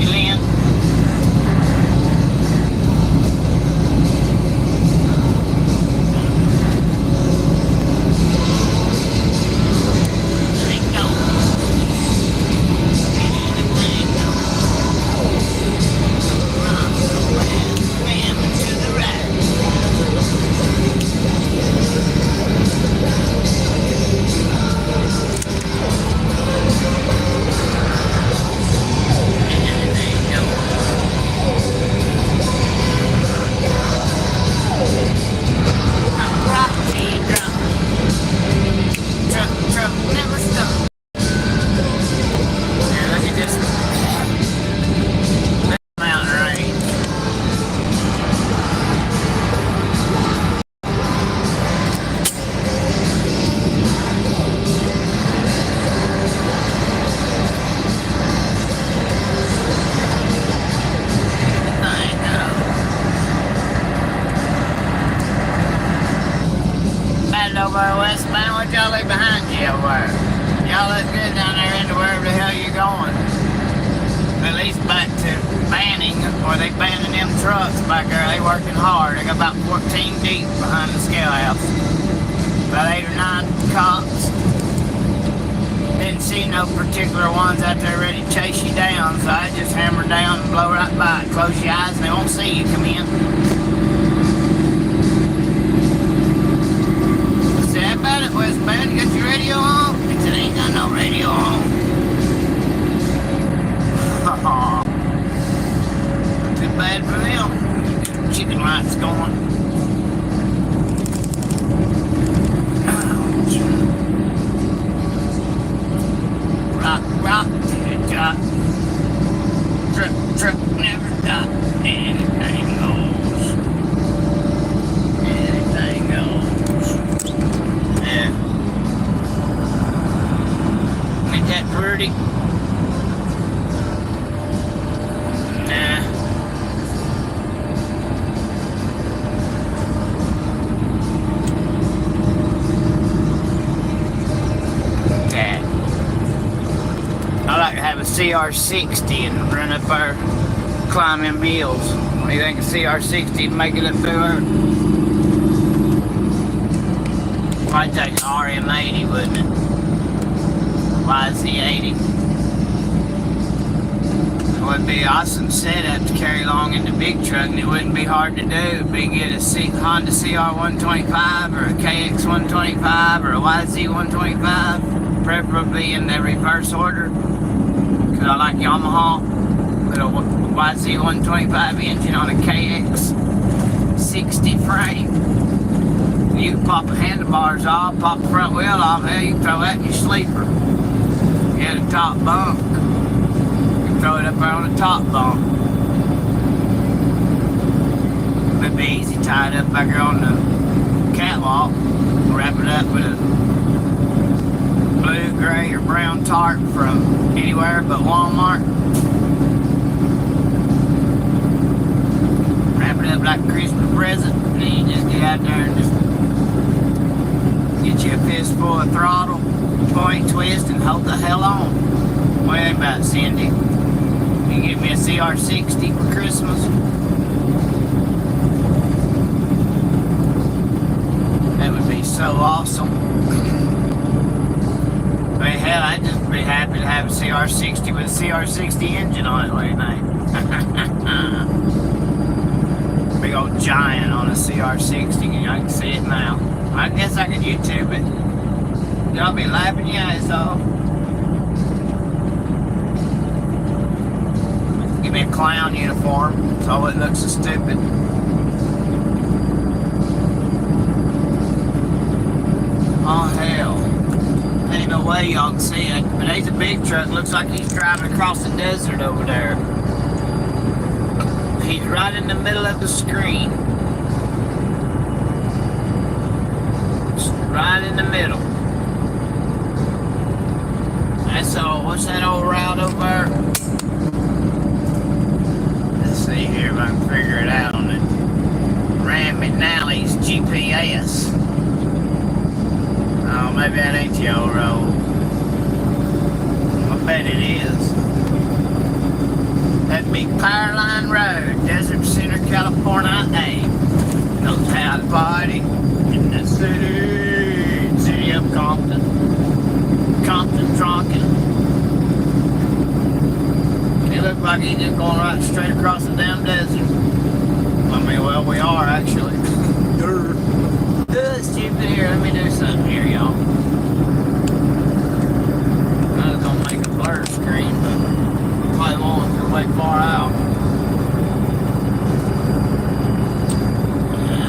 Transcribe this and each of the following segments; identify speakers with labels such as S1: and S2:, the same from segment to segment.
S1: Lynn. Over westbound, what y'all leave behind you over there? Y'all look good down there into wherever the hell you're going. At least back to Banning, or they banning them trucks back there. They working hard. They got about 14 deep behind the scale house. About 8 or 9 cops. Didn't see no particular ones out there ready to chase you down, so I just hammer down and blow right by it. Close your eyes and they won't see you come in. About it, westbound. You got your radio on? He said, ain't got no radio on. Too bad for them. Chicken lights going. Rock, till it got. Truck, never got. Anything goes. Anything goes. Yeah. Ain't that pretty? Nah. Yeah. I like to have a CR60 and run up there, climb them hills. What do you think of CR60 making it through there? I'd take an RM80, wouldn't it? YZ80. It would be an awesome setup to carry along in the big truck, and it wouldn't be hard to do. It'd be get a Honda CR125 or a KX125 or a YZ125, preferably in the reverse order, because I like Yamaha. With a YZ125 engine on a KX60 frame. You can pop the handlebars off, pop the front wheel off, hell, you can throw that in your sleeper. You had a top bunk, you can throw it up there on the top bunk. It'd be easy, tie it up back here on the catwalk, wrap it up with a blue, gray, or brown tarp from anywhere but Walmart. Wrap it up like a Christmas present, and then you just get out there and just get you a fistful of throttle, point, twist, and hold the hell on. What do you think about it, Cindy? You give me a CR60 for Christmas? That would be so awesome. But hell, I'd just be happy to have a CR60 with a CR60 engine on it. What do you think? Big old giant on a CR60. I can see it now. I guess I could YouTube it. Y'all be laughing your eyes off. Give me a clown uniform so it looks so stupid. Oh hell. Ain't no way y'all can see it. But he's a big truck. Looks like he's driving across the desert over there. He's right in the middle of the screen. Right in the middle. That's all. What's that old route over there? Let's see here if I can figure it out on it. Ram McNally's GPS. Oh, maybe that ain't the old road. I bet it is. That big power line road, Desert Center, California, A. Knows how to party in the city of Compton. Compton drunken. It looked like he's just going right straight across the damn desert. I mean, well, we are actually. Stupid here. Let me do something here, y'all. I was gonna make a blur screen, but probably won't if you're way far out.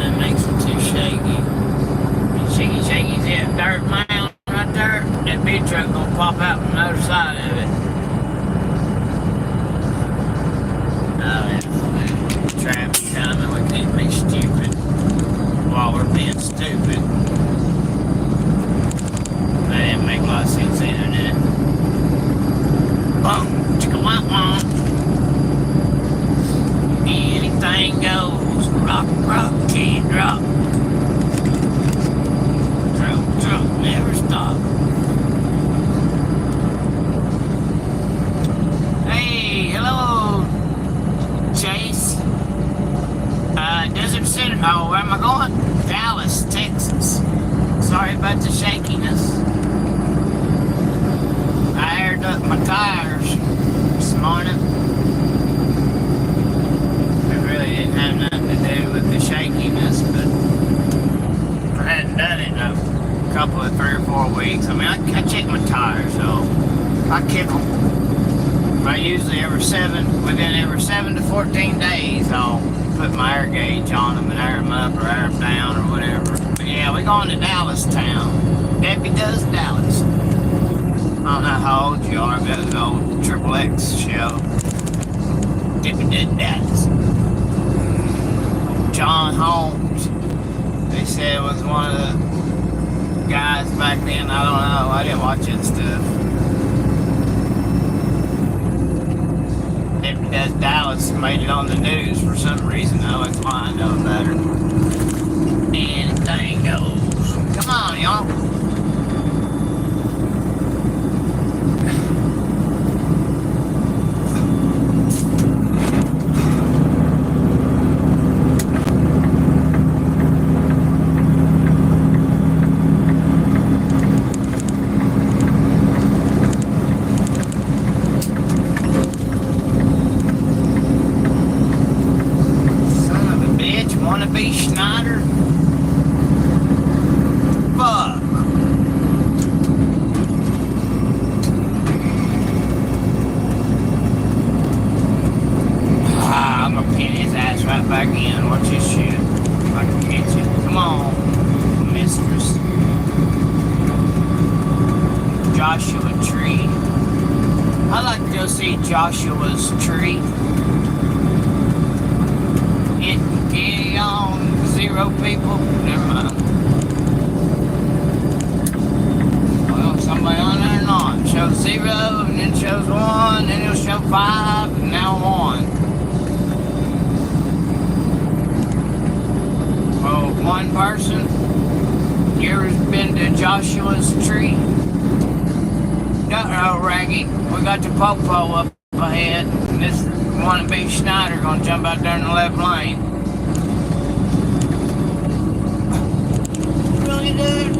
S1: It makes it too shaky. Shaky's that dirt mound right there. That big truck gonna pop out from the other side of it. Oh, it's traffic coming. We can't be stupid while we're being stupid. That didn't make a lot of sense either, did it? Boom, chicka womp womp. Anything goes. Rock, rock, kid, drop. Truck, never stop. Hey, hello, Chase. Desert Center. Oh, where am I going? Dallas, Texas. Sorry about the shakiness. I aired up my tires this morning. It really didn't have nothing to do with the shakiness, but I hadn't done it in a couple of 3 or 4 weeks. I mean, I check my tires, so I kick them. I usually within every 7 to 14 days, I'll put my air gauge on them and air them up or air them down or whatever. But yeah, we're going to Dallas town. Debbie does Dallas. I don't know how old you are, but the old Triple X show. Debbie did Dallas. John Holmes, they said was one of the guys back then. I don't know. I didn't watch that stuff. As Dallas made it on the news for some reason. I was lying to know better. Anything goes. Come on, y'all. Back in, watch this shit. If I can catch it. Come on, mistress. Joshua Tree. I'd like to go see Joshua's tree. It on 0 people. Never mind. Well, somebody on there not. It shows 0, and then shows 1, then it'll show 5, and now 1. Oh, 1 person? You ever been to Joshua's tree? Oh, Raggy. We got the Popo up ahead. And this wannabe Schneider gonna jump out there in the left lane. Really, dude?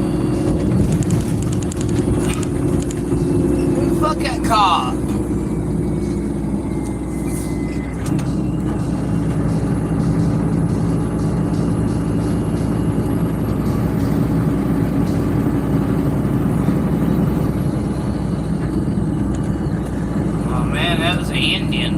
S1: Fuck that car. Indian.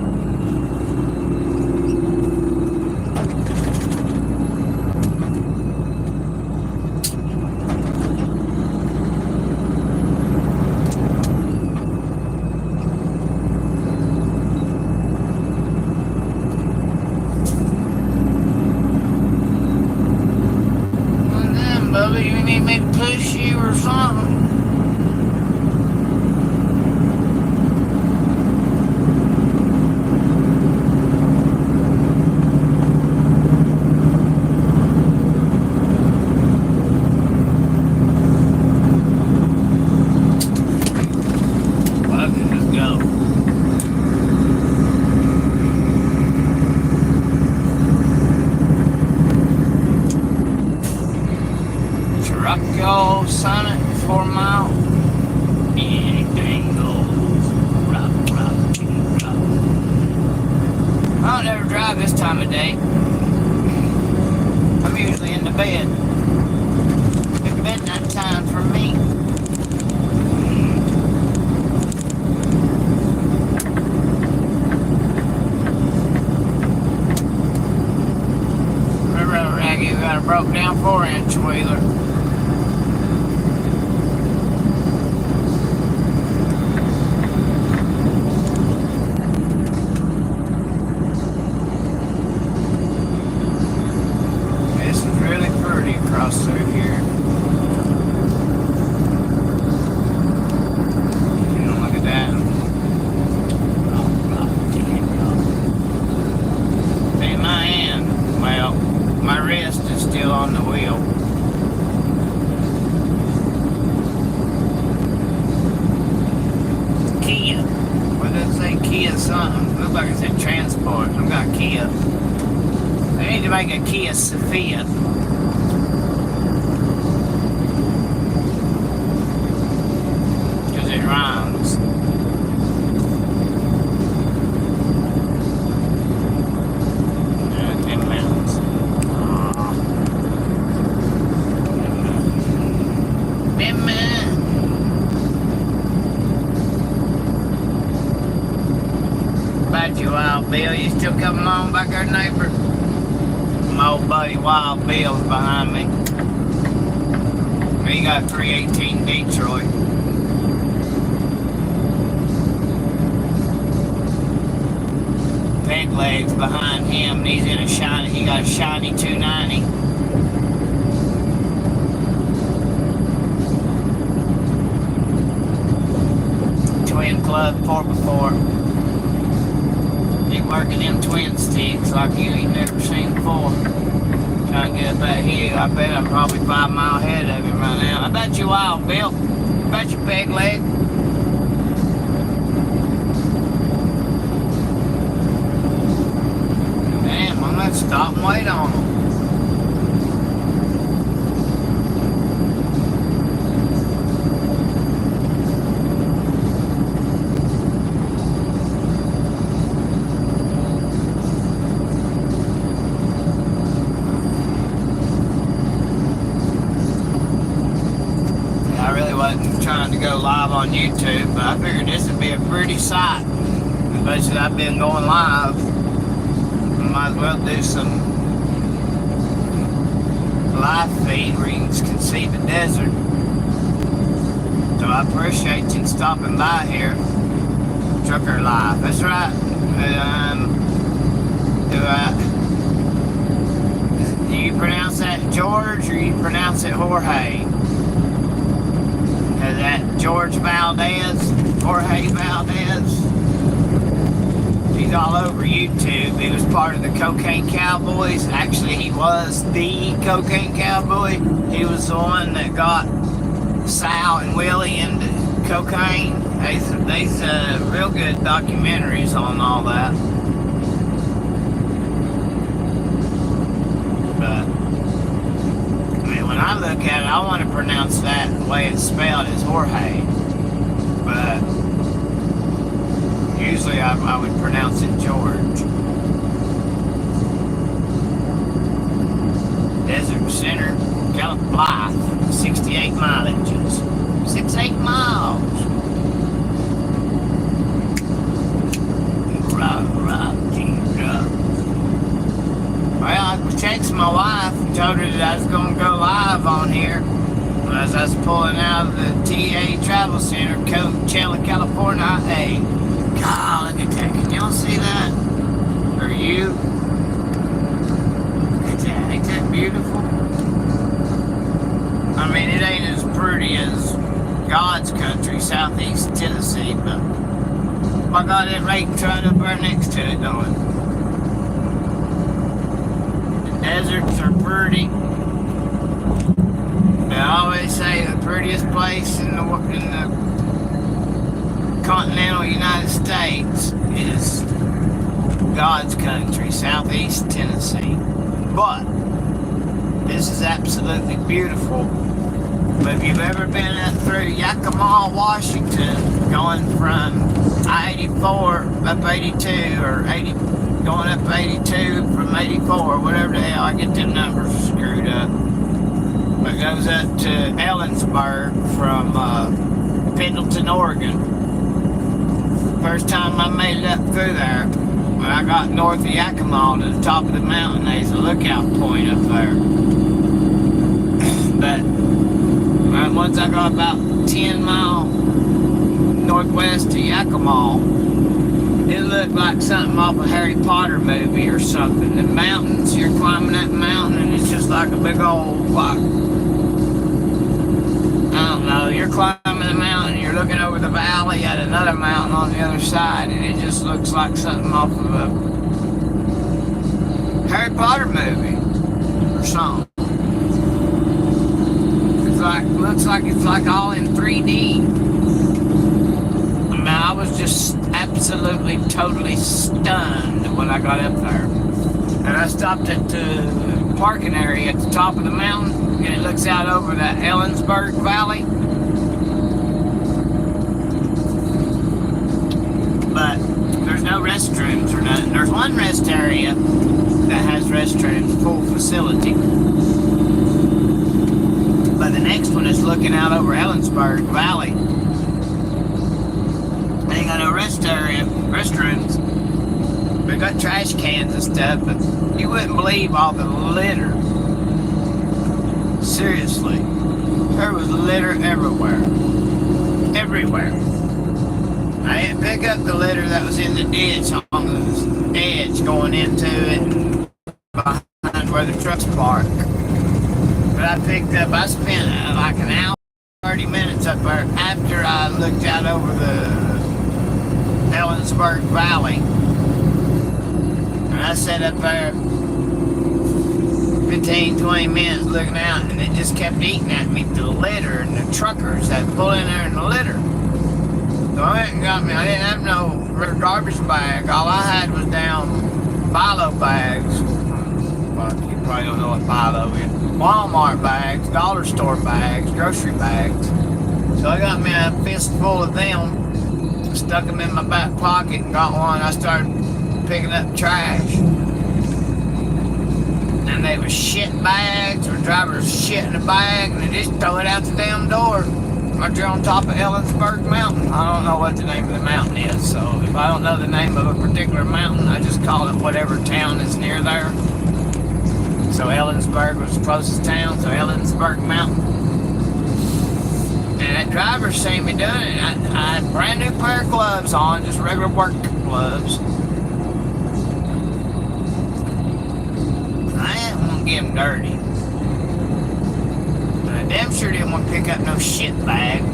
S1: don't ever drive this time of day. I'm usually in the bed. It's midnight time for me. Remember, Raggy, we got a broke down 4-inch wheeler. Across through here. You know, look at that. See my hand. Well, my wrist is still on the wheel. Kia. What does it say? Kia something. Looks like it said transport. I've got Kia. They need to make a Kia Sophia. Rhymes. 10 minutes. 10 minutes. About you, Wild Bill. You still coming on back there, neighbor? My old buddy Wild Bill's behind me. He got 318 Detroit. Peg legs behind him, and he's in a shiny. He got a shiny 290. Twin club 4x4. He working them twin sticks like you ain't never seen before. Trying to get up that hill. I bet I'm probably 5 miles ahead of him right now. I bet you Wild Bill. I bet you Peg leg. Let's stop and wait on them. I really wasn't trying to go live on YouTube, but I figured this would be a pretty sight. Especially I've been going live. Might as well do some live feed where you can see the desert. So I appreciate you stopping by here. Trucker Life. That's right. Do you pronounce that George or you pronounce it Jorge? Is that George Valdez? Jorge Valdez? He's all over YouTube. He was part of the Cocaine Cowboys. Actually, he was the Cocaine Cowboy. He was the one that got Sal and Willie into cocaine. They's real good documentaries on all that. But, I mean, when I look at it, I want to pronounce that the way it's spelled as Jorge. But usually I would pronounce it George. Desert Center, Blythe, 68 mileages. 68 miles. Well, I was texting my wife and told her that I was going to go live on here as I was pulling out of the TA Travel Center, Coachella, California. Hey, God, look at that. Can y'all see that? Or you? Look at that. Ain't that beautiful? I mean, it ain't as pretty as God's country, Southeast Tennessee, but I got that rating right up there next to it, don't it? The deserts are pretty. They always say the prettiest place in the continental United States is God's country, Southeast Tennessee. But this is absolutely beautiful. But if you've ever been up through Yakima, Washington, going from I-84 up 82 or 80, going up something, 84, whatever the hell, I get them numbers screwed up. It goes up to Ellensburg from Pendleton, Oregon. First time I made it up through there, when I got north of Yakima to the top of the mountain, there's a lookout point up there. But once I got about 10 miles northwest of Yakima, it looked like something off a Harry Potter movie or something. The mountains, you're climbing that mountain and it's just like a big old, like, I don't know, you're climbing the mountain, you're looking over the valley at another mountain on the other side, and it just looks like something off of a Harry Potter movie or something. Looks like it's like all in 3D. I mean, I was just absolutely, totally stunned when I got up there. And I stopped at the parking area at the top of the mountain, and it looks out over that Ellensburg Valley. But there's no restrooms or nothing. There's one rest area that has restrooms, full facility. But the next one is looking out over Ellensburg Valley. They ain't got no restrooms. They got trash cans and stuff, but you wouldn't believe all the litter. Seriously. There was litter everywhere. Everywhere. I didn't pick up the litter that was in the ditch on the edge going into it behind where the trucks park. But I spent like an hour, 30 minutes up there after I looked out over the Ellensburg Valley. And I sat up there 15, 20 minutes looking out, and it just kept eating at me, the litter and the truckers that pull in there in the litter. So I didn't have no garbage bag. All I had was down Bilo bags. Well, you probably don't know what Bilo is. Walmart bags, dollar store bags, grocery bags. So I got me a fistful of them, stuck them in my back pocket, and got one. I started picking up trash. And they were shit bags, or drivers shit in the bag, and they just throw it out the damn door. Right there on top of Ellensburg Mountain. I don't know what the name of the mountain is, so if I don't know the name of a particular mountain, I just call it whatever town is near there. So Ellensburg was the closest town, so Ellensburg Mountain. And that driver seen me doing it. I had a brand new pair of gloves on, just regular work gloves. I didn't want to get them dirty. But I damn sure didn't want to pick up no shit bag.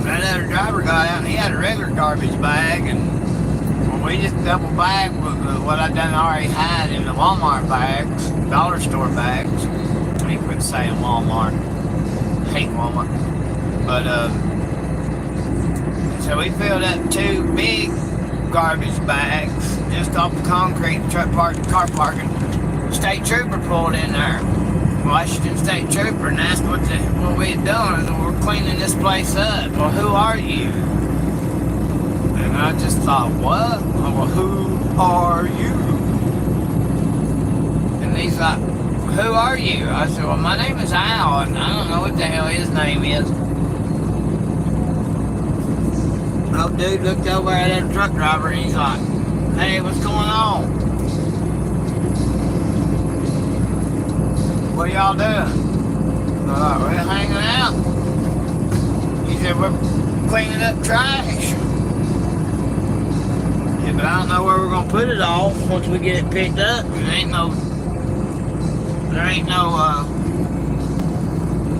S1: That other driver got out and he had a regular garbage bag, and we just double bagged with what I done already had in the Walmart bags, dollar store bags. I ain't quit saying Walmart. I hate Walmart. But, so we filled up 2 big garbage bags just off the concrete truck parking, car parking. State trooper pulled in there. Washington State trooper, and asked what we had done. And we're cleaning this place up. Well, who are you? And I just thought, what? Well, who are you? And he's like, who are you? I said, well, my name is Al, and I don't know what the hell his name is. Oh, dude looked over at that truck driver, and he's like, hey, what's going on? What y'all doing? I'm like, we're hanging out. He said, we're cleaning up trash. Yeah, but I don't know where we're gonna put it all once we get it picked up. There ain't no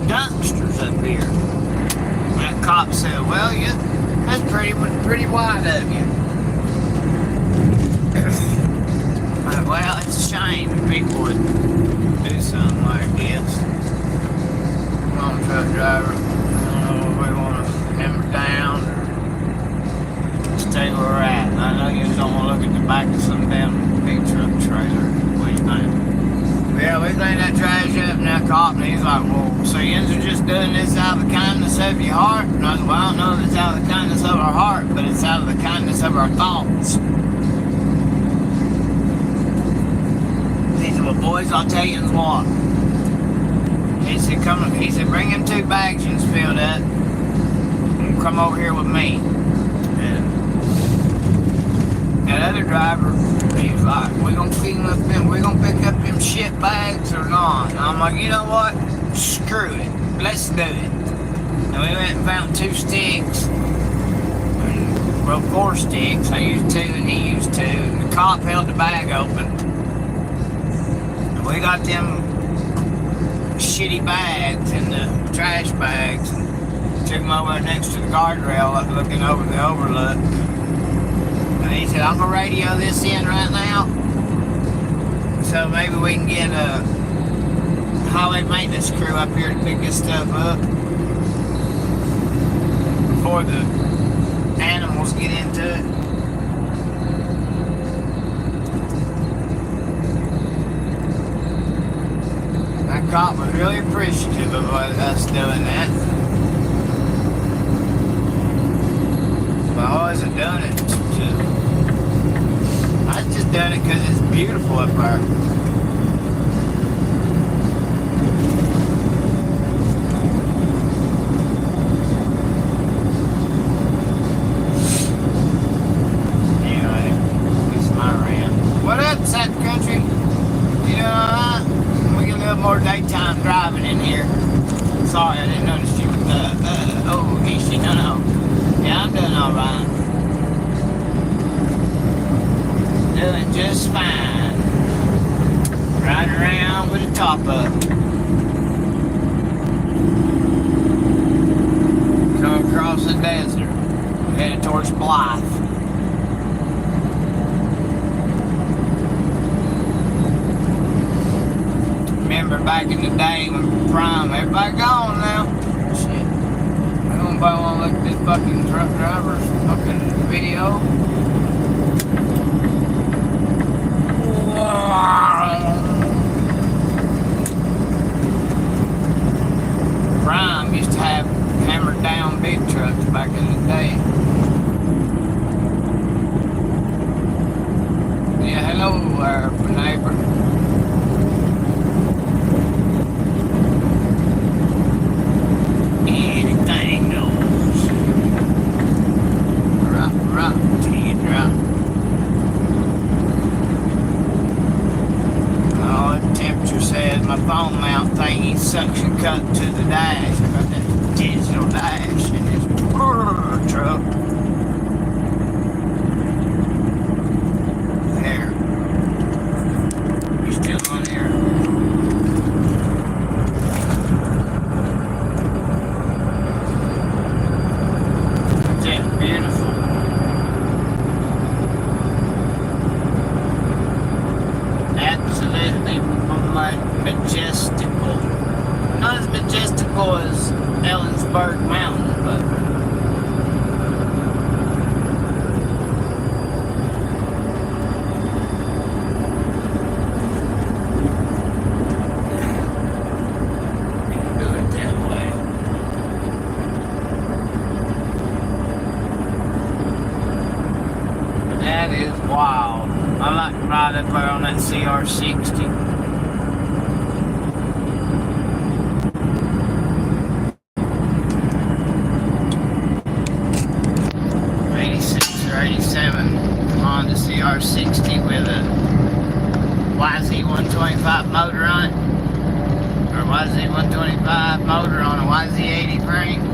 S1: dumpsters up here. And that cop said, well, yeah, that's pretty wide of you. Well, it's a shame if people would do something like this. Come on, truck driver. I don't know if we want to hammer down or stay where we're at. And I know you just don't want to look at the back of some damn big truck trailer. What do you think? Yeah, we cleaned that trash up, and that cop, and he's like, well, so you are just doing this out of the kindness of your heart? And I said, well, I don't know if it's out of the kindness of our heart, but it's out of the kindness us of our thoughts. He said, well, boys, I'll tell you what. He said, bring him 2 bags you filled up and come over here with me. And that other driver, he's like, we're gonna pick up them shit bags or not? And I'm like, you know what? Screw it. Let's do it. And we went and found 2 sticks. Well, 4 sticks. I used 2 and he used 2. And the cop held the bag open. And we got them shitty bags in the trash bags and took them over next to the guardrail looking over the overlook. And he said, I'm gonna radio this in right now. So maybe we can get a highway maintenance crew up here to pick this stuff up before the animals get into it. That cop was really appreciative of us doing that. But I wasn't doing it I was just doing it because it's beautiful up there. More daytime driving in here. Sorry, I didn't notice you. Oh, easy, no. Yeah, I'm doing all right. Doing just fine. Riding around with the top up. Coming across the desert, headed towards Blythe. Remember back in the day when Prime, everybody gone now. Shit. Nobody want to look at this fucking truck driver's fucking video. Prime used to have hammered down big trucks back in the day. Yeah, hello there, neighbor. My phone mount thingy suction cup to the dash. I got that digital dash in this truck. There. You still on here? That's beautiful. Absolutely majestical. Not as majestical as Ellensburg Mountain, but do it that way. That is wild. I like to ride up there on that CR60. 87 Honda CR60 with a YZ125 motor on it, or YZ125 motor on a YZ80 frame.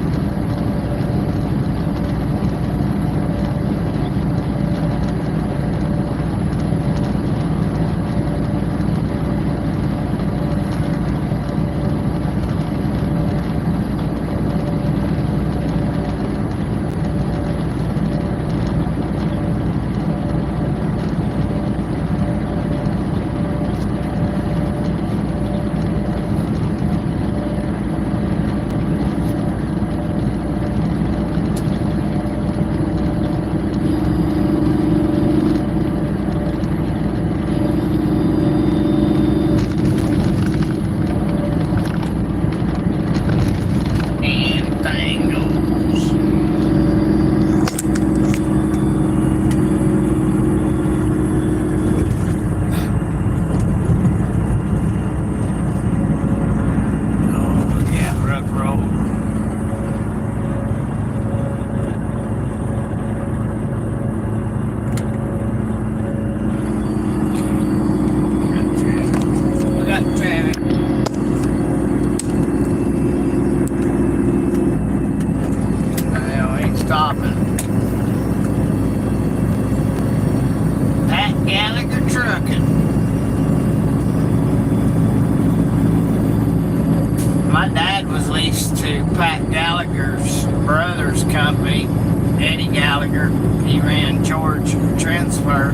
S1: ran George transfer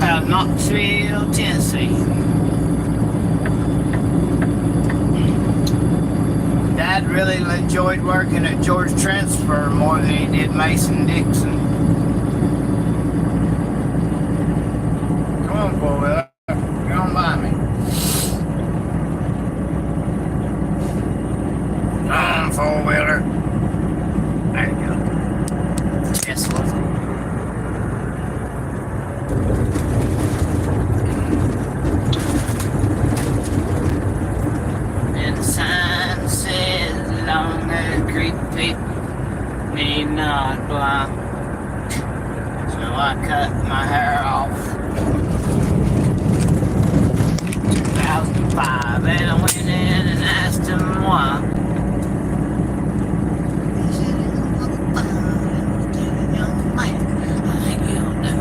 S1: out of Knoxville, Tennessee. Dad really enjoyed working at George Transfer more than he did Mason-Dixon. Come on, four-wheeler. Get on by me. Come on, four-wheeler. There you go. Yes, love. And the sign says, long as creepy, need not blind. So I cut my hair off 2005, and I went in and asked him why. He said, young man, I think you'll do.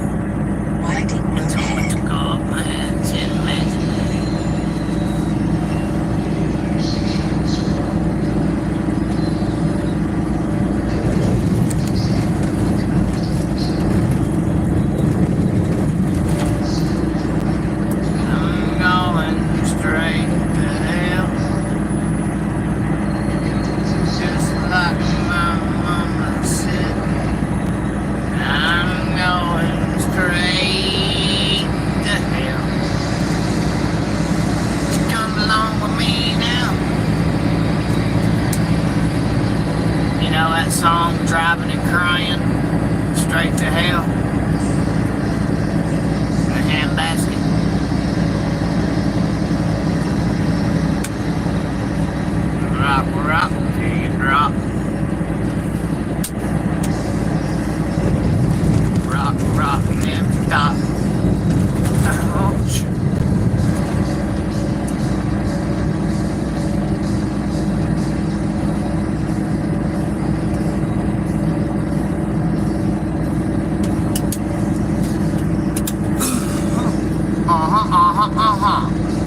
S1: Why didn't you told me to go up my hands and imagine. Song, driving and crying, straight to hell, in a handbasket. Rock, rock, till you drop. Rock, rock, never stop. Ouch.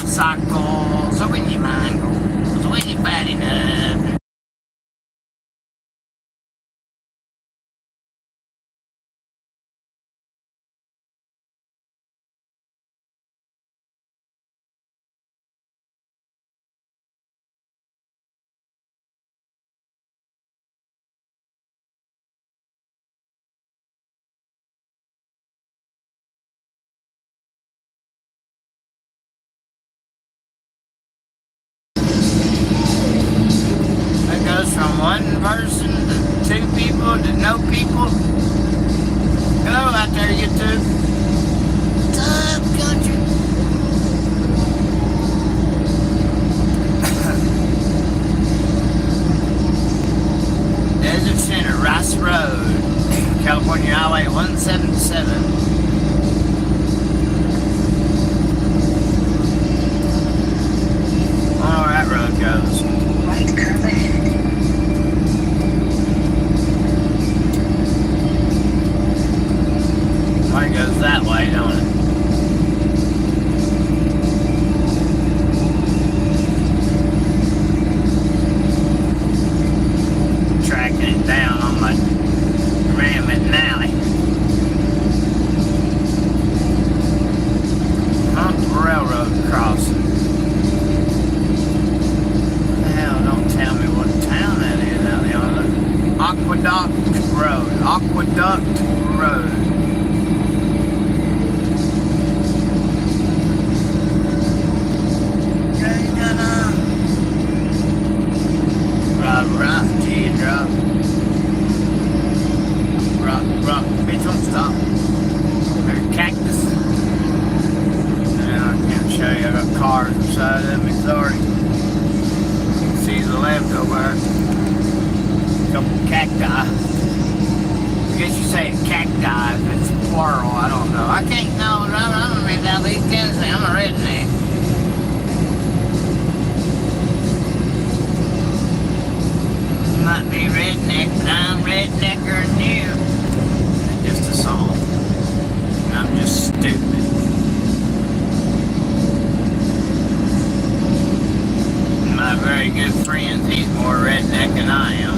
S1: Cycle, so when your mind goes, when you're bad enough. From one person to two people to no people. Hello out there, YouTube. Tough country. Desert Center, Rice Road, California Highway 177. Oh, that road goes. Right curve ahead. It goes that way, don't it? Tracking it down on my ram at Nally. Railroad crossing. Hell, don't tell me what town that is out there. Aqueduct Road. Aqueduct Road. Rock, teardrop. Rock, rock, bitch won't stop. There's cactus. And I can't show you, I got cars beside of me, sorry. You can see the left over there. A couple cacti. I guess you say cacti if it's plural, I don't know. I can't know, I'm from Southeast Tennessee, I'm a redneck. Might be redneck, but I'm rednecker than you. Just a song. I'm just stupid. My very good friend, he's more redneck than I am.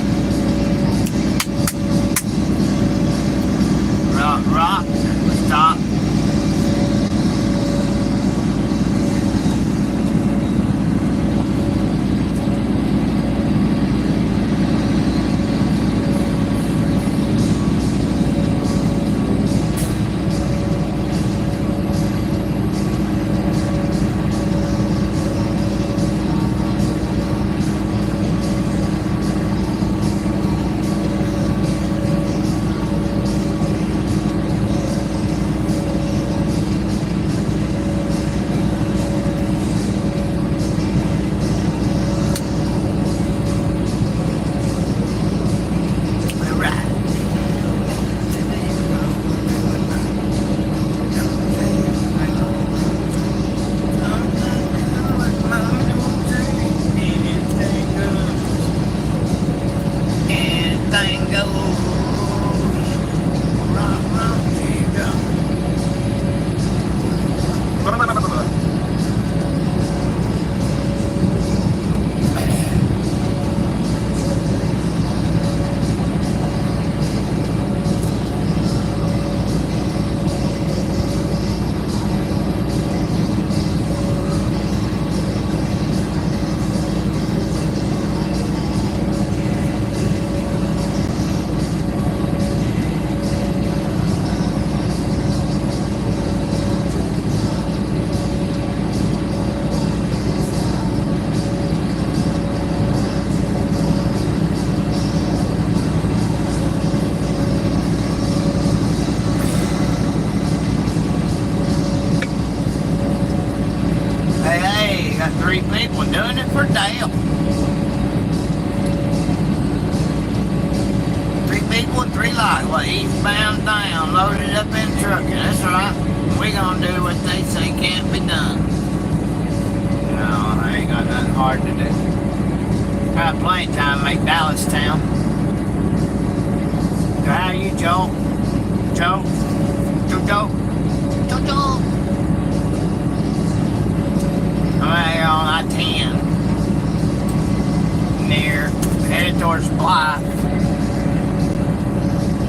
S1: people doing it for Dale. 3 people and 3 lots. Well, eastbound down, loaded up in trucking. That's right. We gonna do what they say can't be done. No, I ain't got nothing hard to do. Got plenty of time to make Dallas town. So how are you, Joe? Joe? Joe? I'm here on I-10. Headed towards Blythe.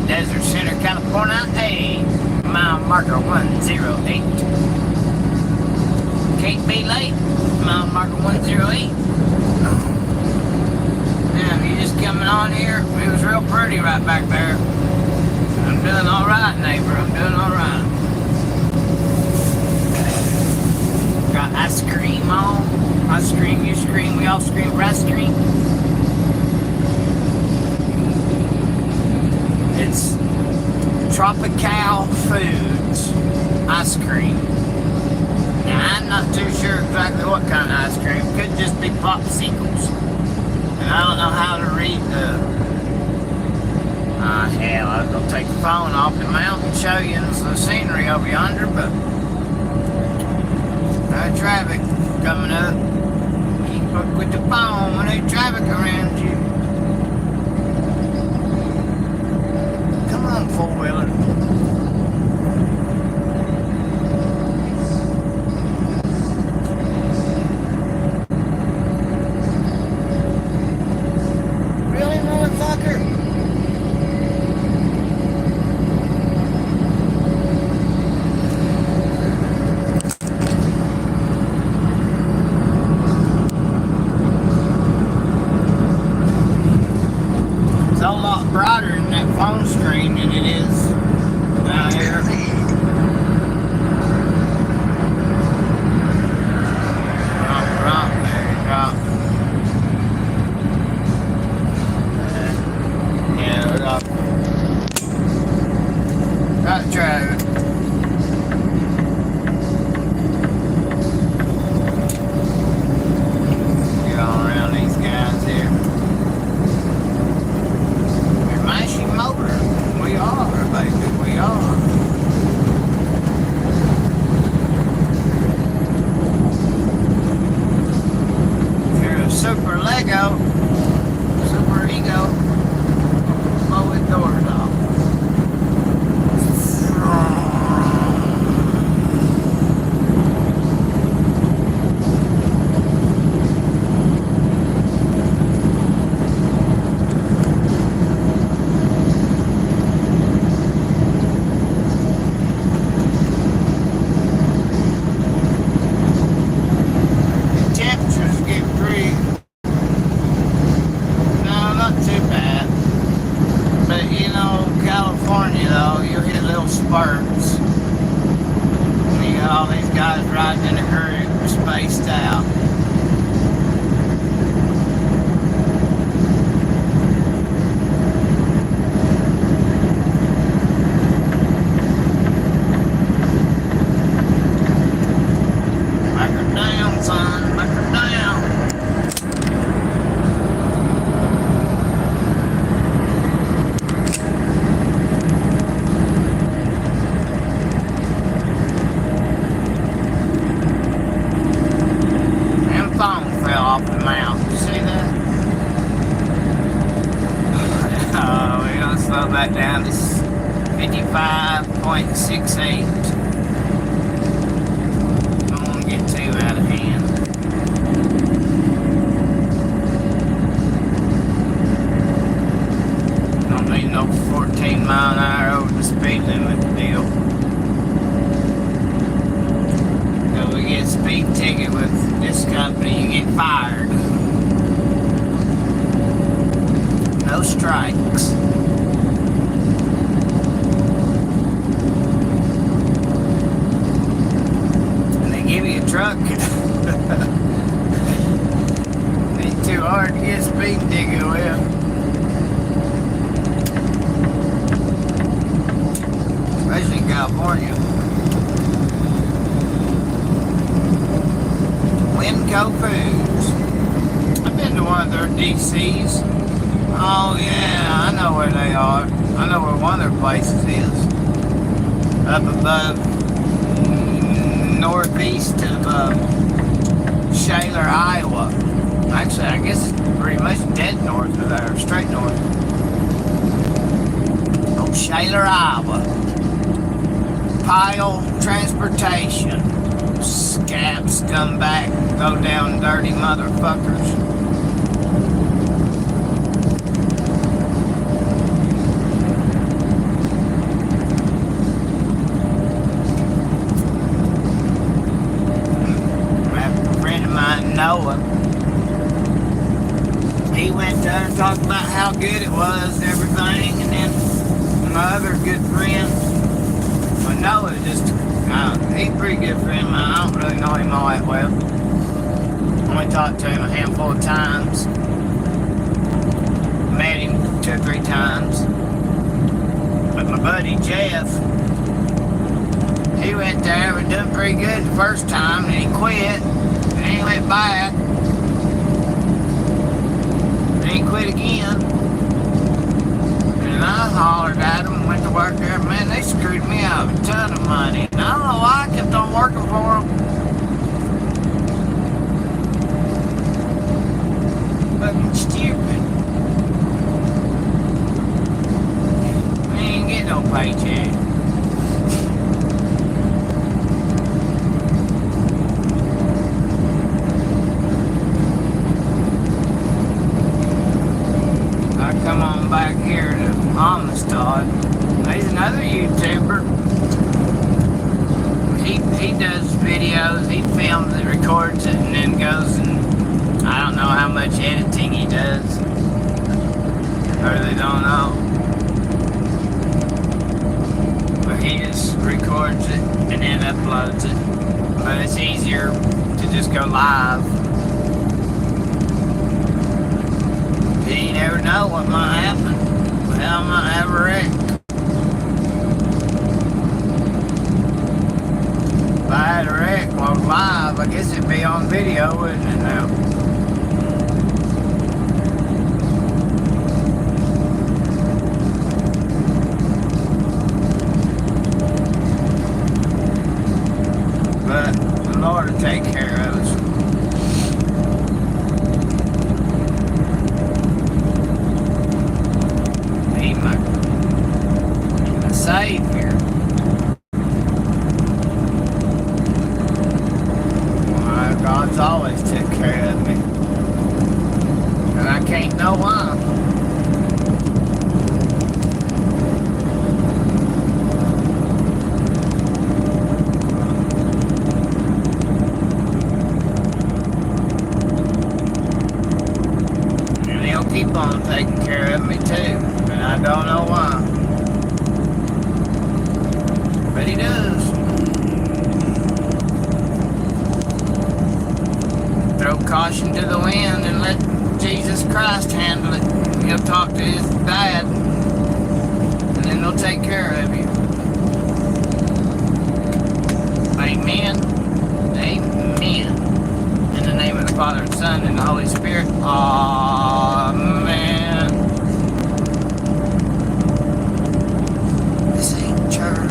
S1: Desert Center, California. Hey, mile marker 108. Can't be late. Mile marker 108. Yeah, if you just coming on here, it was real pretty right back there. I'm doing alright, neighbor. I'm doing alright. Got ice cream on. I scream, you scream, we all scream for ice cream. It's Tropical Foods ice cream. Now, I'm not too sure exactly what kind of ice cream. Could just be popsicles. And I don't know how to read the... hell, I was going to take the phone off the mount and show you the scenery over yonder, but... traffic coming up. Keep up with the phone when there's traffic around you. Come on, 4-wheeler. Really, motherfucker? It's a lot brighter than that phone screen than it is down here. Drop, there, drop. Yeah, drop. Got traffic. Get all around these guys here. Motor. We are, baby, we are. If you're a super Lego, super ego, blow the doors off. Spurts. You got all these guys riding in a group, spaced out. Back her down, son. Back her down. Phone fell off the mount. You see that? We're gonna slow back down to 55.68. Don't want to get too out of hand. Don't need no 14 mile an hour over the speed limit deal. So we get a speed ticket with this company, you get fired. No strikes. And they give you a truck. Ain't too hard to get a speed ticket with. Especially in California. Winco Foods. one of their DCs. Oh yeah, I know where they are. I know where one of their places is. Up above, northeast of Shaler, Iowa. Actually, I guess it's pretty much dead north of there, straight north. Oh, Shaler, Iowa. Pile Transportation. Scab, scumbag, go down dirty motherfuckers. Noah. He went there and talked about how good it was and everything, and then my other good friend, well, Noah just, he's a pretty good friend of mine. I don't really know him all that well. Only talked to him a handful of times. Met him 2 or 3 times. But my buddy Jeff, he went there and done pretty good the first time, and he quit. And he went back. And he quit again. And I hollered at him and went to work there. Man, they screwed me out of a ton of money. And I don't know why I kept on working for them. Fucking stupid. We ain't get no paycheck. Come on back here to Amistad. He's another YouTuber. He does videos, he films it, records it, and then goes and I don't know how much editing he does. I really don't know. But he just records it and then uploads it. But it's easier to just go live. You never know what might happen. Well, I might have a wreck. If I had a wreck while live, I guess it'd be on video, wouldn't it now? But the Lord will take care of us. Savior. Well, God's always took care of me. And I can't know why. And he'll keep on taking care of me too. And I don't know why. But he does. Throw caution to the wind and let Jesus Christ handle it. He'll talk to his dad, and then they'll take care of you. Amen. Amen. In the name of the Father, and Son, and the Holy Spirit. Amen. This ain't church.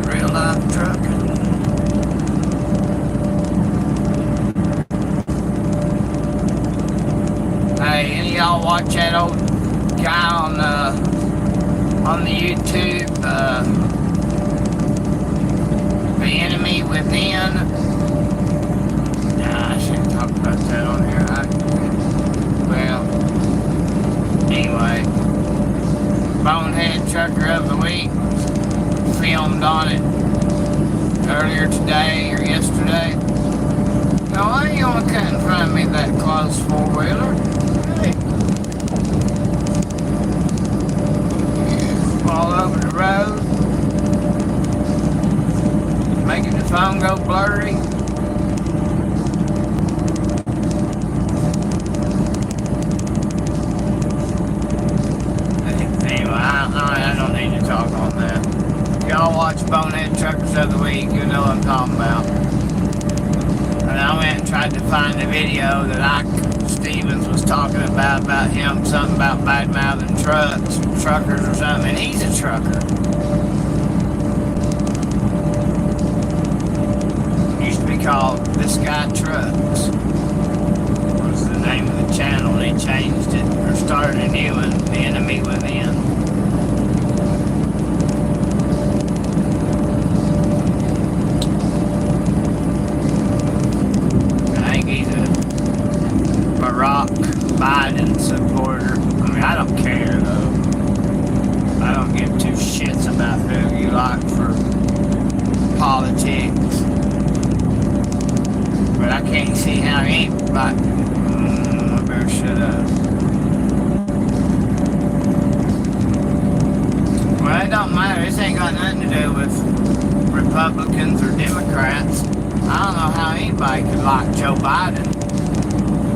S1: Real life trucking. Hey, any of y'all watch that old guy on the YouTube, The Enemy Within? Nah, I shouldn't talk about that on here. Well, anyway, Bonehead Trucker of the Week. Filmed on it earlier today or yesterday. Now, why do you want to cut in front of me that close, four-wheeler? Hey. All over the road. Making the phone go blurry. Anyway, I don't need to talk on that. Y'all watch Bonehead Truckers of the Week, you know what I'm talking about. But I went and tried to find the video that Stevens was talking about him, something about bad-mouthing truckers or something, and he's a trucker. Used to be called This Guy Trucks. Was the name of the channel. They changed it, or started a new one, The Enemy Within. Biden supporter. I mean, I don't care though. I don't give two shits about who you like for politics. But I can't see how anybody. I better shut up. Well, it don't matter. This ain't got nothing to do with Republicans or Democrats. I don't know how anybody could like Joe Biden.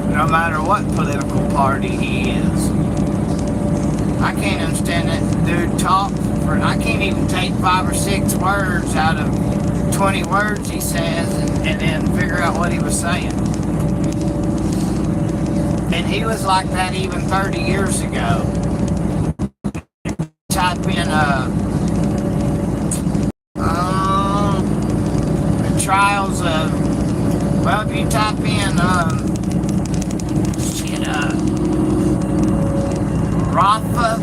S1: No matter what political party he is. I can't understand that dude talk for, I can't even take 5 or 6 words out of 20 words he says and then figure out what he was saying. And he was like that even 30 years ago. Type in the trials of, well, if you type in Rafa,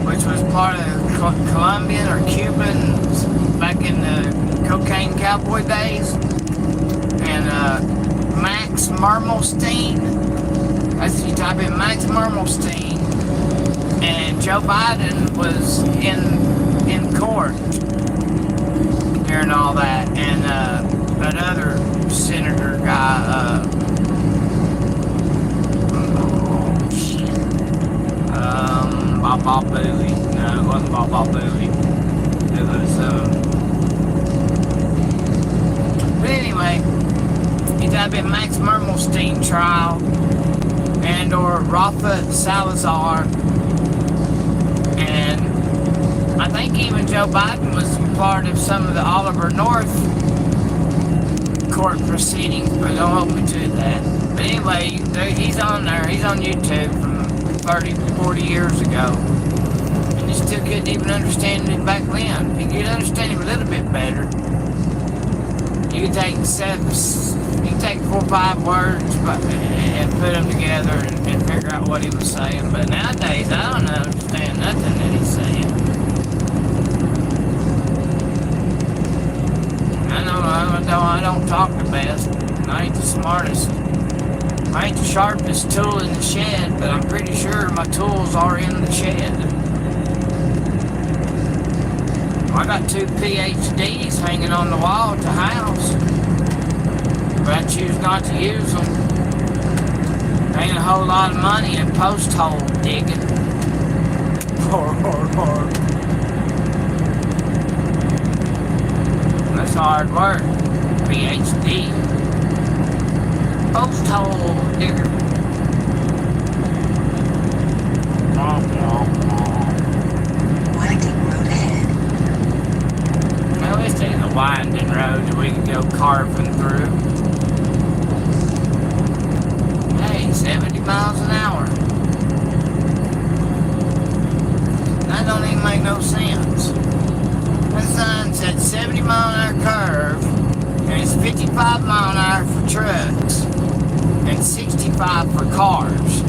S1: which was part of Colombian or Cubans back in the cocaine cowboy days, and Max Mermelstein. That's, you type in Max Mermelstein, and Joe Biden was in court during all that, and that other senator guy. Bob Booley. No, it wasn't Bob Booley. It was, but anyway, you type in Max Mermelstein trial and or Rafa Salazar, and I think even Joe Biden was part of some of the Oliver North court proceedings, but don't hold me to that. But anyway, he's on there. He's on YouTube from 30, 40 years ago. And you still couldn't even understand him back then. If you could understand him a little bit better, you could take 4 or 5 words and put them together and figure out what he was saying. But nowadays, I don't understand nothing that he's saying. I don't talk the best. I ain't the smartest. I ain't the sharpest tool in the shed, but I'm pretty sure my tools are in the shed. I got 2 PhDs hanging on the wall at the house, but I choose not to use them. Ain't a whole lot of money in post hole digging. That's hard work. PhD. Post hole digger.
S2: Winding road ahead.
S1: Well, this ain't a winding road that we can go carving through. Hey, 70 miles an hour. That don't even make no sense. That sign said 70 mile an hour curve, and it's 55 mile an hour for trucks, and 65 for cars.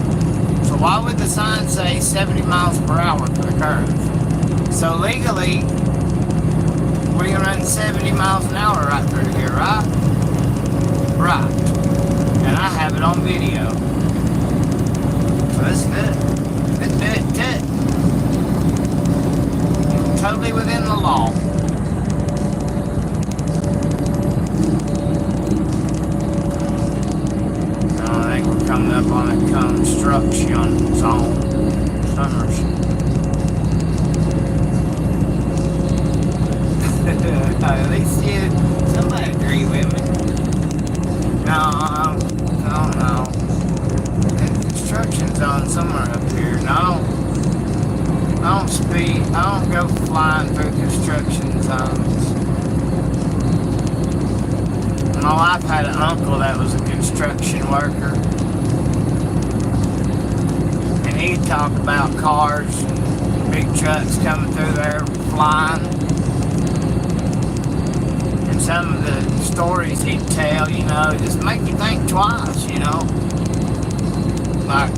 S1: So why would the sign say 70 miles per hour for the curve? So legally, we can run 70 miles an hour right through here, right? Right. And I have it on video. So let's do it. Let's do it. Totally within the law. Coming up on a construction zone. Summers. At least somebody agree with me. No. There's a construction zone somewhere up here. No, I don't speed. I don't go flying through construction zones. My wife had an uncle that was a construction worker. And he'd talk about cars, big trucks coming through there flying. And some of the stories he'd tell, just make you think twice, Like,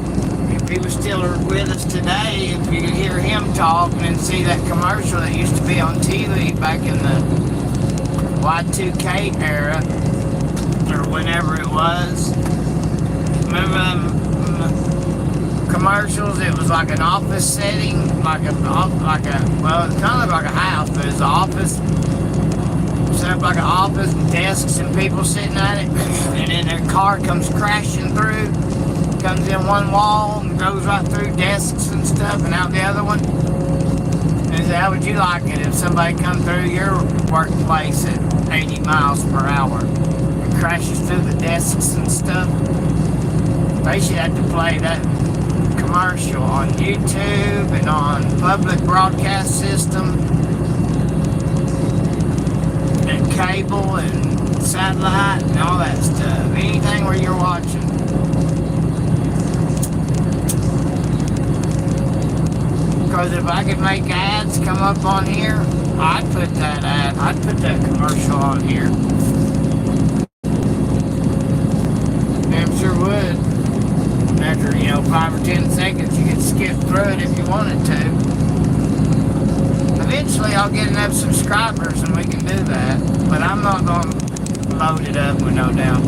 S1: if he was still with us today, if you could hear him talk and see that commercial that used to be on TV back in the Y2K era, or whenever it was. Remember them commercials? It was like an office setting, well, it's kind of like a house, but it's an office, set up like an office, and desks and people sitting at it, and then their car comes crashing through, comes in one wall and goes right through desks and stuff and out the other one. And so how would you like it if somebody come through your workplace at 80 miles per hour and crashes through the desks and stuff? They should have to play that commercial on YouTube and on public broadcast system and cable and satellite and all that stuff. Anything where you're watching. Because if I could make ads come up on here, I'd put that commercial on here. Damn sure would. And after, 5 or 10 seconds, you could skip through it if you wanted to. Eventually, I'll get enough subscribers and we can do that. But I'm not going to load it up with no damn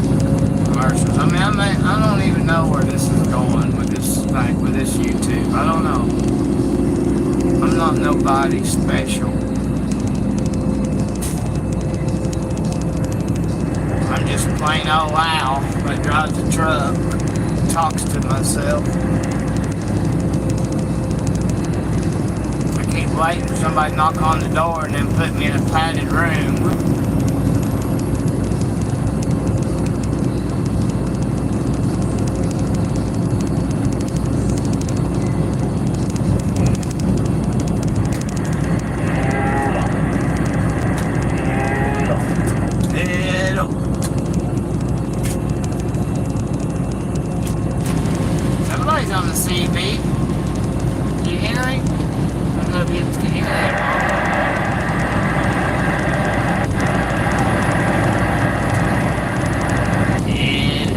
S1: commercials. I don't even know where this is going with this thing, with this YouTube. I don't know. I'm not nobody special. I'm just plain old Al that drives a truck, talks to myself. I keep waiting for somebody to knock on the door and then put me in a padded room. On the CB. You hear me? I don't know if you can hear that. Yeah.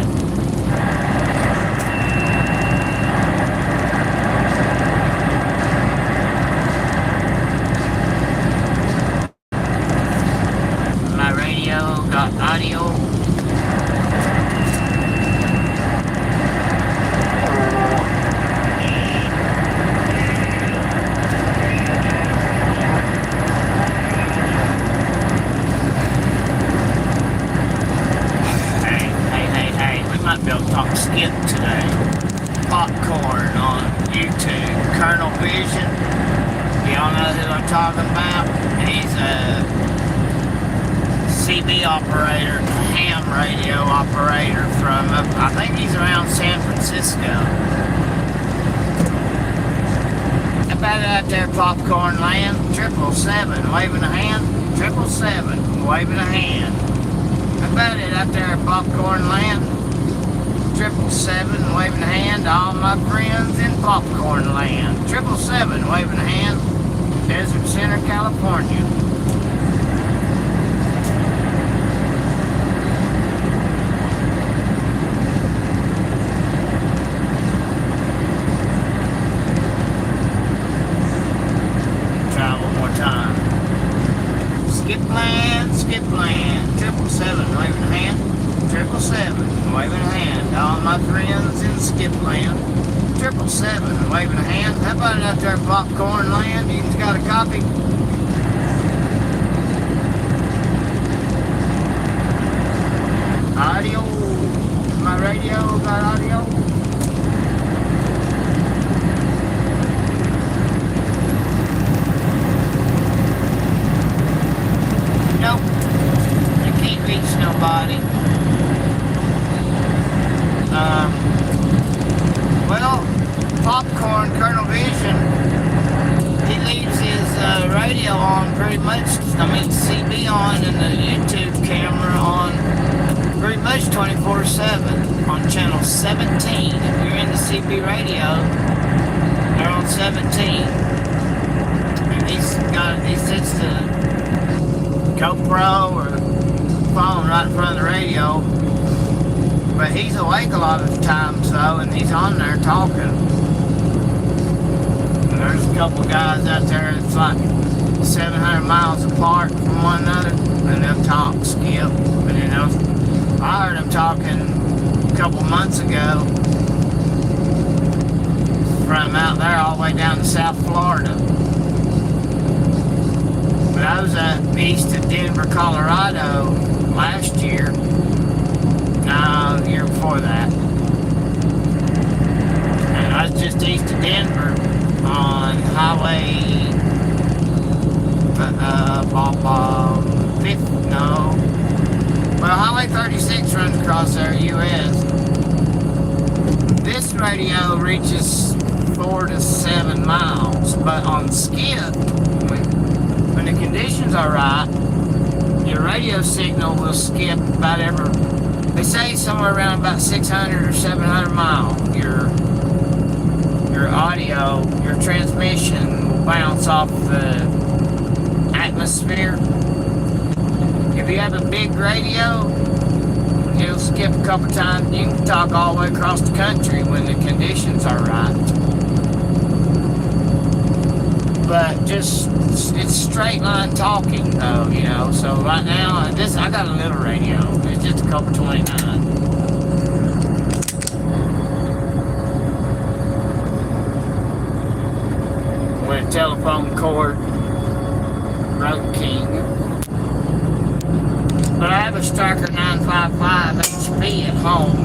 S1: My radio got audio. Skip today. Popcorn on YouTube. Colonel Vision. Y'all know who I'm talking about? He's a CB operator, ham radio operator from, I think he's around San Francisco. How about it out there, Popcorn Land? 777, waving a hand. 777, waving a hand. How about it out there, Popcorn Land? 777, waving a hand to all my friends in Popcorn Land. 777, waving a hand, Desert Center, California. Try one more time. Skip land, 777, waving a hand. 777, waving a hand to all my friends in Skipland. 777, waving a hand. How about it out there, Popcorn Land? You got a copy? Audio. My radio got audio? Nope. You can't reach nobody. Well, Popcorn, Colonel Vision, he leaves his radio on pretty much, CB on and the YouTube camera on much 24/7 on channel 17. If you're into CB radio, they're on 17. And he sits the GoPro or phone right in front of the radio. But he's awake a lot of the times though, and he's on there talking. And there's a couple guys out there that's like 700 miles apart from one another, and they'll talk, skip, and then I heard them talking a couple months ago from out there all the way down to South Florida. But I was east of Denver, Colorado last year. No, the year before that. And I was just east of Denver on Highway 50, no. Well, Highway 36 runs across there, US. This radio reaches 4 to 7 miles, but on skip, when the conditions are right, your radio signal will skip about every, they say somewhere around about 600 or 700 miles. Your audio, your transmission will bounce off the atmosphere. If you have a big radio, it'll skip a couple times. You can talk all the way across the country when the conditions are right. But just, it's straight line talking though, you know. So right now, I got a little radio. It's just a couple 29. With a telephone cord, Road King. But I have a Striker 955 HP at home.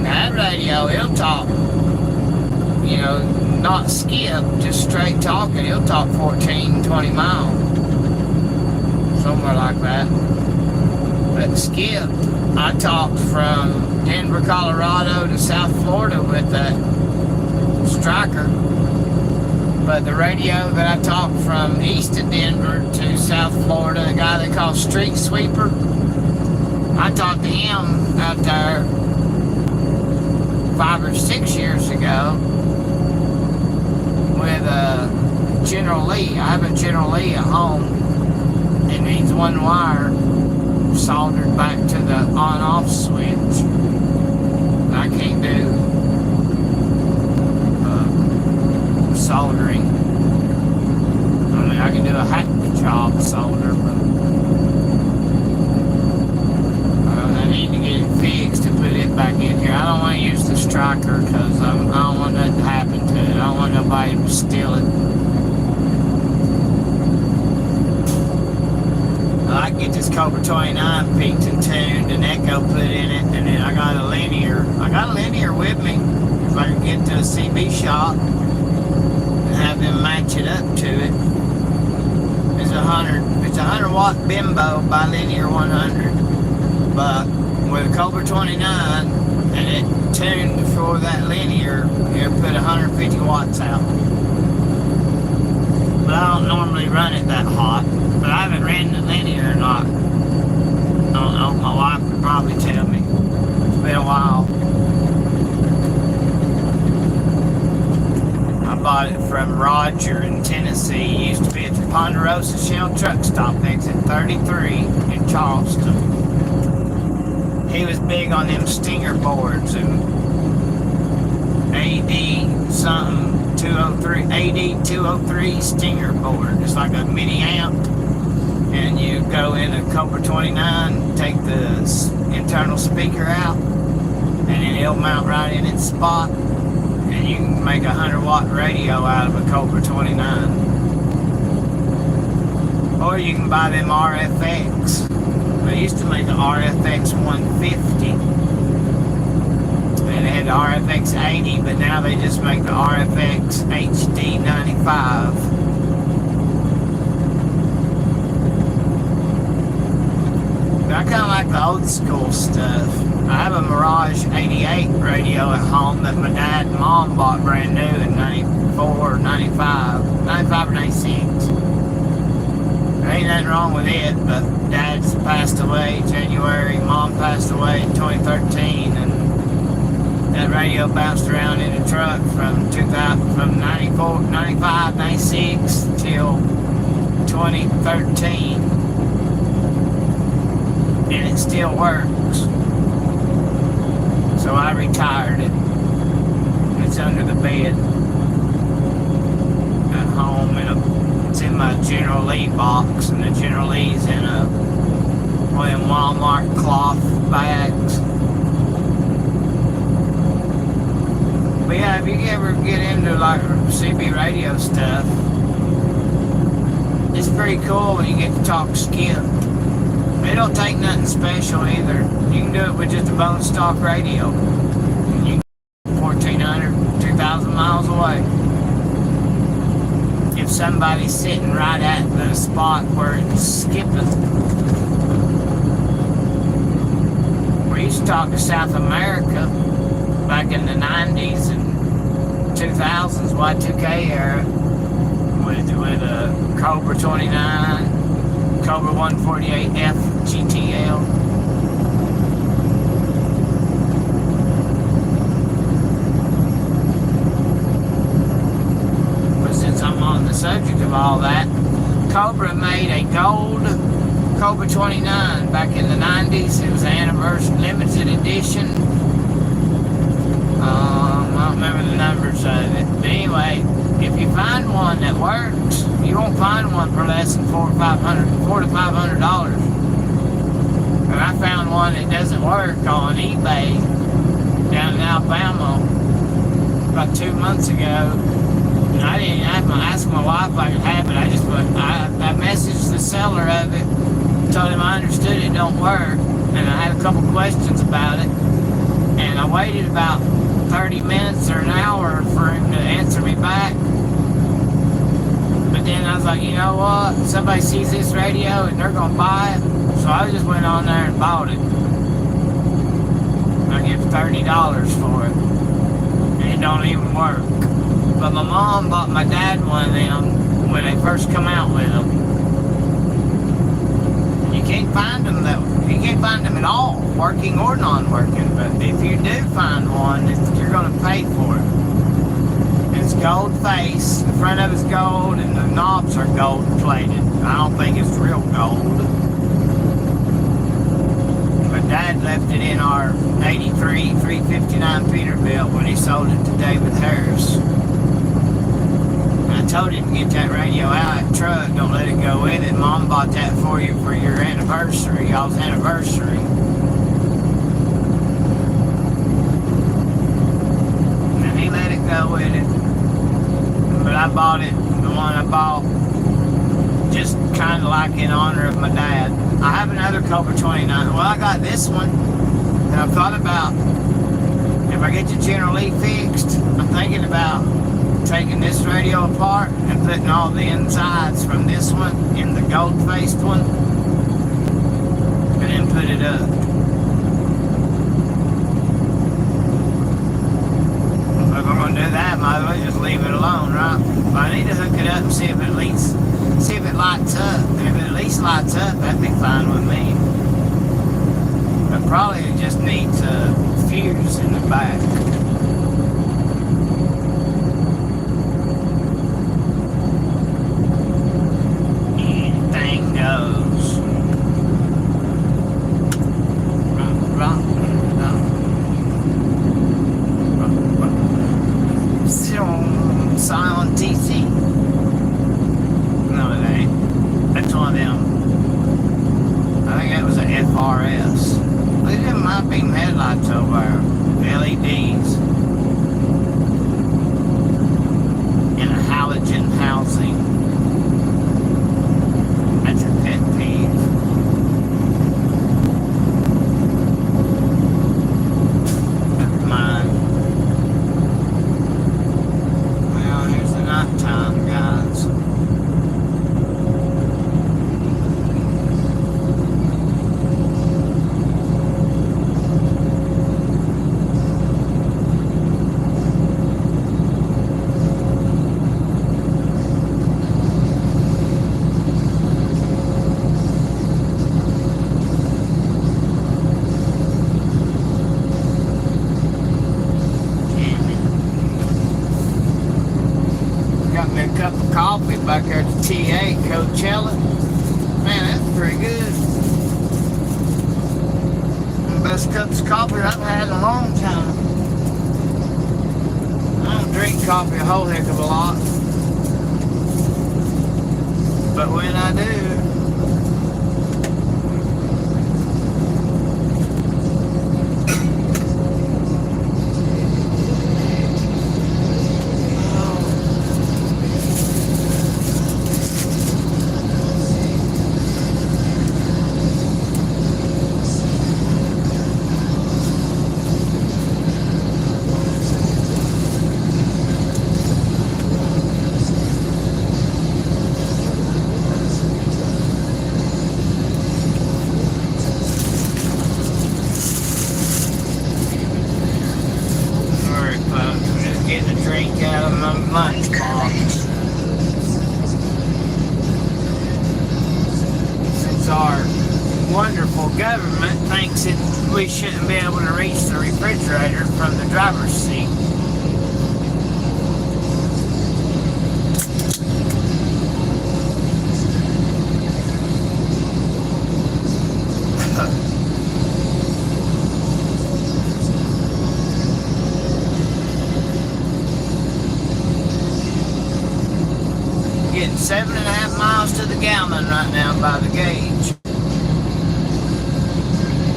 S1: That radio, it'll talk, you know, not skip, just straight talking. It'll talk 14, 20 miles. Somewhere like that. But skip, I talked from Denver, Colorado to South Florida with that Striker. But the radio that I talked from east of Denver to South Florida, the guy they call Street Sweeper, I talked to him out there 5 or 6 years ago with General Lee. I have a General Lee at home. It needs one wire soldered back to the on-off switch. I can't do soldering. I mean, I can do a hack job solder, but I need to get it fixed to put it back in here. I don't want to use the Striker because I don't want nothing to happen to it. I don't want nobody to steal it. I can get this Cobra 29 peaked and tuned and echo put in it, and then I got a linear with me. If I can get to a CB shop and have them match it up to it. It's a 100 watt Bimbo bilinear 100, but with a Cobra 29 and it tuned for that linear, it'll put 150 watts out. But I don't normally run it that hot. But I haven't ran the linear or not. I don't know, my wife could probably tell me. It's been a while. I bought it from Roger in Tennessee. He used to be at the Ponderosa Shell truck stop exit 33 in Charleston. He was big on them Stinger boards and AD something 203, AD 203 Stinger board. It's like a mini amp. And you go in a Cobra 29, take the internal speaker out, and then it'll mount right in its spot, and you can make a 100 watt radio out of a Cobra 29. Or you can buy them RFX. They used to make the RFX 150, and they had the RFX 80, but now they just make the RFX HD 95. I kind of like the old school stuff. I have a Mirage 88 radio at home that my dad and mom bought brand new in 94 or 95 or 96. There ain't nothing wrong with it, but Dad's passed away January, Mom passed away in 2013, and that radio bounced around in the truck from 94, 95, 96 till 2013, and it still works. So I retired it. It's under the bed at home, it's in my General Lee box, and the General Lee's in one of them Walmart cloth bags. But yeah, if you ever get into like CB radio stuff, it's pretty cool when you get to talk skip. It don't take nothing special either. You can do it with just a bone stock radio. You can 1,400, 2,000 miles away. If somebody's sitting right at the spot where it's skipping. We used to talk to South America back in the 90s and 2000s, Y2K era, with a Cobra 29, Cobra 148F GTL. But since I'm on the subject of all that, Cobra made a gold Cobra 29 back in the 90s. It was an anniversary limited edition. I don't remember the numbers of it. But anyway, if you find one that works, you won't find one for less than $400 to $500. And I found one that doesn't work on eBay down in Alabama about 2 months ago. And I didn't ask my wife if I could have it. I messaged the seller of it, told him I understood it don't work, and I had a couple questions about it. And I waited about 30 minutes or an hour for him to answer me back. But then I was like, you know what? Somebody sees this radio and they're going to buy it. So I just went on there and bought it. I get $30 for it. And it don't even work. But my mom bought my dad one of them when they first come out with them. You can't find them though. You can't find them at all, working or non-working. But if you do find one, you're going to pay for it. It's gold face. The front of it's gold, and the knobs are gold plated. I don't think it's real gold. But Dad left it in our '83 359 Peterbilt when he sold it to David Harris. I told him to get that radio out of the truck, don't let it go with it. Mom bought that for you for your anniversary, y'all's anniversary. And he let it go with it. But I bought it, the one I bought, just kind of like in honor of my dad. I have another Cobra 29. Well, I got this one, and I've thought about, if I get the General Lee fixed, I'm thinking about taking this radio apart and putting all the insides from this one in the gold-faced one, and then put it up. If I'm gonna do that, might as well just leave it alone, right? But I need to hook it up and see if it lights up. And if it at least lights up, that'd be fine with me. But probably it just needs a fuse in the back. Silent TC. No, it ain't. That's one of them. I think that was a FRS. Look at them high beam headlights over there. LEDs. And a halogen housing. That's a pet peeve. Never mind. Time, guys. me a cup of coffee back there at the TA Coachella. Man, that's pretty good. One of the best cups of coffee I've had in a long time. I don't drink coffee a whole heck of a lot. But when I do, getting a drink out of my lunchbox. Since our wonderful government thinks that we shouldn't be able to reach the refrigerator from the driver's seat. Getting 7.5 miles to the gallon right now by the gauge.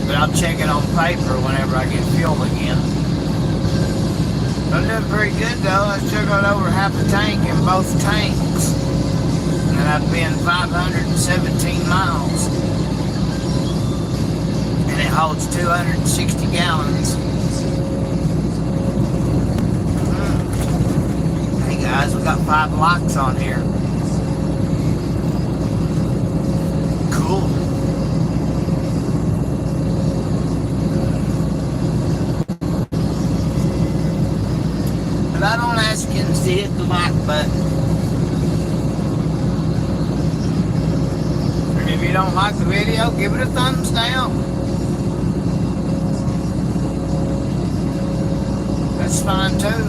S1: But I'll check it on paper whenever I get fuel again. I'm doing pretty good though. I still got over half a tank in both tanks. And I've been 517 miles. And it holds 260 gallons. Hey guys, we got 5 locks on here. Cool. But I don't ask you to hit the like button. And if you don't like the video, give it a thumbs down. That's fine too.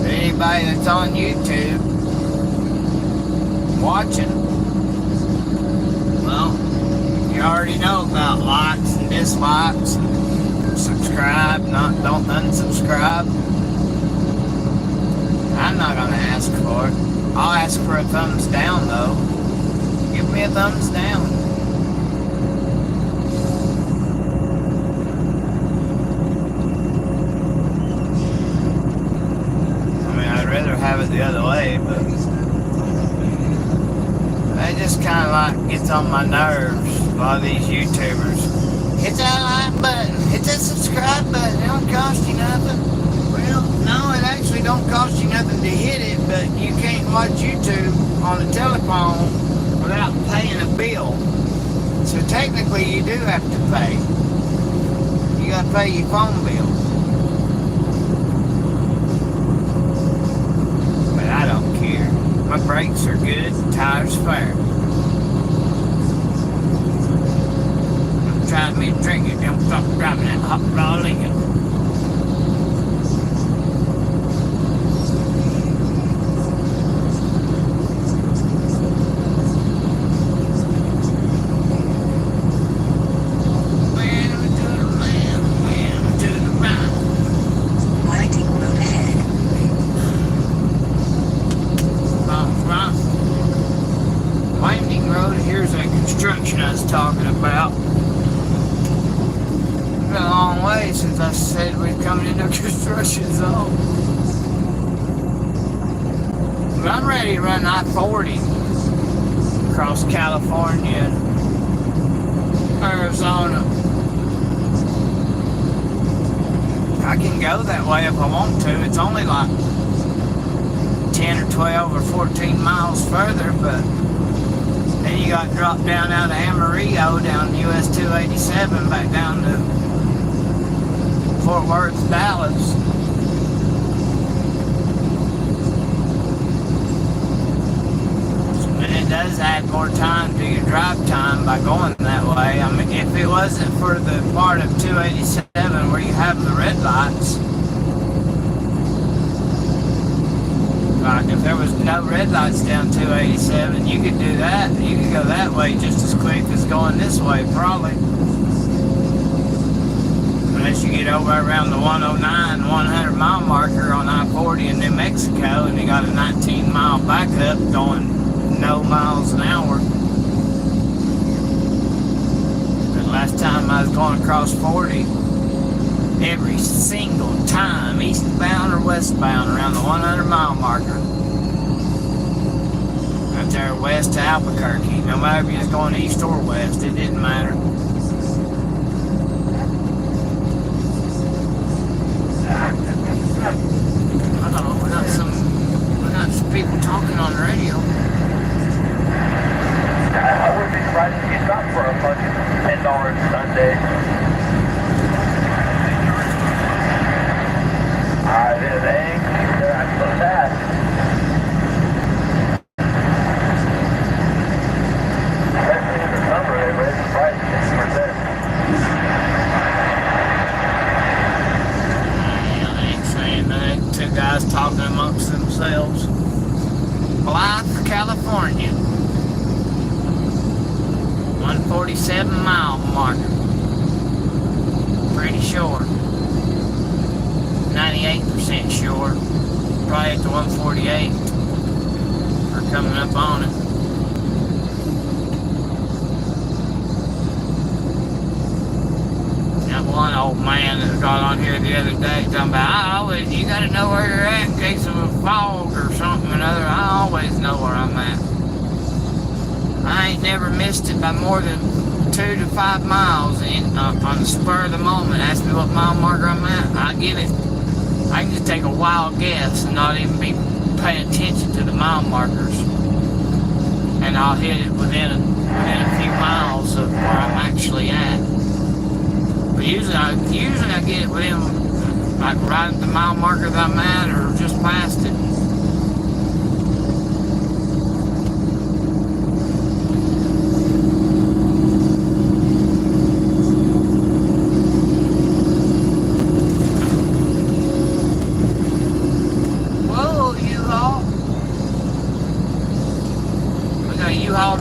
S1: Anybody that's on YouTube watching, well, you already know about likes and dislikes. Subscribe, don't unsubscribe. I'm not gonna ask for it. I'll ask for a thumbs down though. Give me a thumbs down. I mean, I'd rather have it the other way, but it just kind of like gets on my nerves. A lot of these YouTubers. Hit that like button. Hit that subscribe button. It don't cost you nothing. Well, no, it actually don't cost you nothing to hit it, but you can't watch YouTube on the telephone without paying a bill. So technically you do have to pay. You gotta pay your phone bill. But I don't care. My brakes are good, tires fair. Trying me to drink it, don't stop driving that hot raw liquor. Winding road, here's that construction I was talking about. It's been a long way since I said we're coming into a construction zone. But I'm ready to run I-40 across California and Arizona. I can go that way if I want to. It's only like 10 or 12 or 14 miles further, but then you got dropped down out of Amarillo down US 287 back down to Fort Worth, Dallas. And it does add more time to your drive time by going that way. I mean, if it wasn't for the part of 287 where you have the red lights, was no red lights down 287, you could do that. You could go that way just as quick as going this way, probably. Unless you get over around the 109, 100 mile marker on I-40 in New Mexico, and you got a 19 mile backup going no miles an hour. The last time I was going across 40, every single time, eastbound or westbound, around the 100 mile marker. Right there west to Albuquerque. No matter if you was going east or west, it didn't matter. Uh-oh, we got some people talking on the radio.
S2: I wouldn't be surprised if you stopped for a fucking $10 Sunday. They ain't, they're not so fast. Especially in the summer, they raise the price 50%.
S1: I ain't saying that. Two guys talking amongst themselves. Blythe, California. 147 mile marker. Pretty short. 98% sure. Probably at the 148 for coming up on it. That one old man that got on here the other day talking about, you gotta know where you're at in case of a fog or something or another. I always know where I'm at. I ain't never missed it by more than 2 to 5 miles on the spur of the moment. Ask me what mile marker I'm at, I get it. I can just take a wild guess and not even be paying attention to the mile markers, and I'll hit it within a few miles of where I'm actually at. But usually I get it within, like, right at the mile marker that I'm at or just past it.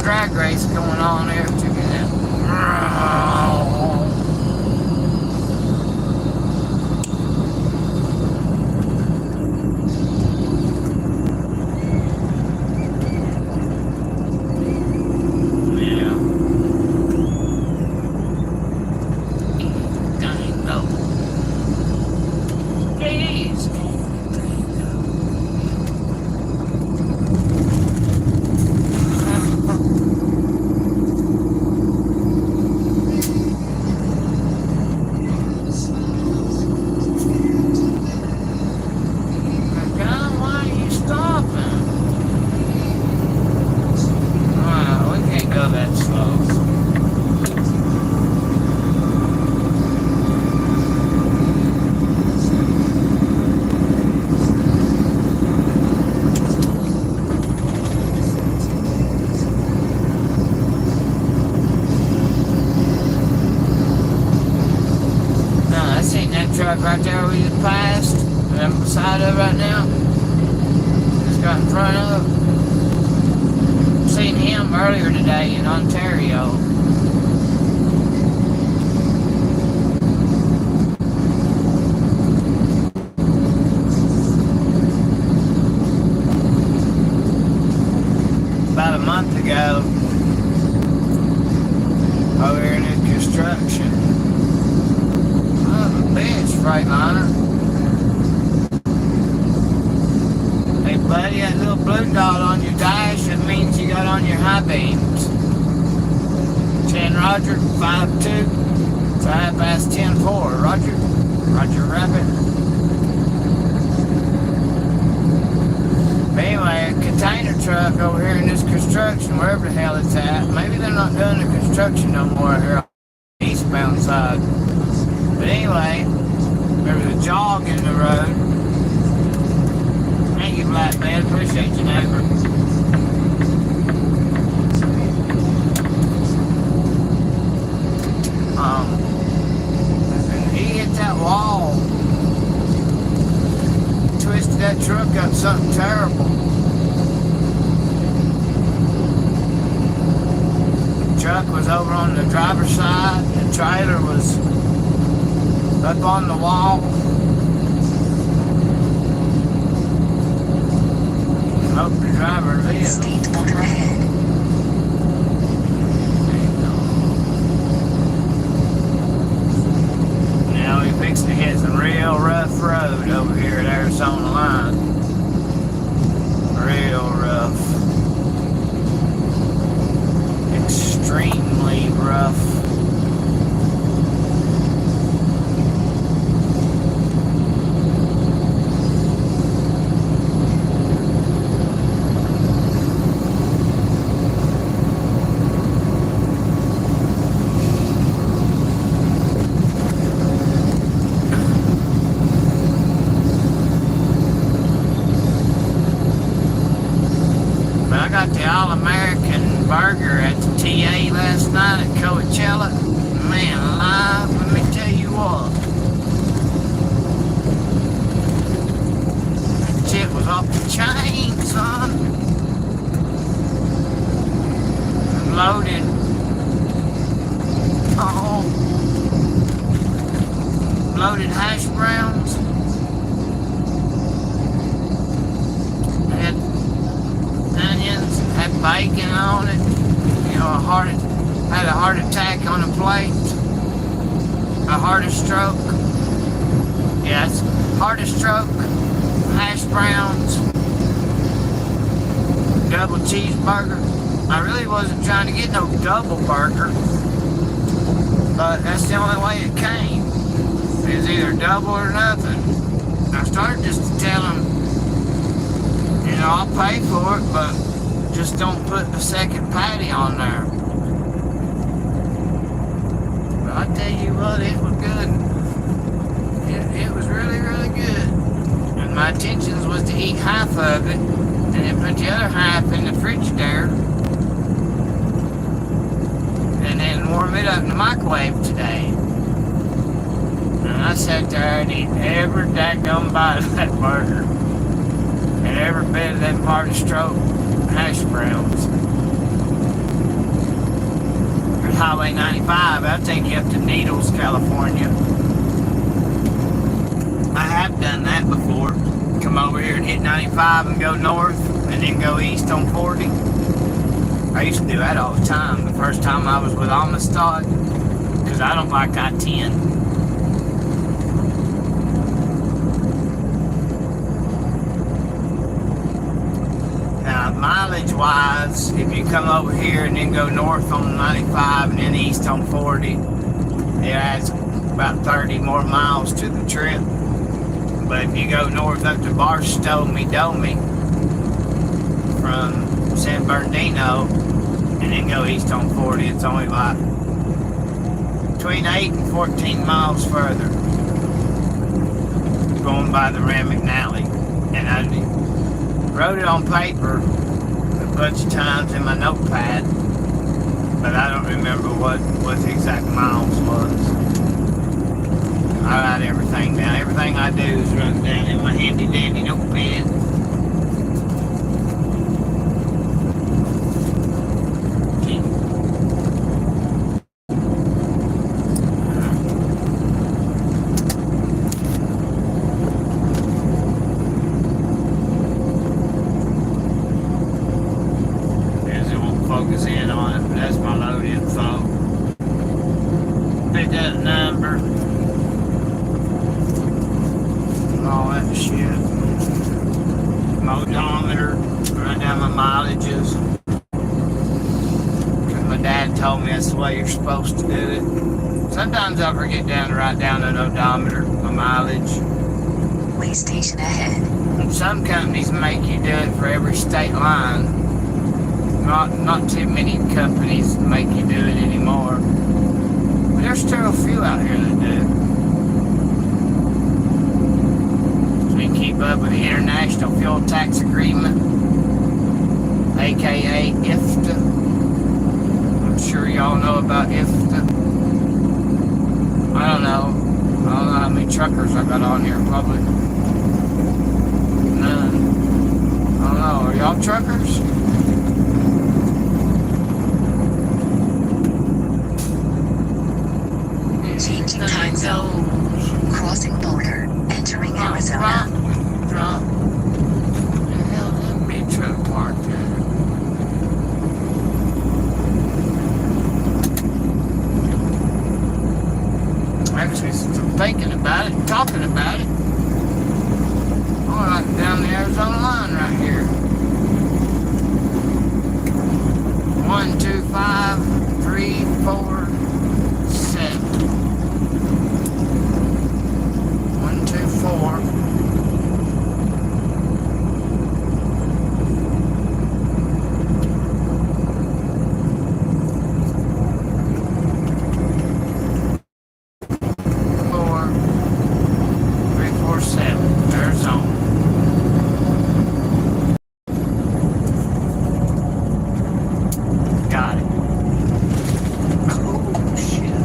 S1: Drag race going on there. Check it out. Yeah. Dang no. Jeez. Truck right there we just passed, and I'm beside of right now. Just got in front of. Seen him earlier today in Ontario. About a month ago, over here in construction. Bench Freightliner. Hey buddy, that little blue dot on your dash, it means you got on your high beams. 10 Roger, 5-2, 5 past 10-4. Roger, Roger Rabbit. But anyway, a container truck over here in this construction, wherever the hell it's at. Maybe they're not doing the construction no more here on the eastbound side. But anyway, there was a jog in the road. Thank you, Black Man. Appreciate you, neighbor. And he hit that wall. Twisted that truck up something terrible. truck was over on the driver's side. The trailer was up on the wall. Hope the driver lived.
S3: State border ahead.
S1: Now we fixed to hit some real rough road over here at Arizona line. Real rough. Extremely rough. I got the All-American burger at the TA last night at Coachella. Man alive, let me tell you what. That shit was off the chain, son. Loaded. Oh. Loaded hash browns. Had onions, had bacon on it. You know, had a heart attack on the plate. A heart stroke. Yeah, it's heart stroke, hash browns, double cheeseburger. I really wasn't trying to get no double burger, but that's the only way it came. It was either double or nothing. I started just to tell him, you know, I'll pay for it, but just don't put a second patty on there. But I tell you what, it was good. It was really, really good. And my intentions was to eat half of it and then put the other half in the Frigidaire and then warm it up in the microwave today. And I sat there and ate every daggone bite of that burger and every bit of them party stroke hash browns. There's Highway 95, that'll take you up to Needles, California. I have done that before. Come over here and hit 95 and go north and then go east on 40. I used to do that all the time. The first time I was with Amistad, because I don't like I-10. Mileage wise, if you come over here and then go north on 95 and then east on 40, it adds about 30 more miles to the trip. But if you go north up to Barstow, Domi from San Bernardino and then go east on 40, it's only like between 8 and 14 miles further going by the Ram McNally. And I wrote it on paper a bunch of times in my notepad, but I don't remember what the exact miles was. I write everything down. Everything I do is written down in my handy dandy notepad. Focus in on it, but that's my load info. Pick that number and all that shit. My odometer, write down my mileages. Because my dad told me that's the way you're supposed to do it. Sometimes I forget to write down an odometer, my mileage.
S3: Way station ahead.
S1: And some companies make you do it for every state line. Not too many companies make you do it anymore. But there's still a few out here that do. So we can keep up with the International Fuel Tax Agreement, aka IFTA. I'm sure y'all know about IFTA. I don't know how many truckers I got on here in public. None. I don't know. Are y'all truckers? 347, Arizona. Got it. Oh, shit.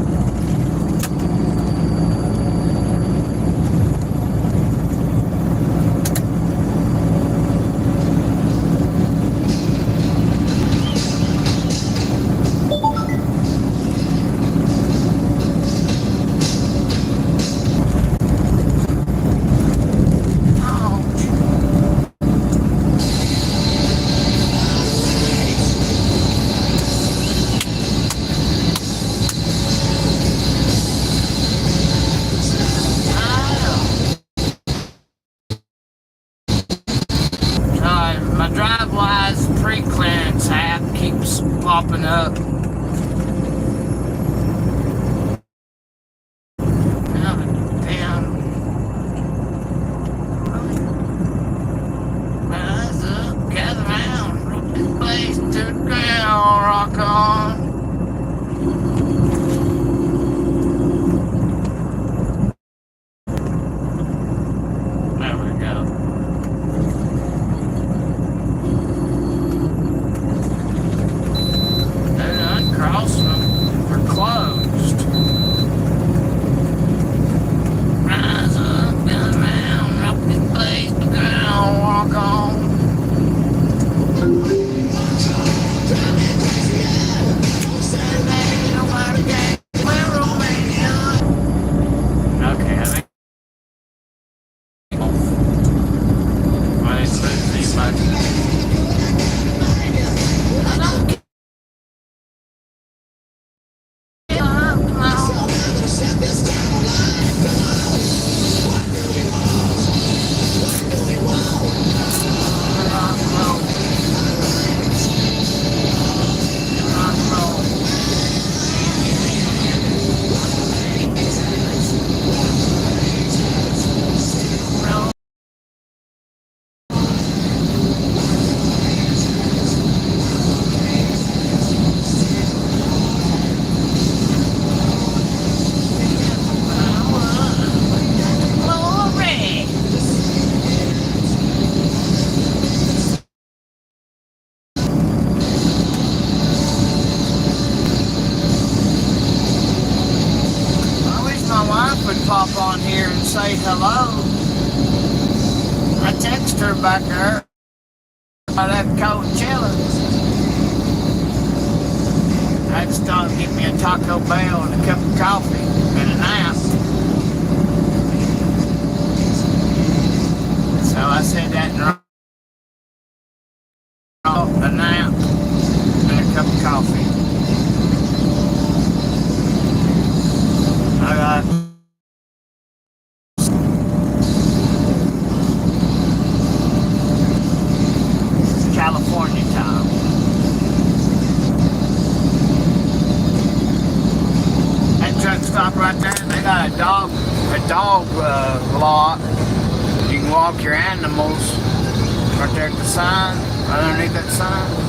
S1: My DriveWise pre-clearance app keeps popping up. Rise up, gather round, rope this place to the ground, rock on. There we go. Cross them are closed. Rise up, gather round, rock this place to the ground, walk on. Okay, I think would pop on here and say hello. I text her back there by that Coachella. I'd stop and get me a Taco Bell and a cup of coffee and a nap. So I said that in a nap and a cup of coffee. I got California time. That truck stop right there, they got a dog lot. You can walk your animals right there at the sign, right underneath that sign.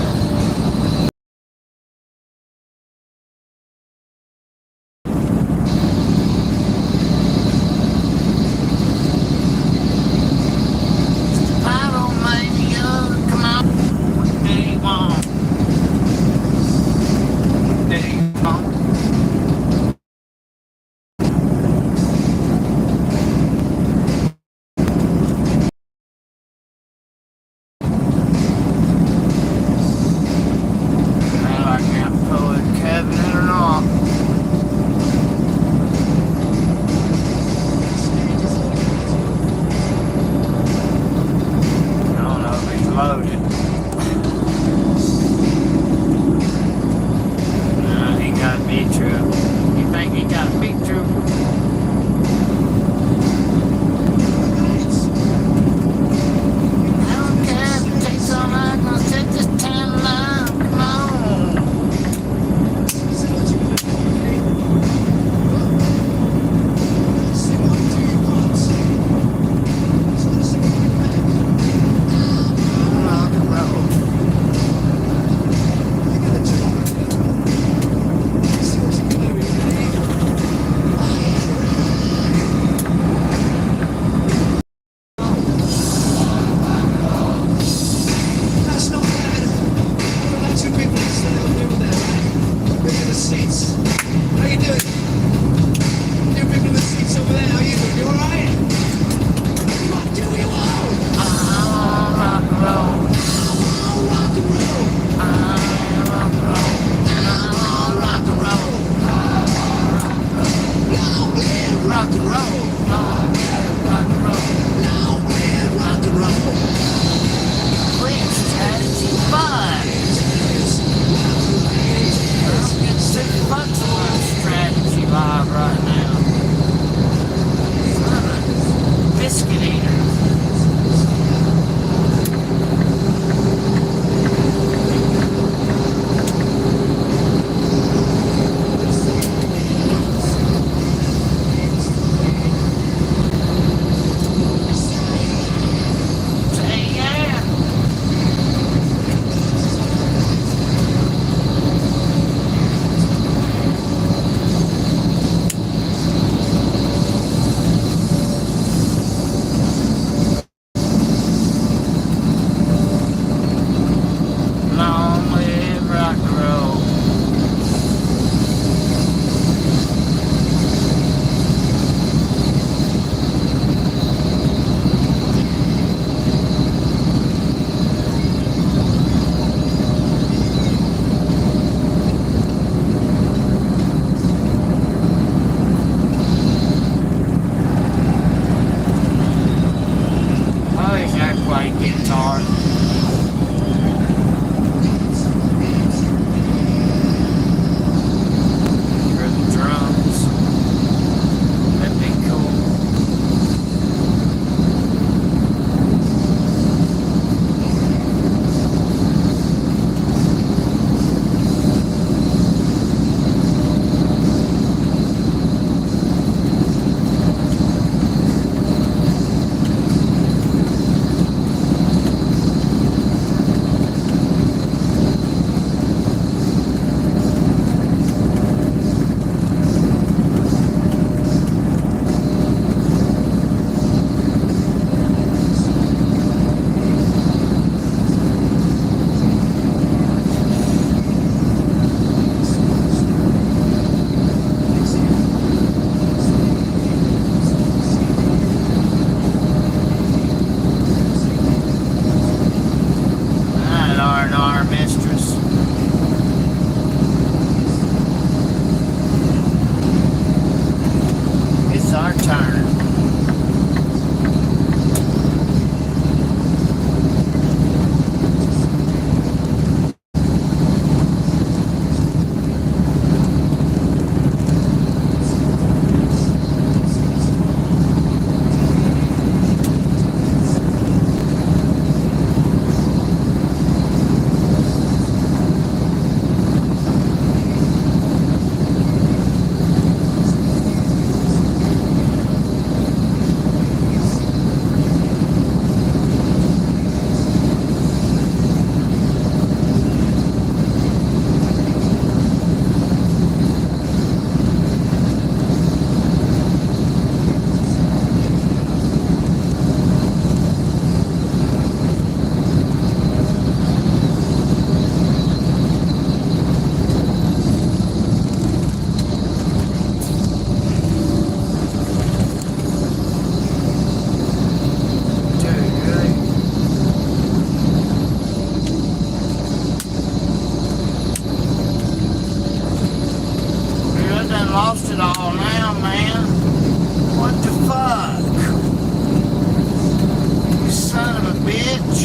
S1: son of a bitch.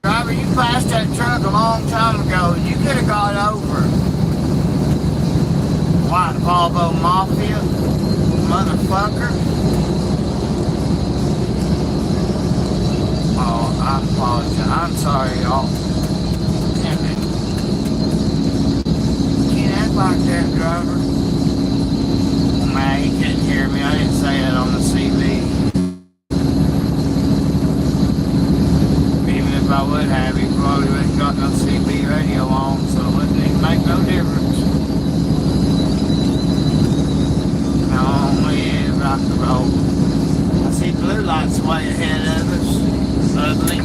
S1: Driver, you passed that truck a long time ago. You could have got over. White Volvo Mafia, motherfucker. Oh, I apologize. I'm sorry, y'all. Can't act like that, driver. Man, you couldn't hear me. I didn't say that on the CV. Even if I would have, he probably wouldn't got no CB radio on, so it wouldn't even make no difference. Only rock and roll. I see blue lights way ahead of us. Ugly.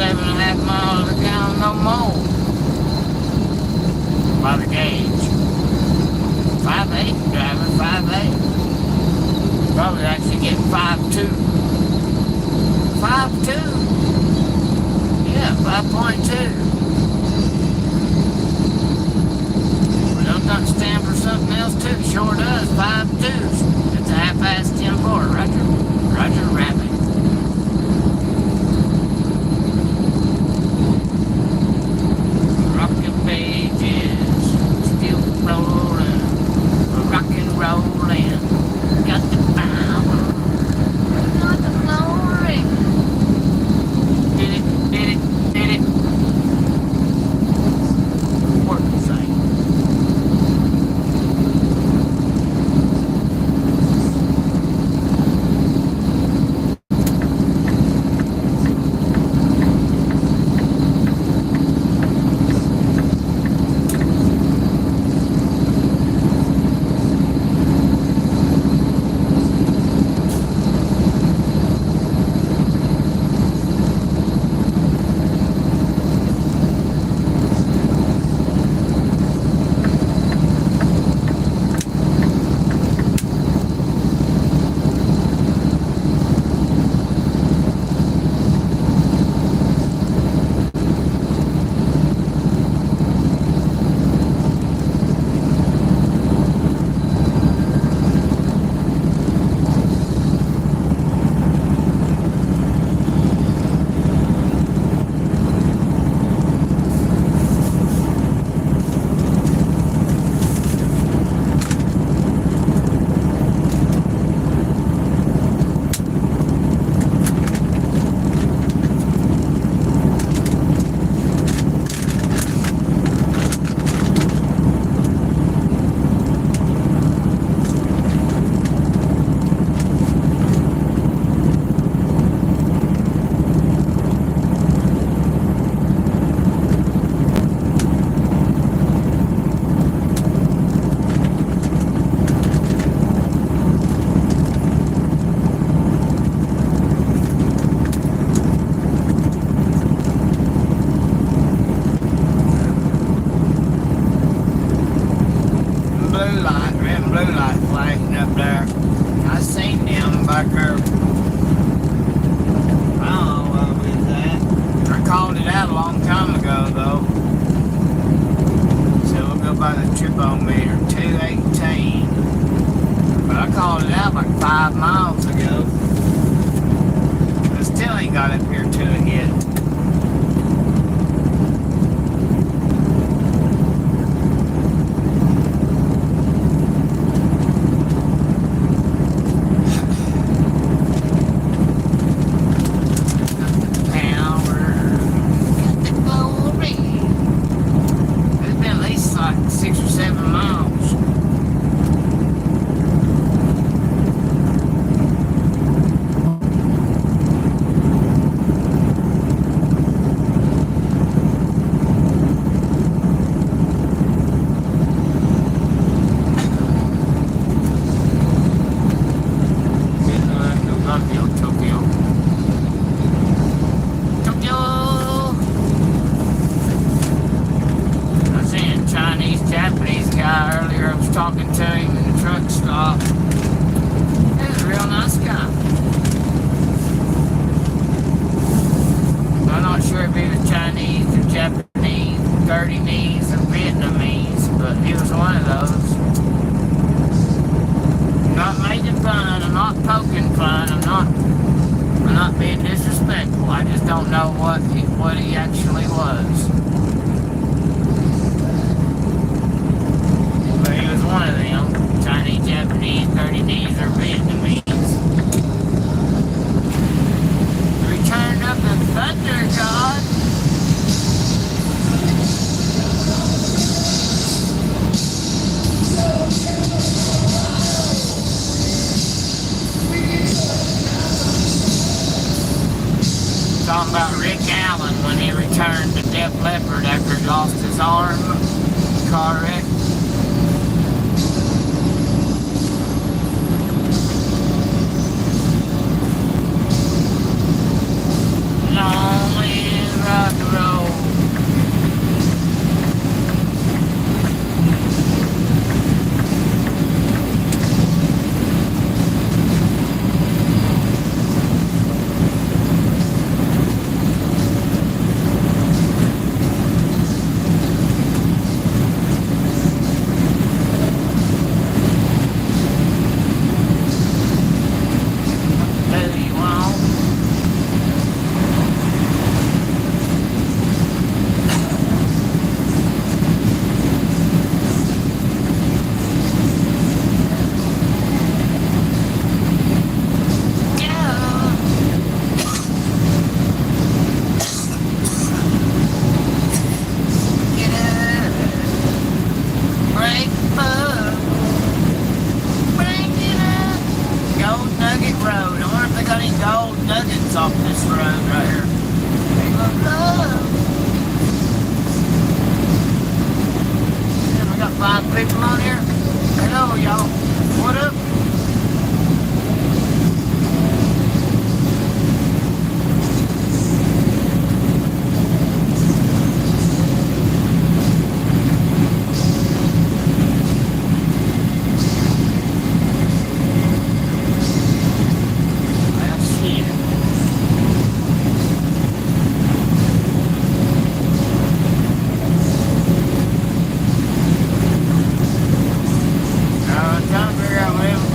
S1: 7.5 miles a gallon, no more. By the gauge. 5.8 driving, 5.8. Probably actually getting 5.2. 5.2? Yeah, 5.2. Well, don't that stand for something else too? Sure does. 5.2. It's a 10:30. Roger. Roger Rabbit. Rocking pages. Still rolling. Rock and rolling. Got the power. Got the glory. Did it. Roadside. Blue light flashing up there. I seen them back there. I don't know what was that. I called it out a long time ago though. So we'll go by the tripometer, 218. But I called it out like 5 miles ago. I still ain't got up here to it yet. Talking to him in the truck stop. He was a real nice guy. I'm not sure if he was Chinese or Japanese, Dirty-Knees or Vietnamese, but he was one of those. I'm not making fun, I'm not poking fun, I'm not being disrespectful. I just don't know what he actually was. One of them, Chinese, Japanese, Dirty-Knees, or Vietnamese. Returned up the thunder god. Talking about Rick Allen when he returned to Def Leppard after he lost his arm. Car wreck. Long live gets off this road right here. He goes, love. And we got 5 people on here. Hello, y'all. What up? Trying to figure out, well,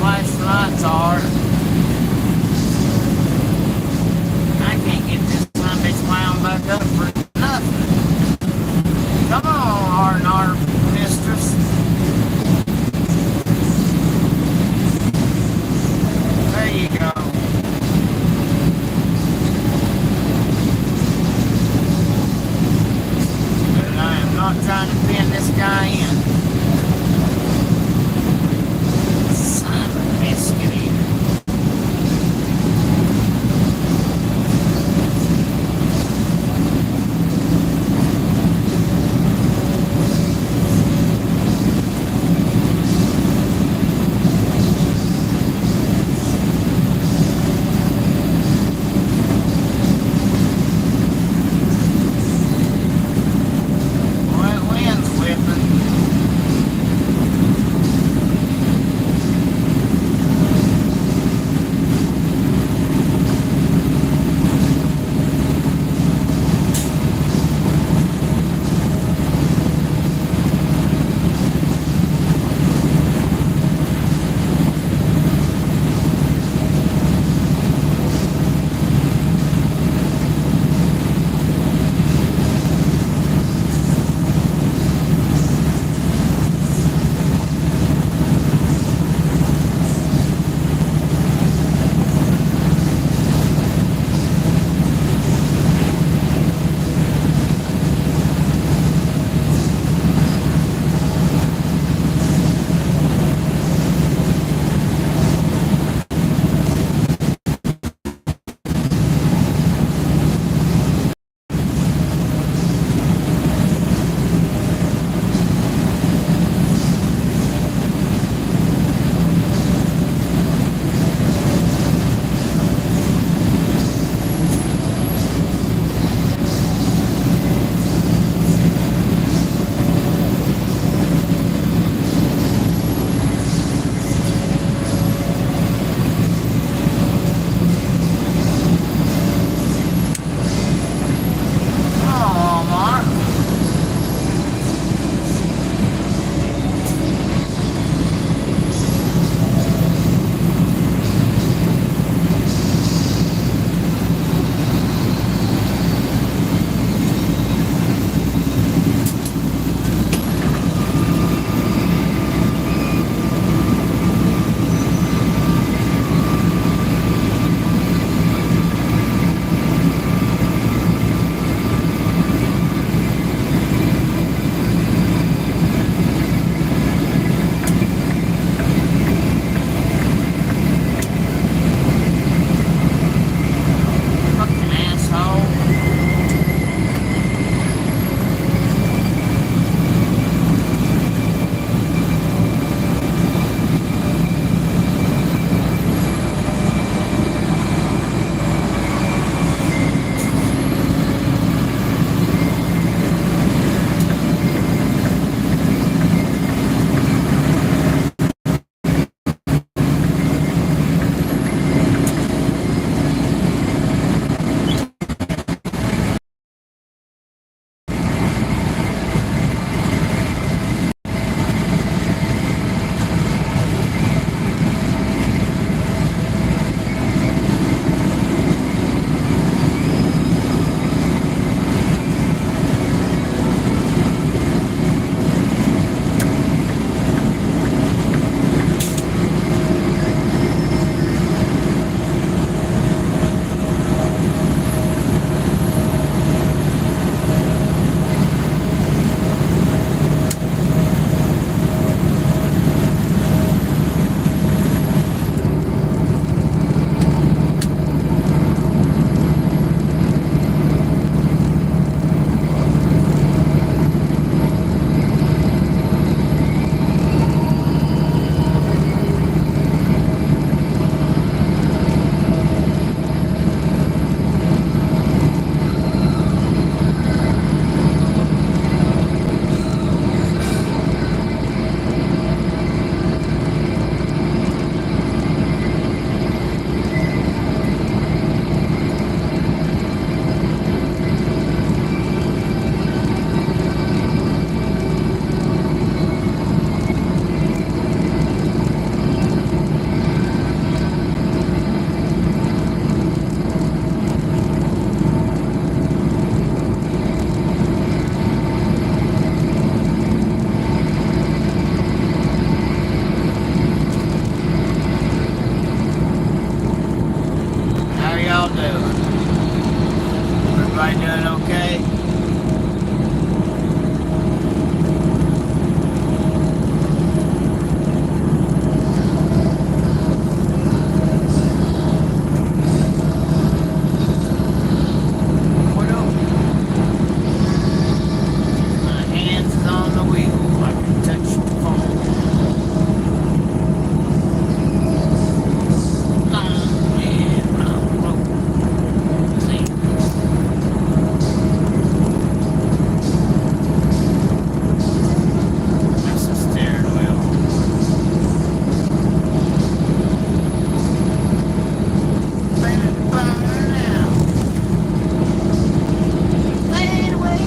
S1: Everybody doing okay? What up? My hands is on the wheel. I can touch the phone. Long and round road. See? That's the steering wheel. Let it burn out. Fade away.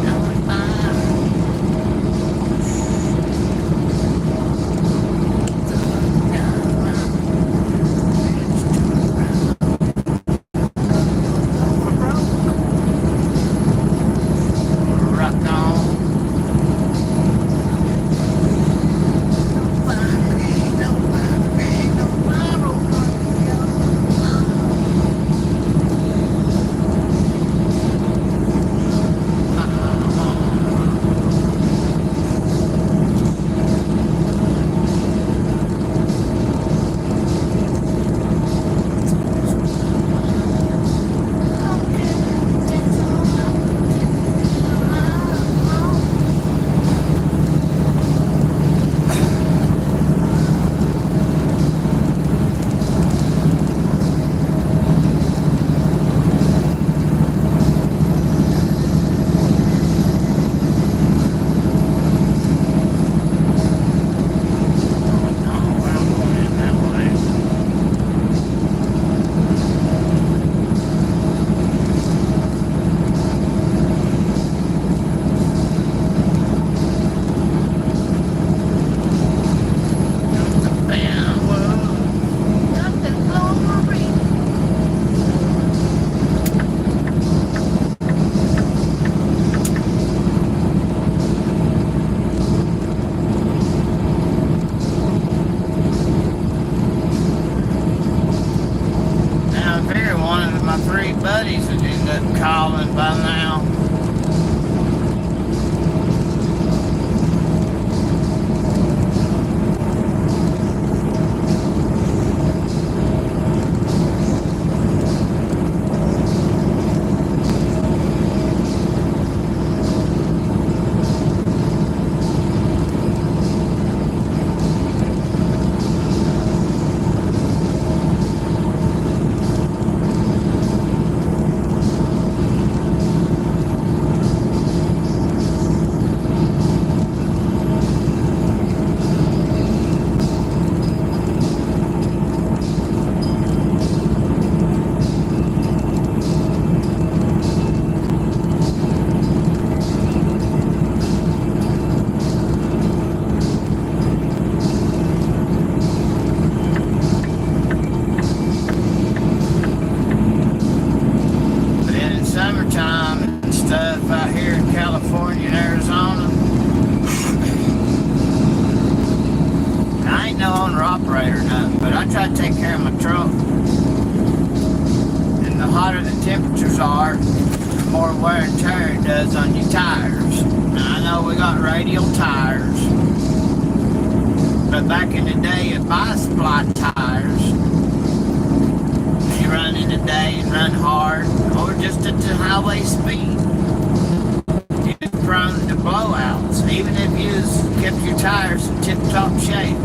S1: Going by. Rock on. Now, I figure one of my three buddies would end up calling by now. But then in summertime and stuff out here in California and Arizona, I ain't no owner operator or nothing, but I try to take care of my truck. And the hotter the temperatures are, the more wear and tear it does on your tires. Now I know we got radial tires, but back in the day, if I supply tires, you run in the day and run hard, or just at the highway speed, you're prone to blowouts, even if you kept your tires in tip-top shape.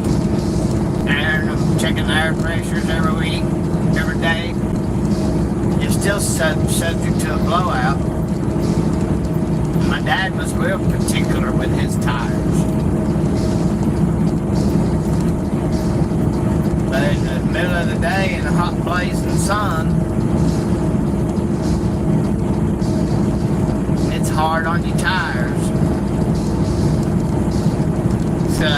S1: Airing them, checking the air pressures every week, every day, you're still subject to a blowout. My dad was real particular with his tires. But in the middle of the day in the hot blazing sun, it's hard on your tires. So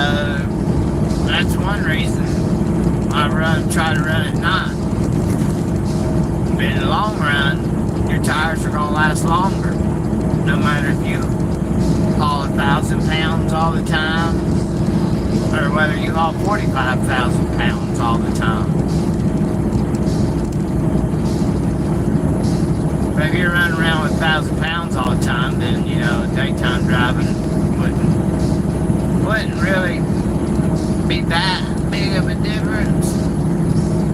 S1: that's one reason I try to run at night. But in the long run, your tires are going to last longer. No matter if you haul 1,000 pounds all the time, or whether you haul 45,000 pounds all the time. But if you're running around with 1,000 pounds all the time, then, you know, daytime driving wouldn't really be that big of a difference.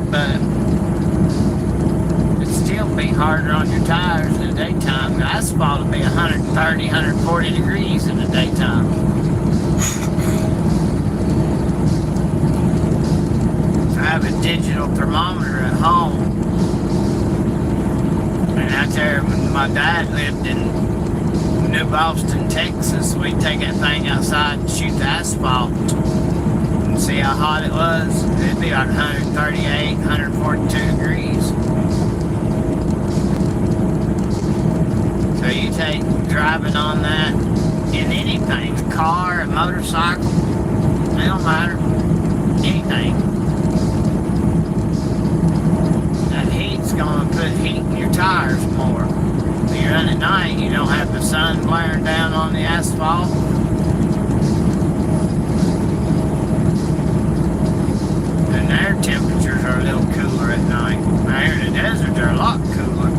S1: But it'd still be harder on your tires in the daytime. The asphalt will be 130, 140 degrees in the daytime. I have a digital thermometer at home. And out there, when my dad lived in New Boston, Texas, we'd take that thing outside and shoot the asphalt and see how hot it was. It'd be like 138, 142 degrees. So you take driving on that in anything, a car, a motorcycle, it don't matter, anything. That heat's gonna put heat in your tires more. When you're running at night, you don't have the sun blaring down on the asphalt. And their temperatures are a little cooler at night. Now here in the desert, they're a lot cooler.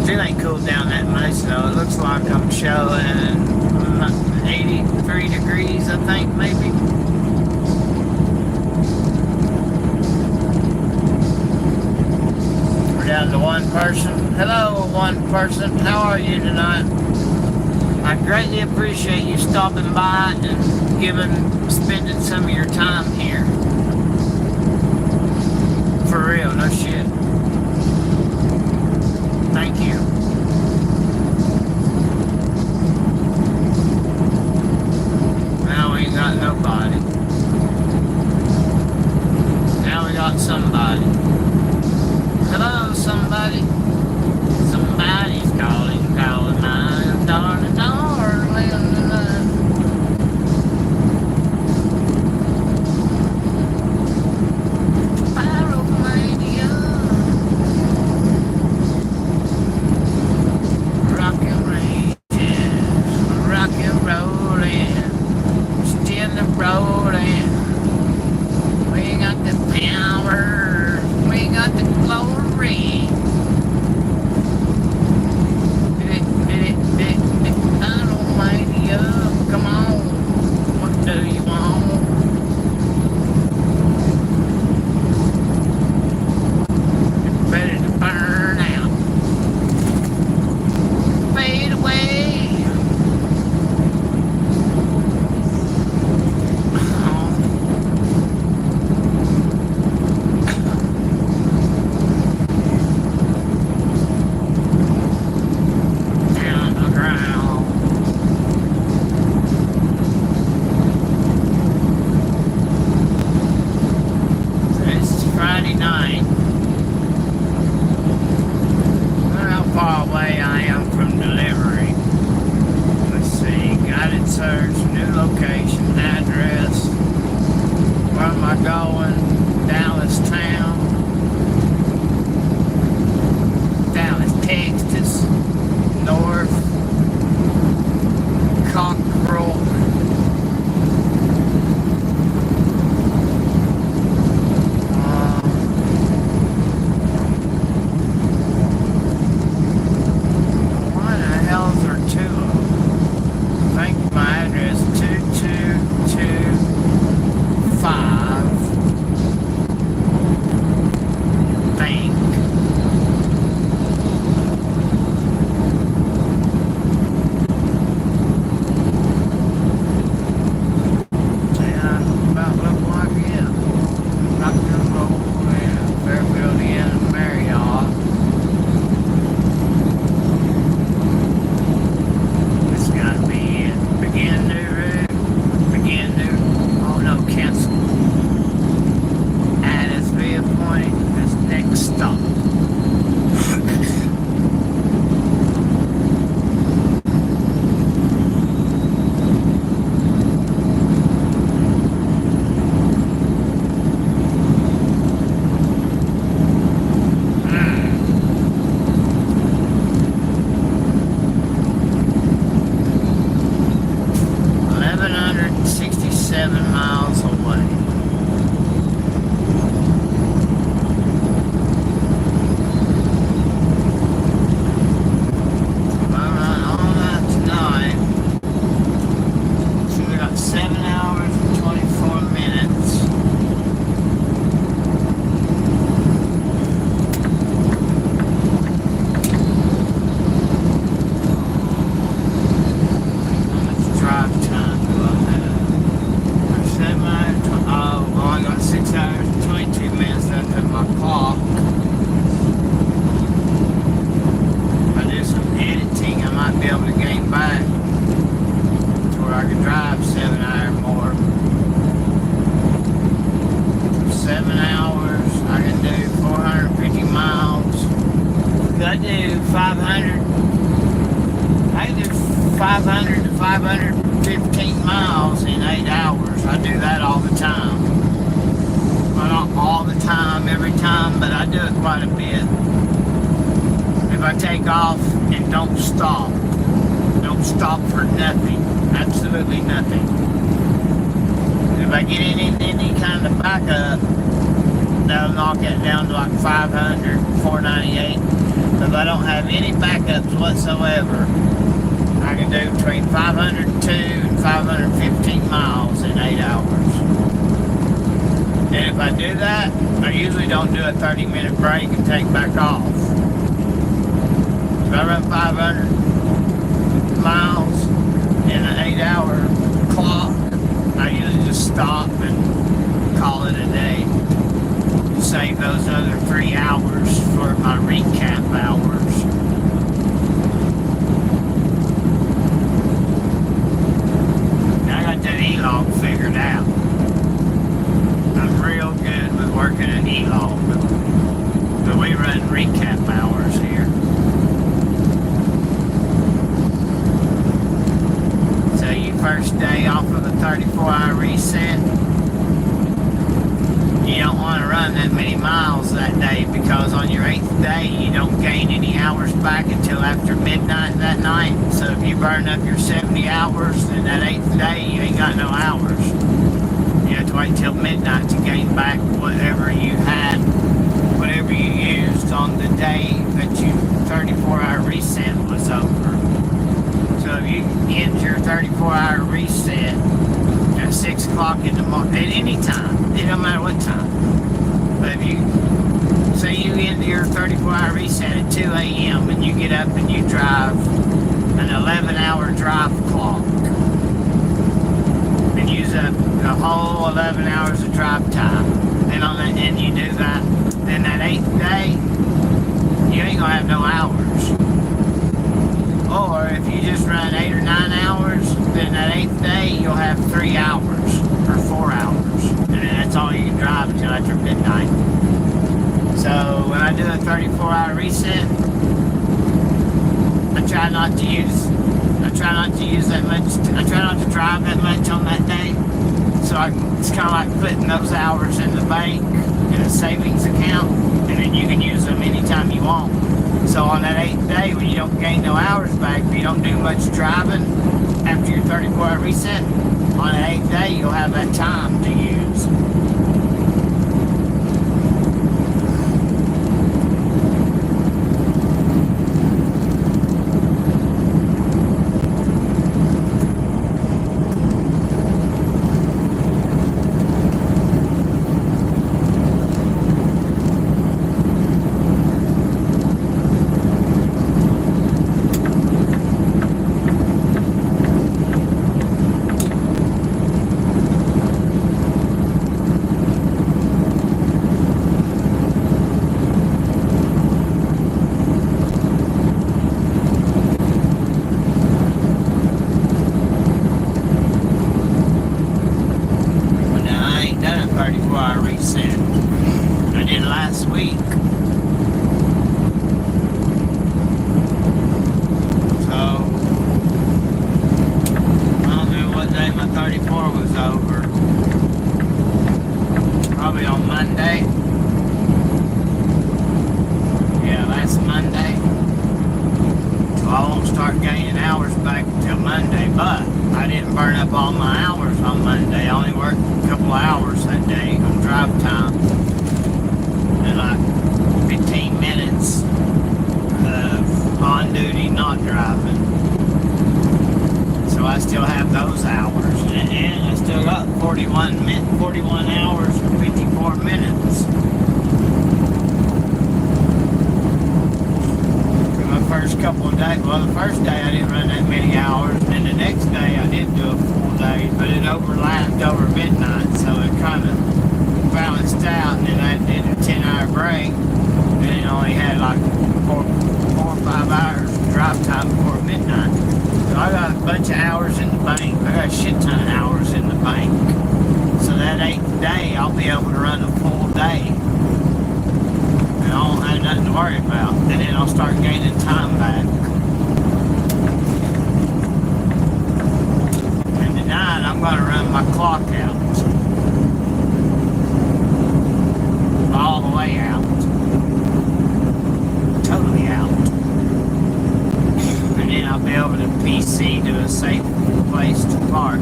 S1: Still ain't cooled down that much though. It looks like I'm showing 83 degrees, I think, maybe. We're down to one person. Hello, one person. How are you tonight? I greatly appreciate you stopping by and spending some of your time here. For real, no shit. Thank you. Now we ain't got nobody. Now we got somebody. Hello, somebody. Somebody's calling mine, darling, darling. Pyromania. Rockin' ranges, rockin' rollin', still a rollin'. We got the power, we got the glory. Pyromania, come on, what do you want? Ready to burn out. Fade away. Down the ground. So it's Friday night. How far away I am from delivery. Let's see, guided search, new location, address. Where am I going? Dallas town. Dallas, Texas. North. Cockrell. Why the hell is there two of them? I think my address 2225. Think. I do 500, I do 500 to 515 miles in 8 hours. I do that all the time. Well, not all the time, every time, but I do it quite a bit. If I take off and don't stop for nothing, absolutely nothing. If I get in any kind of backup, that'll knock it down to like 500, 498. If I don't have any backups whatsoever, I can do between 502 and 515 miles in 8 hours. And if I do that, I usually don't do a 30-minute break and take back off. If I run 500 miles in an 8-hour clock, I usually just stop and call it a day. Save those other 3 hours for my recap hours. I got that E-log figured out. I'm real good with working an E-log. But we run recap hours here. So you first day off of a 34-hour reset, you don't want to run that many miles that day, because on your 8th day you don't gain any hours back until after midnight that night. So if you burn up your 70 hours, then that 8th day you ain't got no hours. You have to wait till midnight to gain back whatever you had, whatever you used on the day that your 34-hour reset was over. So if you end your 34-hour reset at 6 o'clock in the morning, at any time, it don't matter what time. But if you say you end your 34-hour reset at 2 a.m. and you get up and you drive an 11-hour drive clock and use up the whole 11 hours of drive time, and you do that, then that 8th day, you ain't gonna have no hours. Or if you just run 8 or 9 hours, then that 8th day you'll have 3 hours or 4 hours. And then that's all you can drive until after midnight. So when I do a 34-hour reset, I try not to use that much, I try not to drive that much on that day. So it's kind of like putting those hours in the bank, in a savings account, and then you can use them anytime you want. So on that 8th day, when you don't gain no hours back, if you don't do much driving after your 34-hour reset, on that 8th day, you'll have that time to use. I did last week. So I don't know what day my 34 was over. Probably on Monday. Yeah, last Monday. So I won't start gaining hours back until Monday, but I didn't burn up all my hours on Monday. I only worked a couple of hours that day on drive time. And like 15 minutes of on duty not driving. So I still have those hours. And I still got 41 hours and 54 minutes. First couple of days, well, the first day I didn't run that many hours, and then the next day I did do a full day, but it overlapped over midnight, so it kind of balanced out, and then I did a 10-hour break, and it only had like 4 or 5 hours of drive time before midnight. So I got a bunch of hours in the bank. I got a shit ton of hours in the bank. So that 8th day, I'll be able to run a full day. I don't have nothing to worry about. and then I'll start gaining time back. And tonight I'm going to run my clock out. All the way out. Totally out. And then I'll be able to PC to a safe place to park.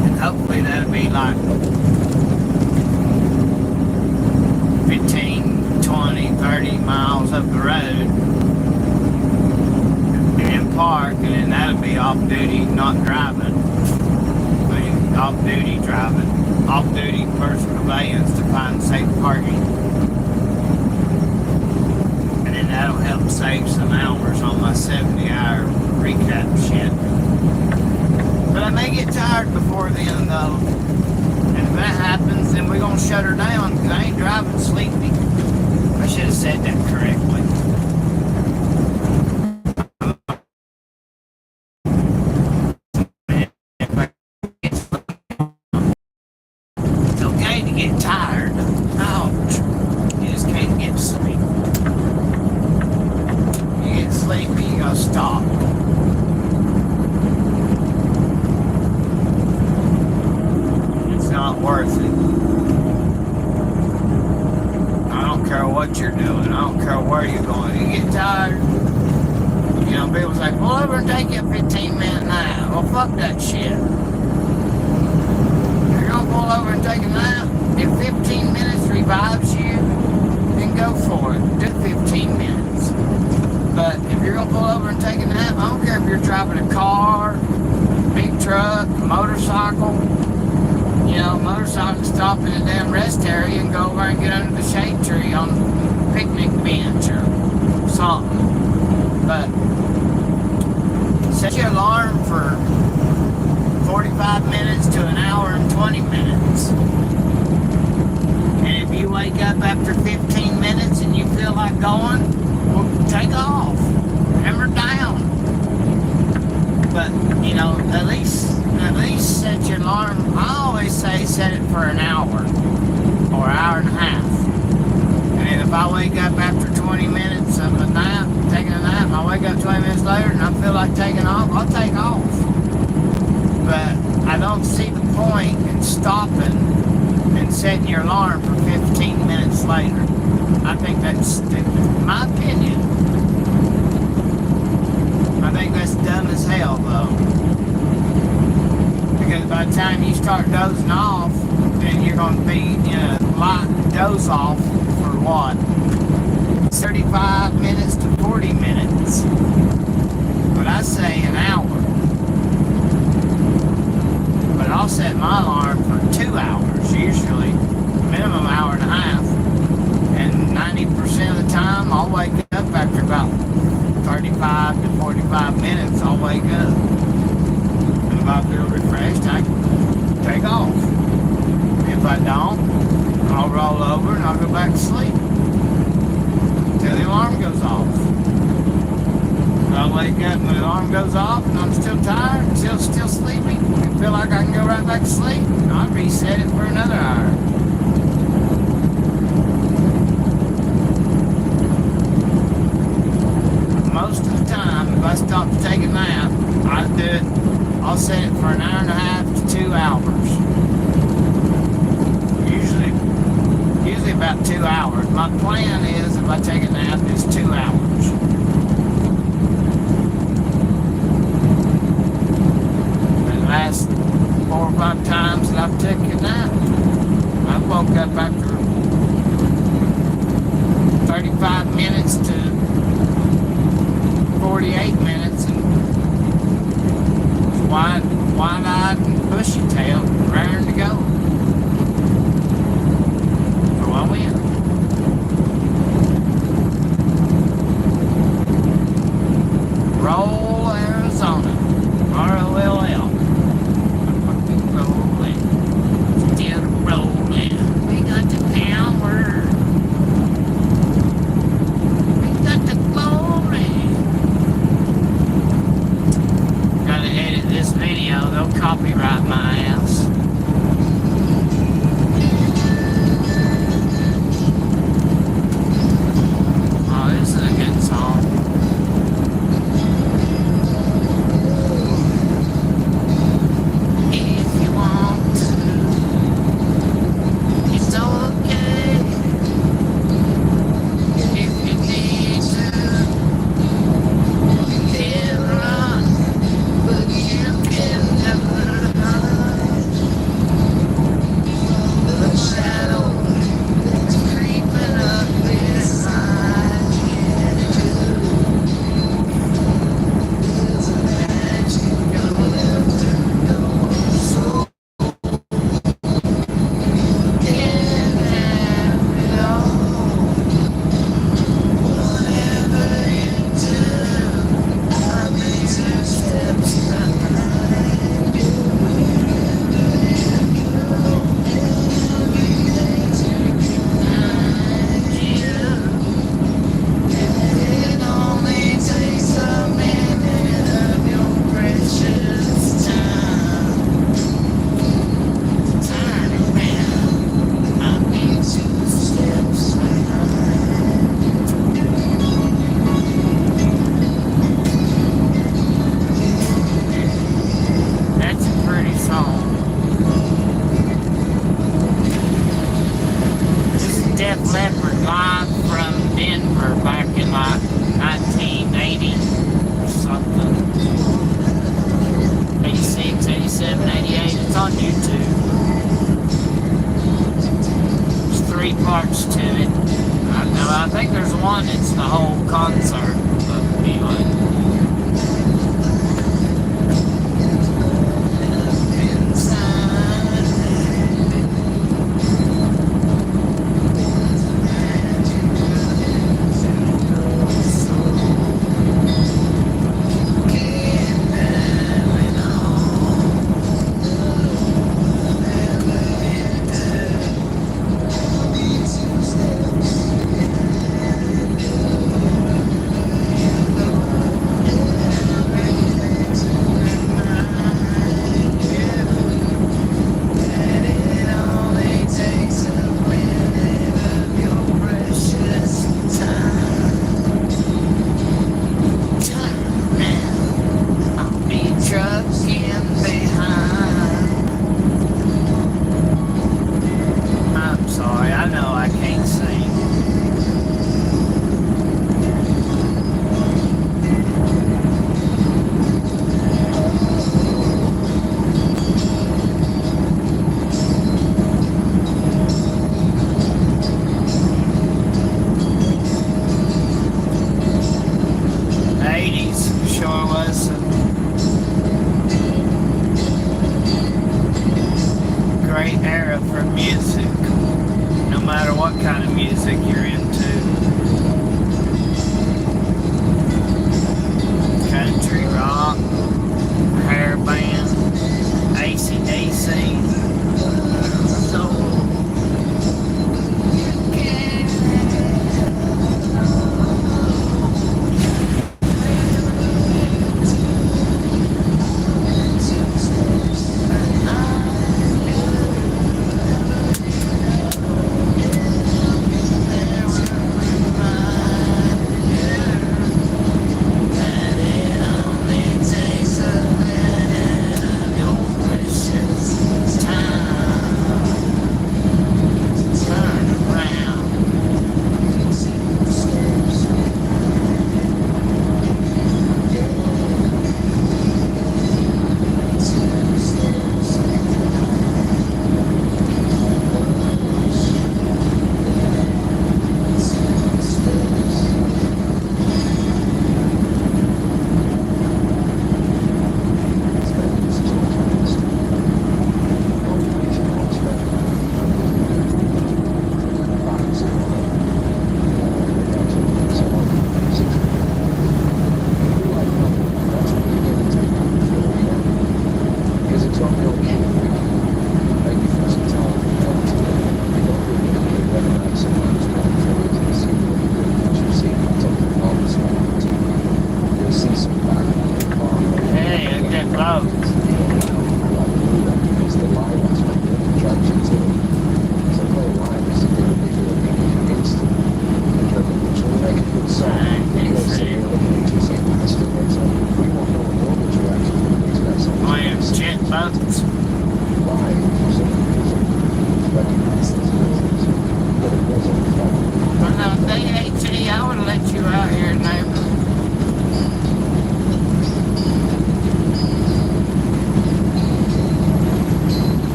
S1: And hopefully that'll be like 15, 20, 30 miles up the road. And park, and then that'll be off duty, not driving. I mean, off duty driving. Off duty personal surveillance to find safe parking. And then that'll help save some hours on my 70-hour recap shit. But I may get tired before then though. And if that happens, then we're gonna shut her down because I ain't driving sleepy. I should have said that correctly. It's okay to get tired. Ouch. You just can't get sleepy. You get sleepy, you gotta stop. It's not worth it. I don't care what you're doing. I don't care where you're going. You get tired. You know, people say, pull over and take you a 15-minute nap. Well, fuck that shit. If you're gonna pull over and take a nap, if 15 minutes revives you, then go for it. Do 15 minutes. But if you're gonna pull over and take a nap, I don't care if you're driving a car, big truck, motorcycle. You know, motorcycle, stop in a damn rest area and go over and get under the shade tree on a picnic bench or something. But set your alarm for 45 minutes to an hour and 20 minutes. And if you wake up after 15 minutes and you feel like going, well, take off. Hammer down. But, you know, at least set your alarm. I always say set it for an hour or an hour and a half. And then if I wake up after 20 minutes of a nap, taking a nap, and I wake up 20 minutes later and I feel like taking off, I'll take off. But I don't see the point in stopping and setting your alarm for 15 minutes later. I think that's stupid. In my opinion. I think that's dumb as hell, though. Because by the time you start dozing off, then you're going to be in a light doze off for what? 35 minutes to 40 minutes. But I say an hour. But I'll set my alarm for 2 hours, usually. Minimum hour and a half. And 90% of the time, I'll wake up after about 35 to 45 minutes, I'll wake up. And if I feel refreshed, I can take off. If I don't, I'll roll over and I'll go back to sleep until the alarm goes off. If I wake up and the alarm goes off and I'm still tired, still sleepy, and feel like I can go right back to sleep, I'll reset it for another hour. Most of the time, if I stop to take a nap, I'll set it for an hour and a half to 2 hours. Usually about 2 hours. My plan is, if I take a nap, is 2 hours. The last 4 or 5 times that I've taken a nap, I woke up after 35 minutes to 48 minutes and wide-eyed and bushy-tailed, raring to go. So I win. Roll, Arizona. R-O-L-L. Fucking rolling. Still rolling. We got the power. We one, it's the whole concert. But anyway.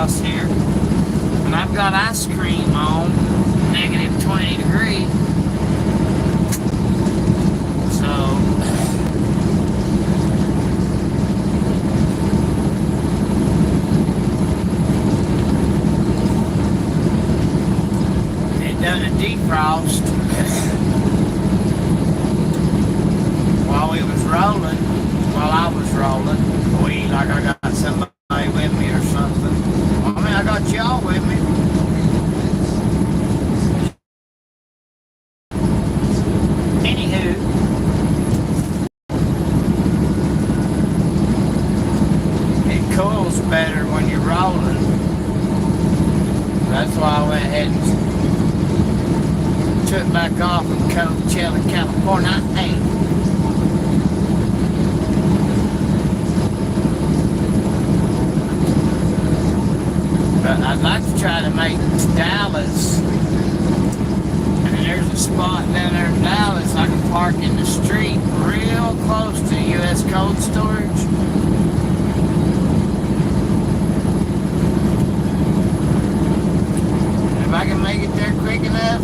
S1: across here, and I've got ice cream on negative 20 degrees. So they done a defrost while we was rolling, while I was rolling. Like I got somebody with me or something. Well, I mean, I got y'all with me. Anywho, it cools better when you're rolling. That's why I went ahead and took back off from Coachella, California. Hey. But I'd like to try to make Dallas, and there's a spot down there in Dallas I can park in the street real close to U.S. cold storage. And if I can make it there quick enough,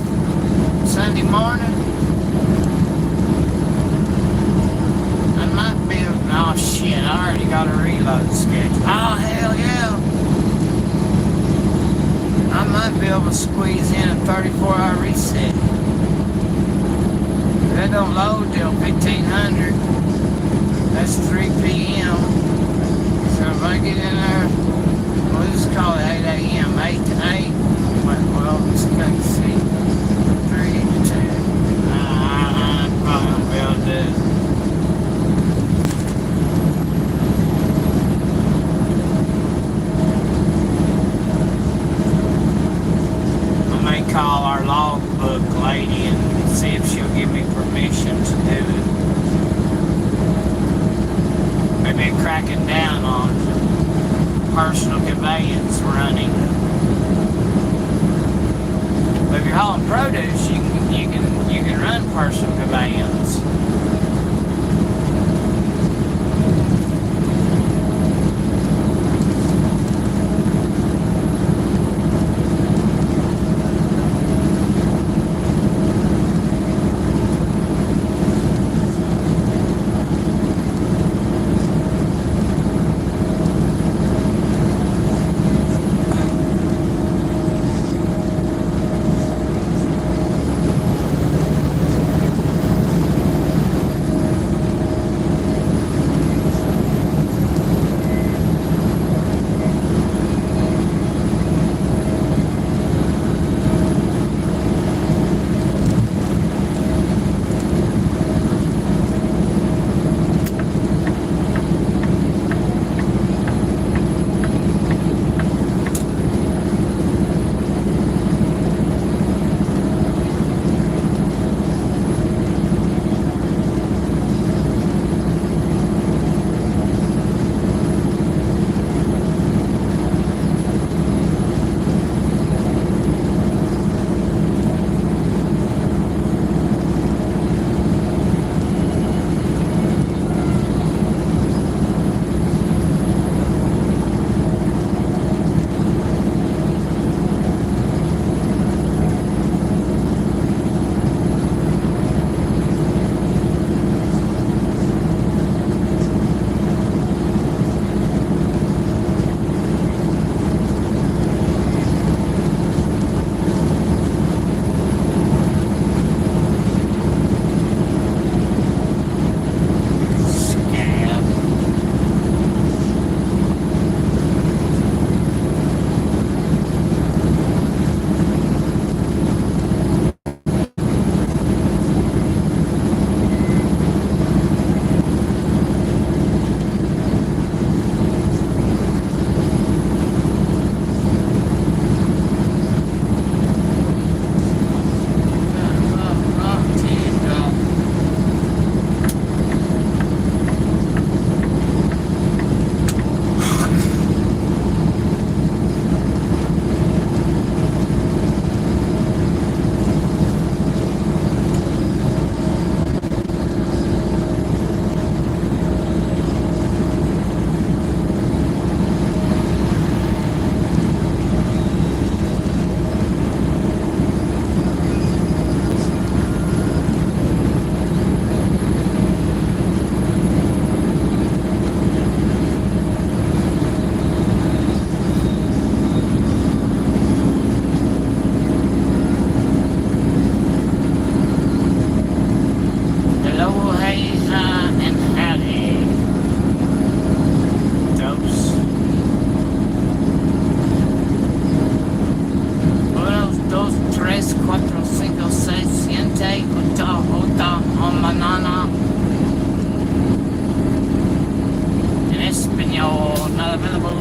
S1: Sunday morning, I might be able, oh shit, I already got a reload schedule. Oh hell yeah. I might be able to squeeze in a 34-hour reset. That don't load till 1500. That's 3 p.m. So if I get in there, we'll just call it 8 a.m. 8 to 8. Well, let's see. 3 to 2. I'm probably going to be able to do it. Call our logbook lady and see if she'll give me permission to do it. They've been cracking down on personal conveyance running. But if you're hauling produce, you can run personal conveyance. Espanol not available.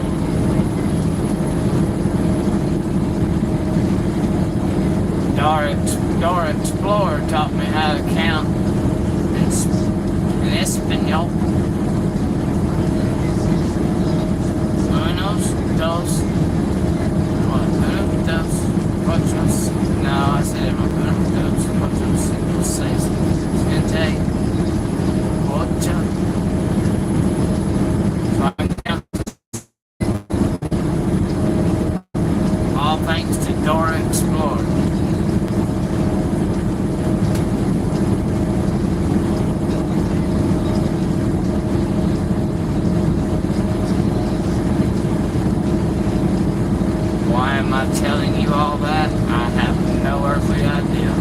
S1: Dora Explorer taught me how to count in Espanol. Unos, dos, uno, dos, ocho. No, I said it wrong. Uno, dos, ocho, cinco, seis, siete, ocho. So I can count. All thanks to Dora Explorer. Why am I telling you all that? I have no earthly idea.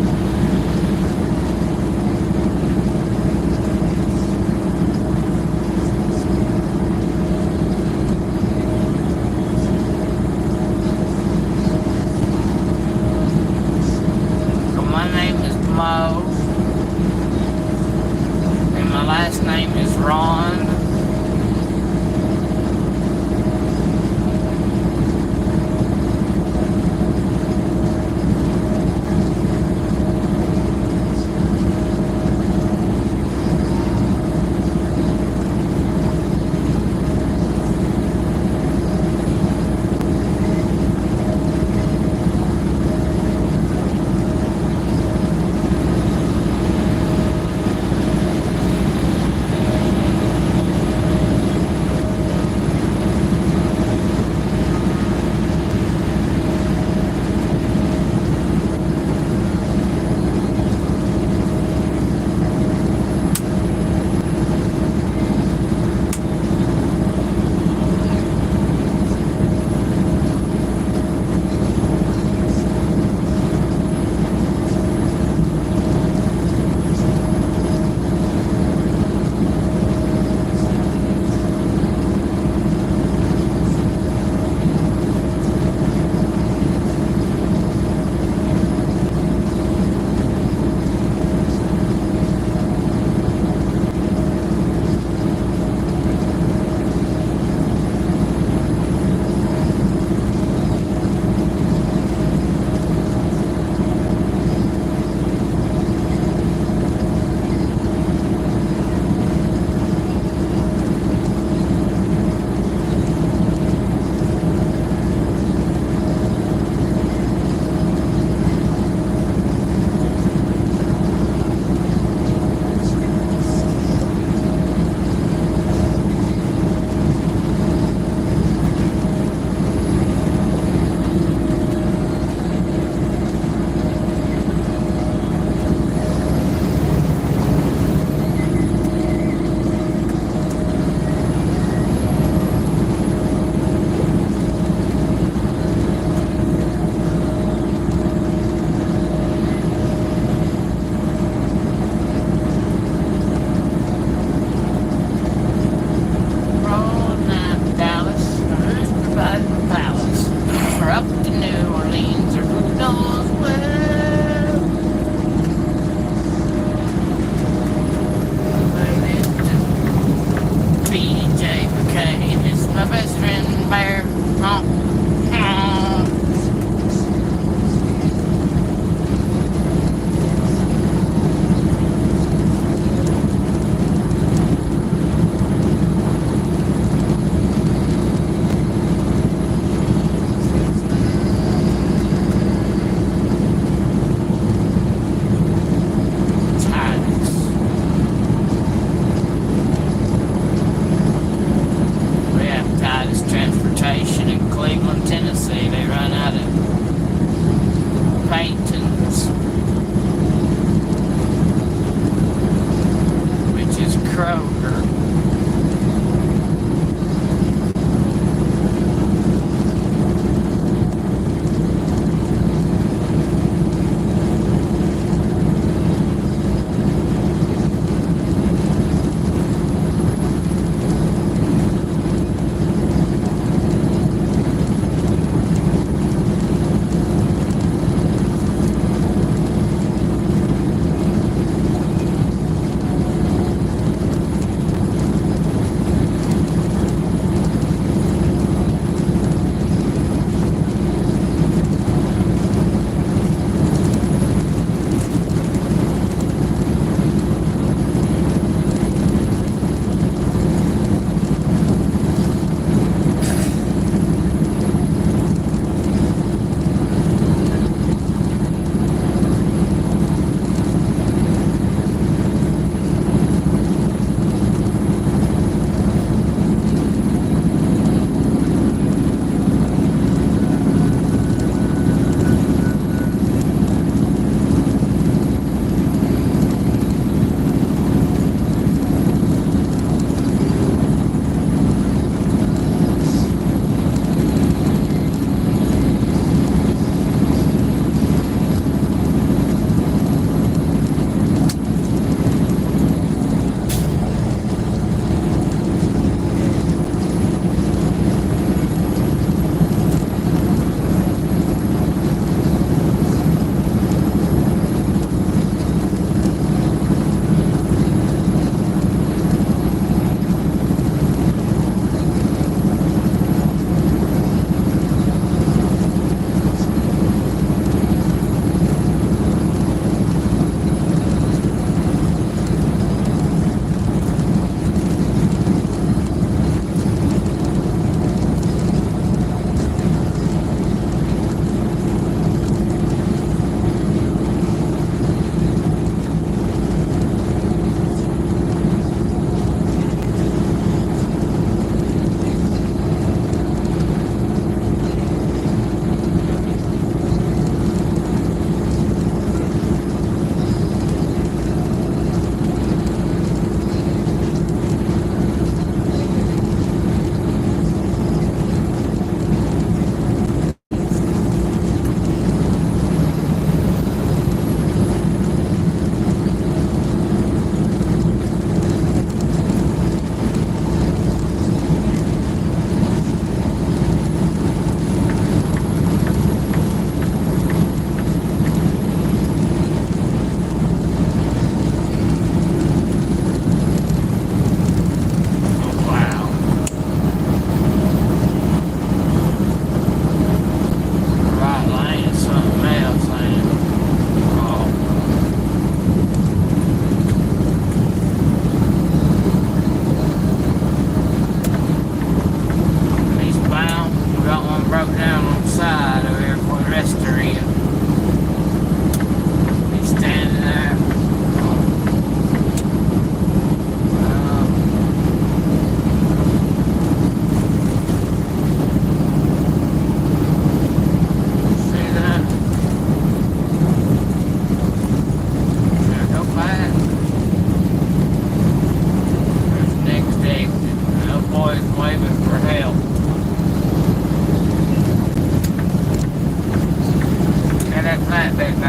S1: So my name is Mo, and my last name is Ron.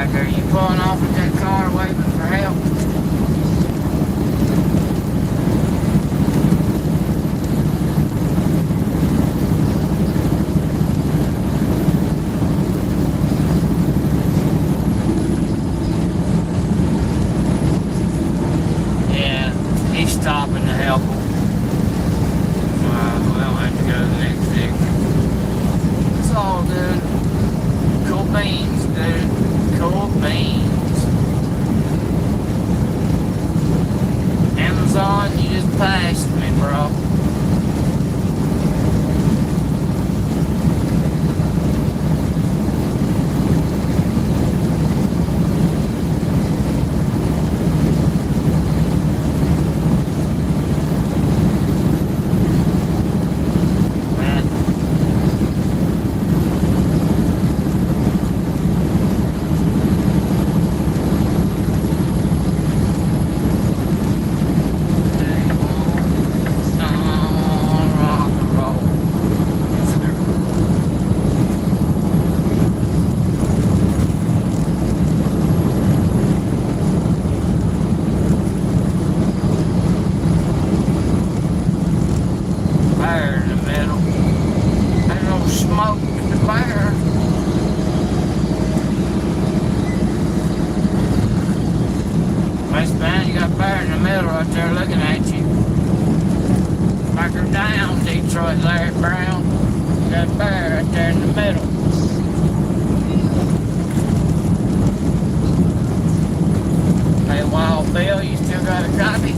S1: Like, are you pulling off with that car waving for help? Yeah, he's stopping to help him. We'll have to go to the next exit. It's all good. Cool beans, dude. Cool beans. Amazon, you just passed me, bro. Smoke the fire. Westbound, you got fire in the middle right there looking at you. Mark her down, Detroit Larry Brown. You got fire right there in the middle. Hey, Wild Bill, you still got a copy?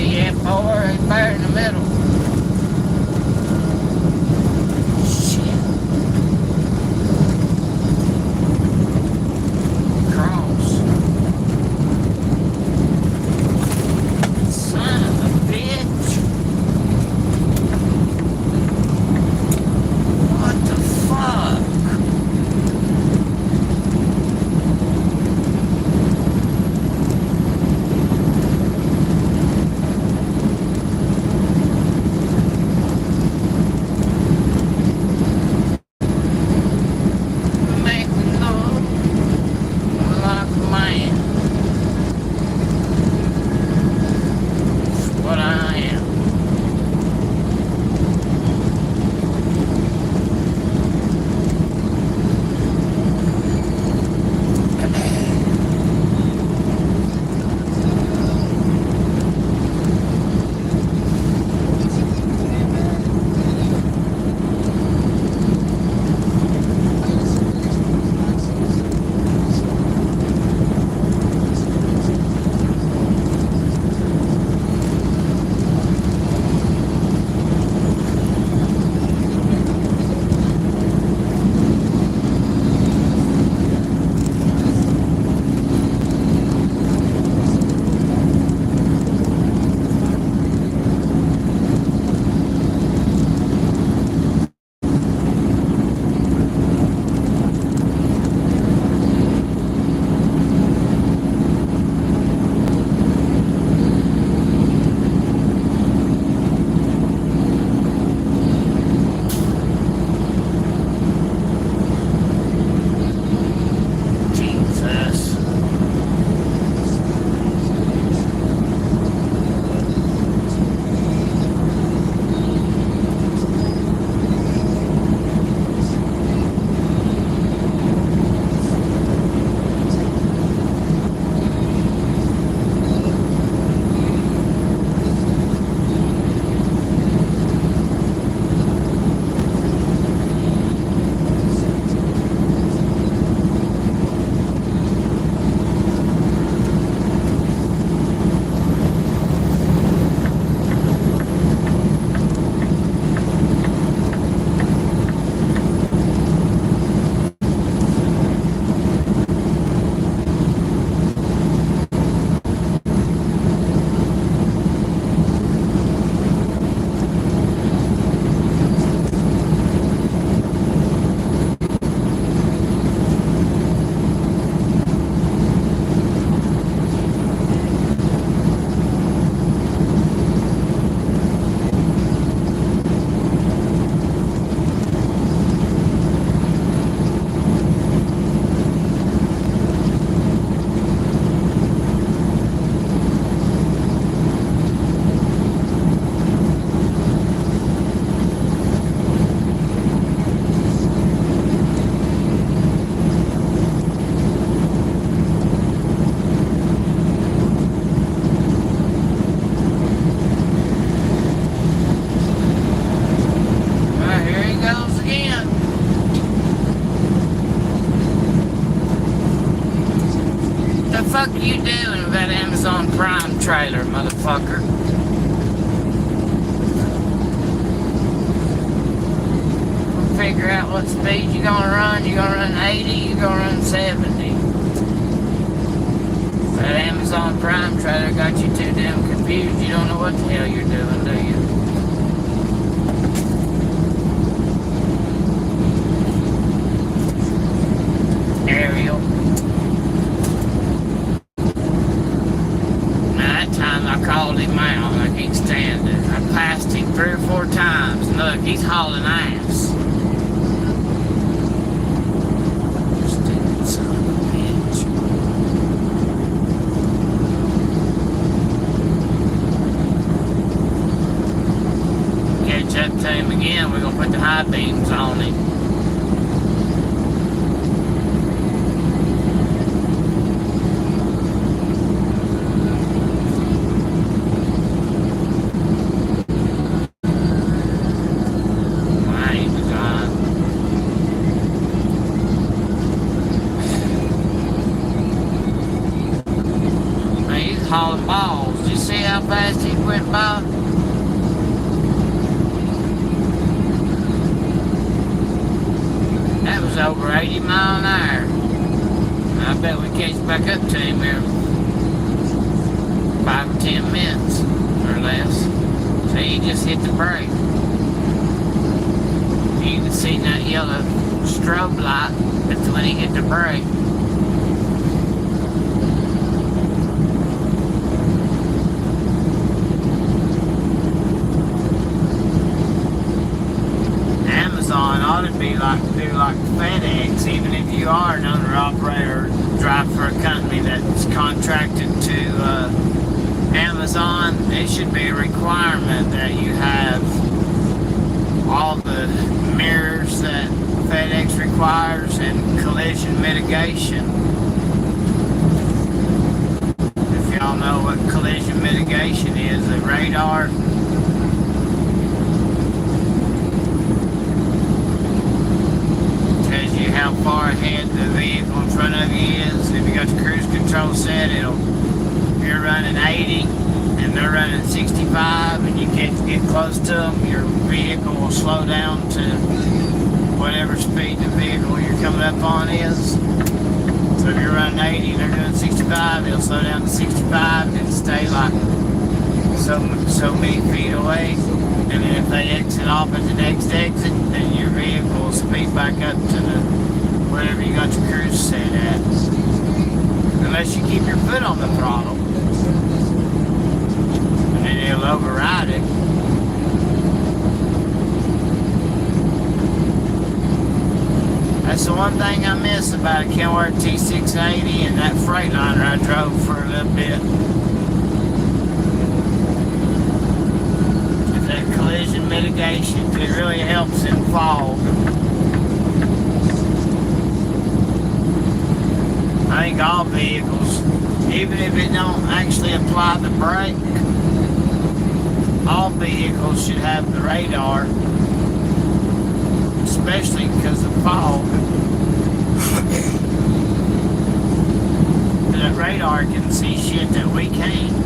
S1: Yeah, 4 and fire in the middle. fuck are you doing with that Amazon Prime trailer, motherfucker? Figure out what speed you're gonna run. You're gonna run 80, you're gonna run 70. That Amazon Prime trailer got you too damn confused. You don't know what the hell you're doing, do you? Ariel. Now that time I called him out. I can't stand it. I passed him 3 or 4 times. Look, he's hauling ass. Stupid son of a bitch. Catch up to him again. We're gonna put the high beams on him. Hauling balls. Did you see how fast he went by? That was over 80 miles an hour. I bet we catch back up to him here 5 or 10 minutes or less. So he just hit the brake. You can see that yellow strobe light. That's when he hit the brake. Ought to be like FedEx, even if you are an owner operator, drive for a company that's contracted to Amazon. It should be a requirement that you have all the mirrors that FedEx requires and collision mitigation. If y'all know what collision mitigation is, the radar. How far ahead the vehicle in front of you is. If you got the cruise control set, you're running 80 and they're running 65 and you can't get close to them, your vehicle will slow down to whatever speed the vehicle you're coming up on is. So if you're running 80 and they're doing 65, it'll slow down to 65 and stay like so many feet away. And then if they exit off at the next exit, then your vehicle will speed back up to whatever you got your cruise set at. Unless you keep your foot on the throttle. And then it'll override it. That's the one thing I miss about a Kenworth T680 and that Freightliner I drove for a little bit. Collision mitigation. It really helps in fog. I think all vehicles, even if it don't actually apply the brake, all vehicles should have the radar, especially because of fog. That radar can see shit that we can't.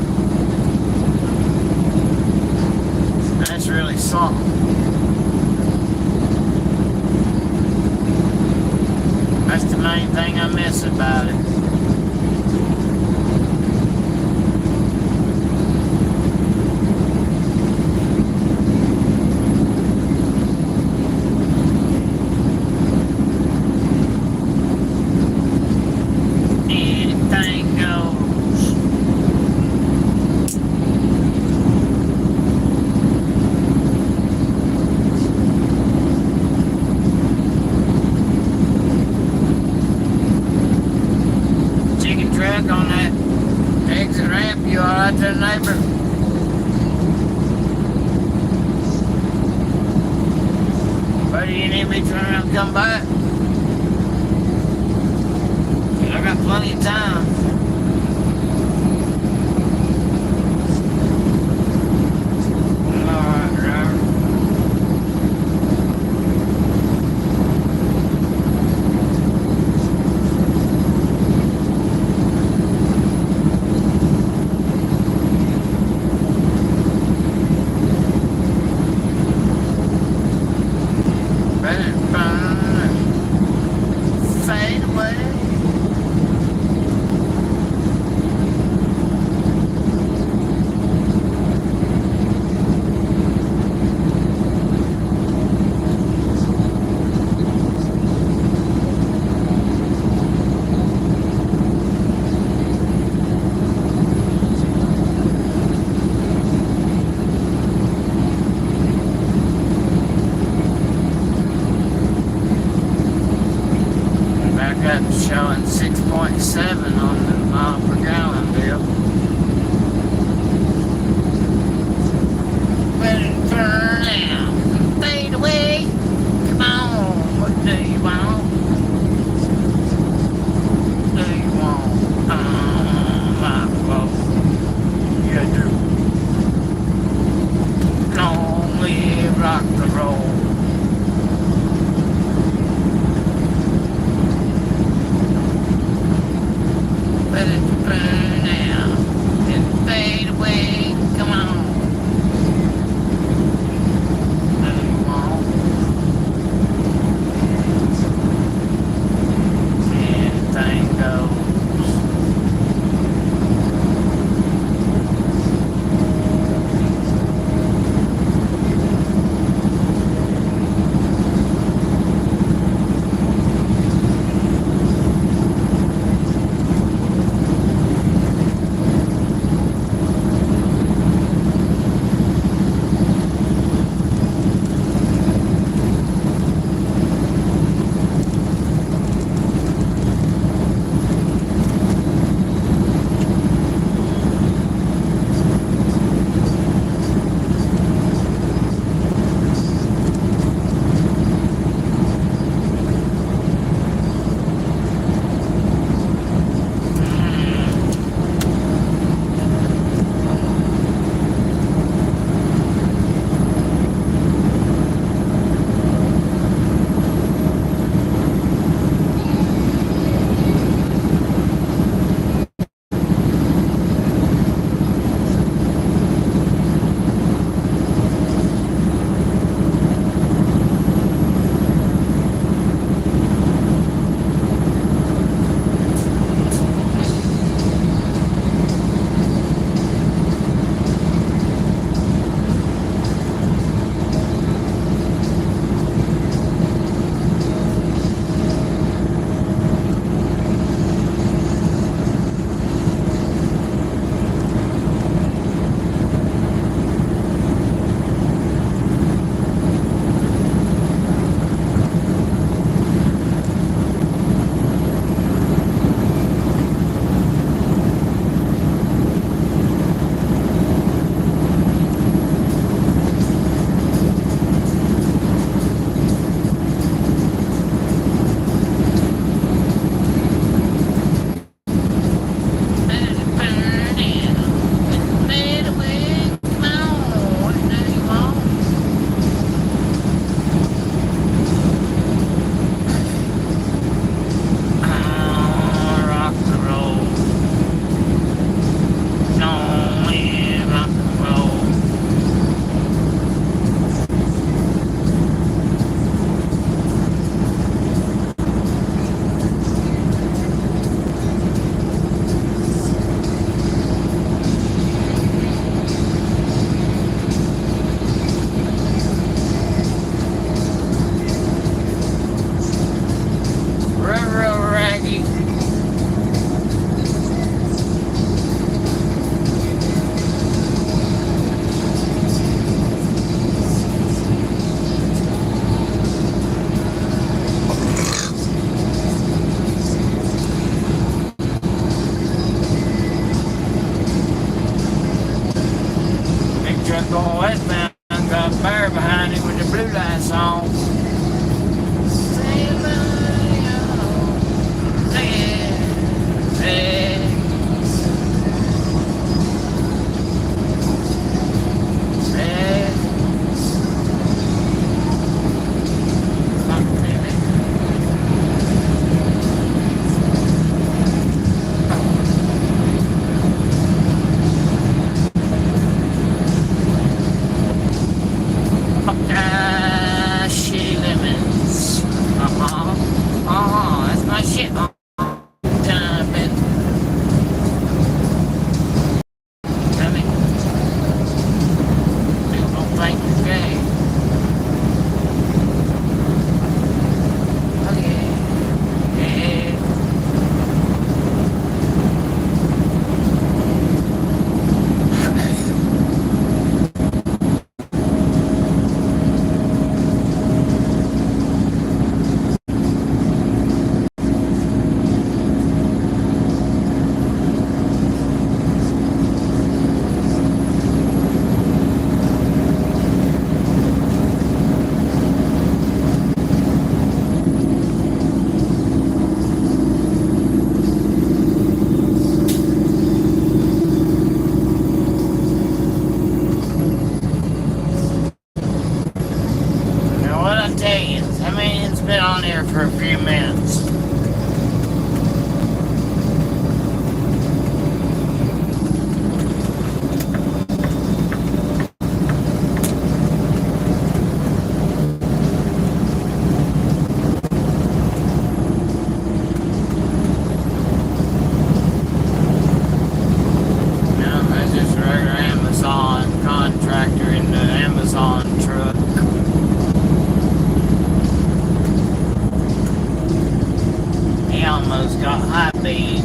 S1: That's really something. That's the main thing I miss about it. Anything goes. On that exit ramp, you alright there, neighbor? Where do you need me to turn around and come back? I got plenty of time. Alright, driver. showing 6.7 on the mile per gallon bill. Ready to turn out, fade away. Come on, what do you want? What do you want? My quote. Yeah, do. Long live rock and roll. Let it burn out and fade away. Come on. What do you want? Anything goes. Going westbound, got a bear behind him with the blue lights on. Shitty lemons. That's my shit. Time, man. I mean, people don't think it's gay. Oh, yeah. Yeah. been on here for a few minutes. Contractor in the Amazon truck. He almost got high beamed.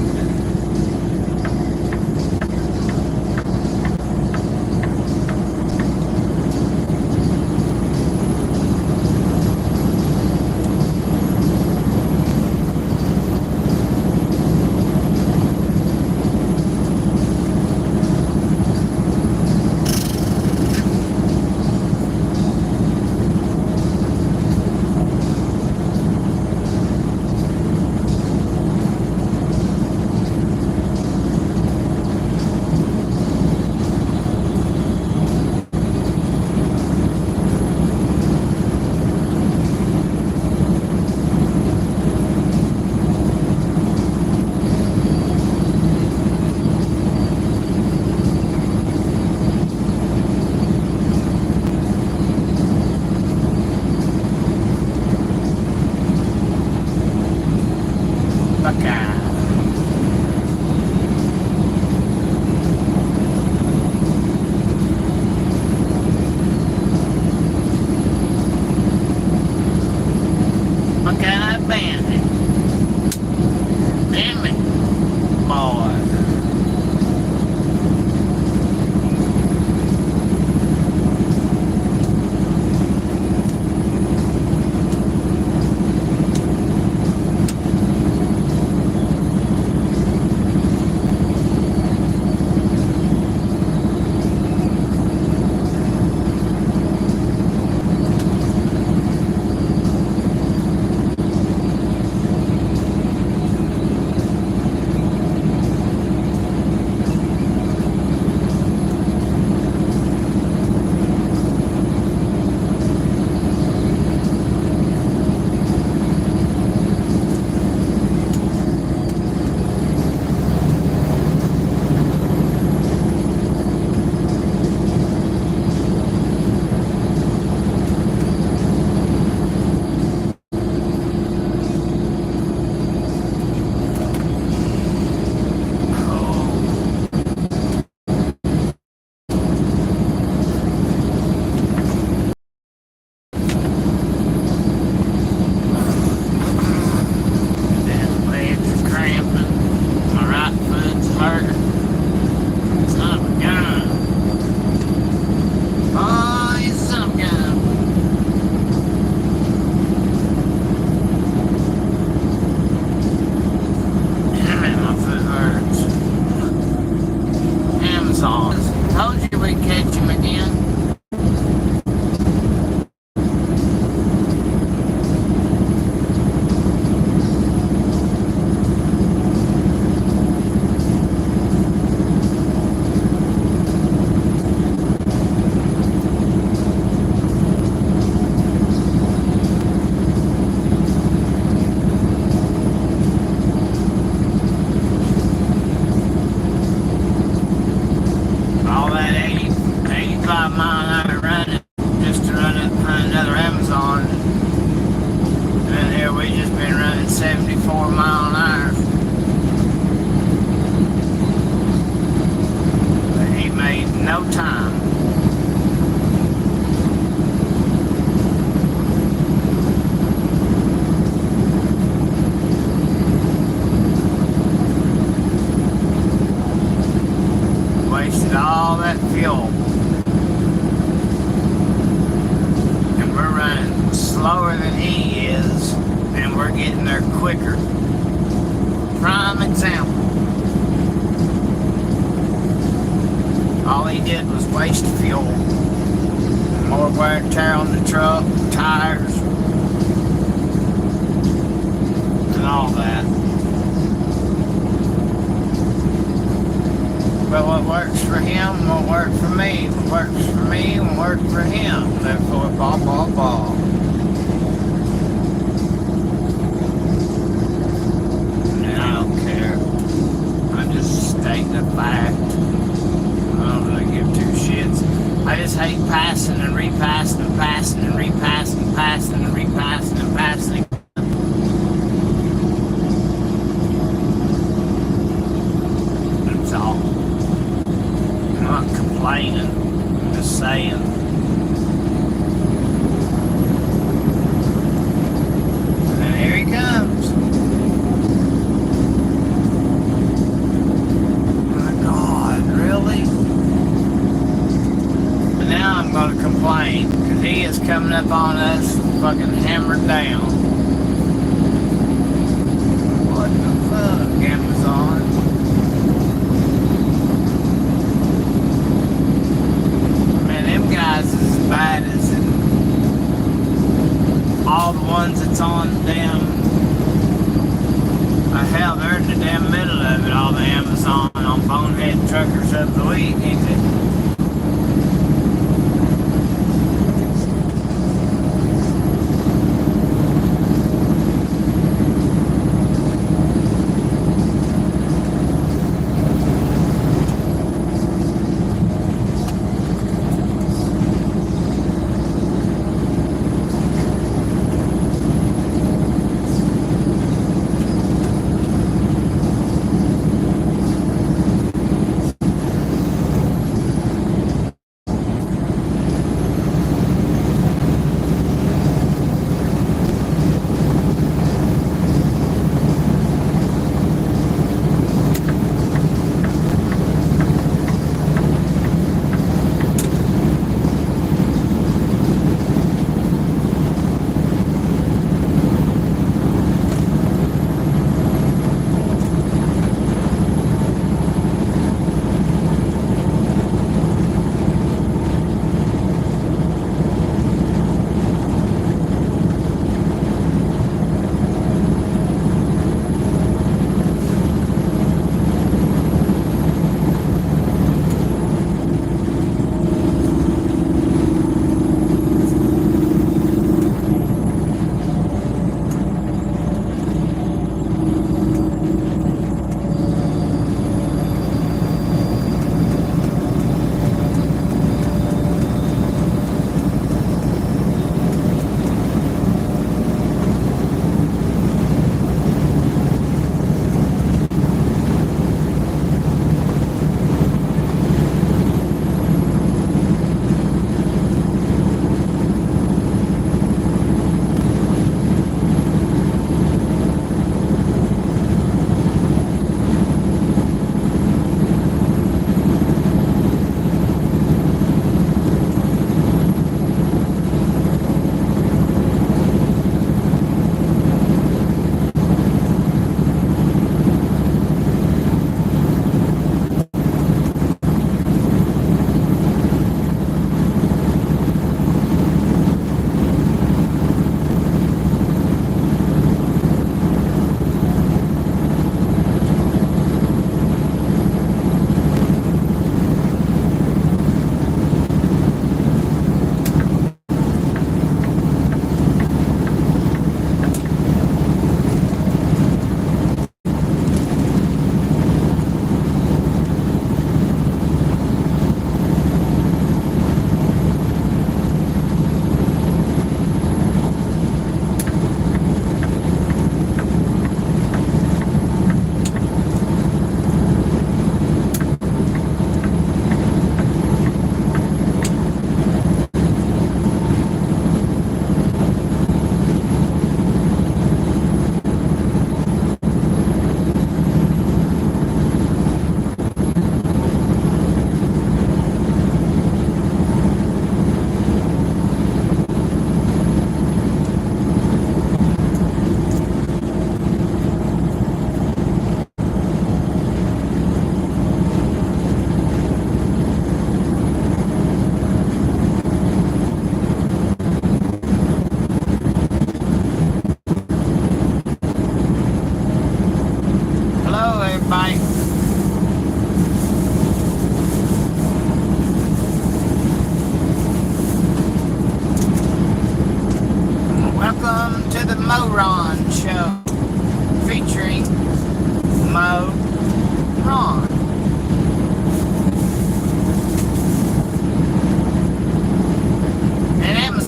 S1: Slower than he is, and we're getting there quicker. Prime example. All he did was waste fuel. More wear and tear on the truck, tires, and all that. But what works for him won't work for me. What works for me won't work for him. Therefore, blah, blah, blah. I just hate passing and repassing and passing and repassing, passing and repassing and passing. That's all. I'm not complaining. I'm just saying. And here he comes. My God, really? Now I'm going to complain because he is coming up on us fucking hammered down. What the fuck, Amazon? Man, them guys is as bad as all the ones that's on damn. Hell, they're in the damn middle of it, all the Amazon on Bonehead Truckers of the Week, ain't they?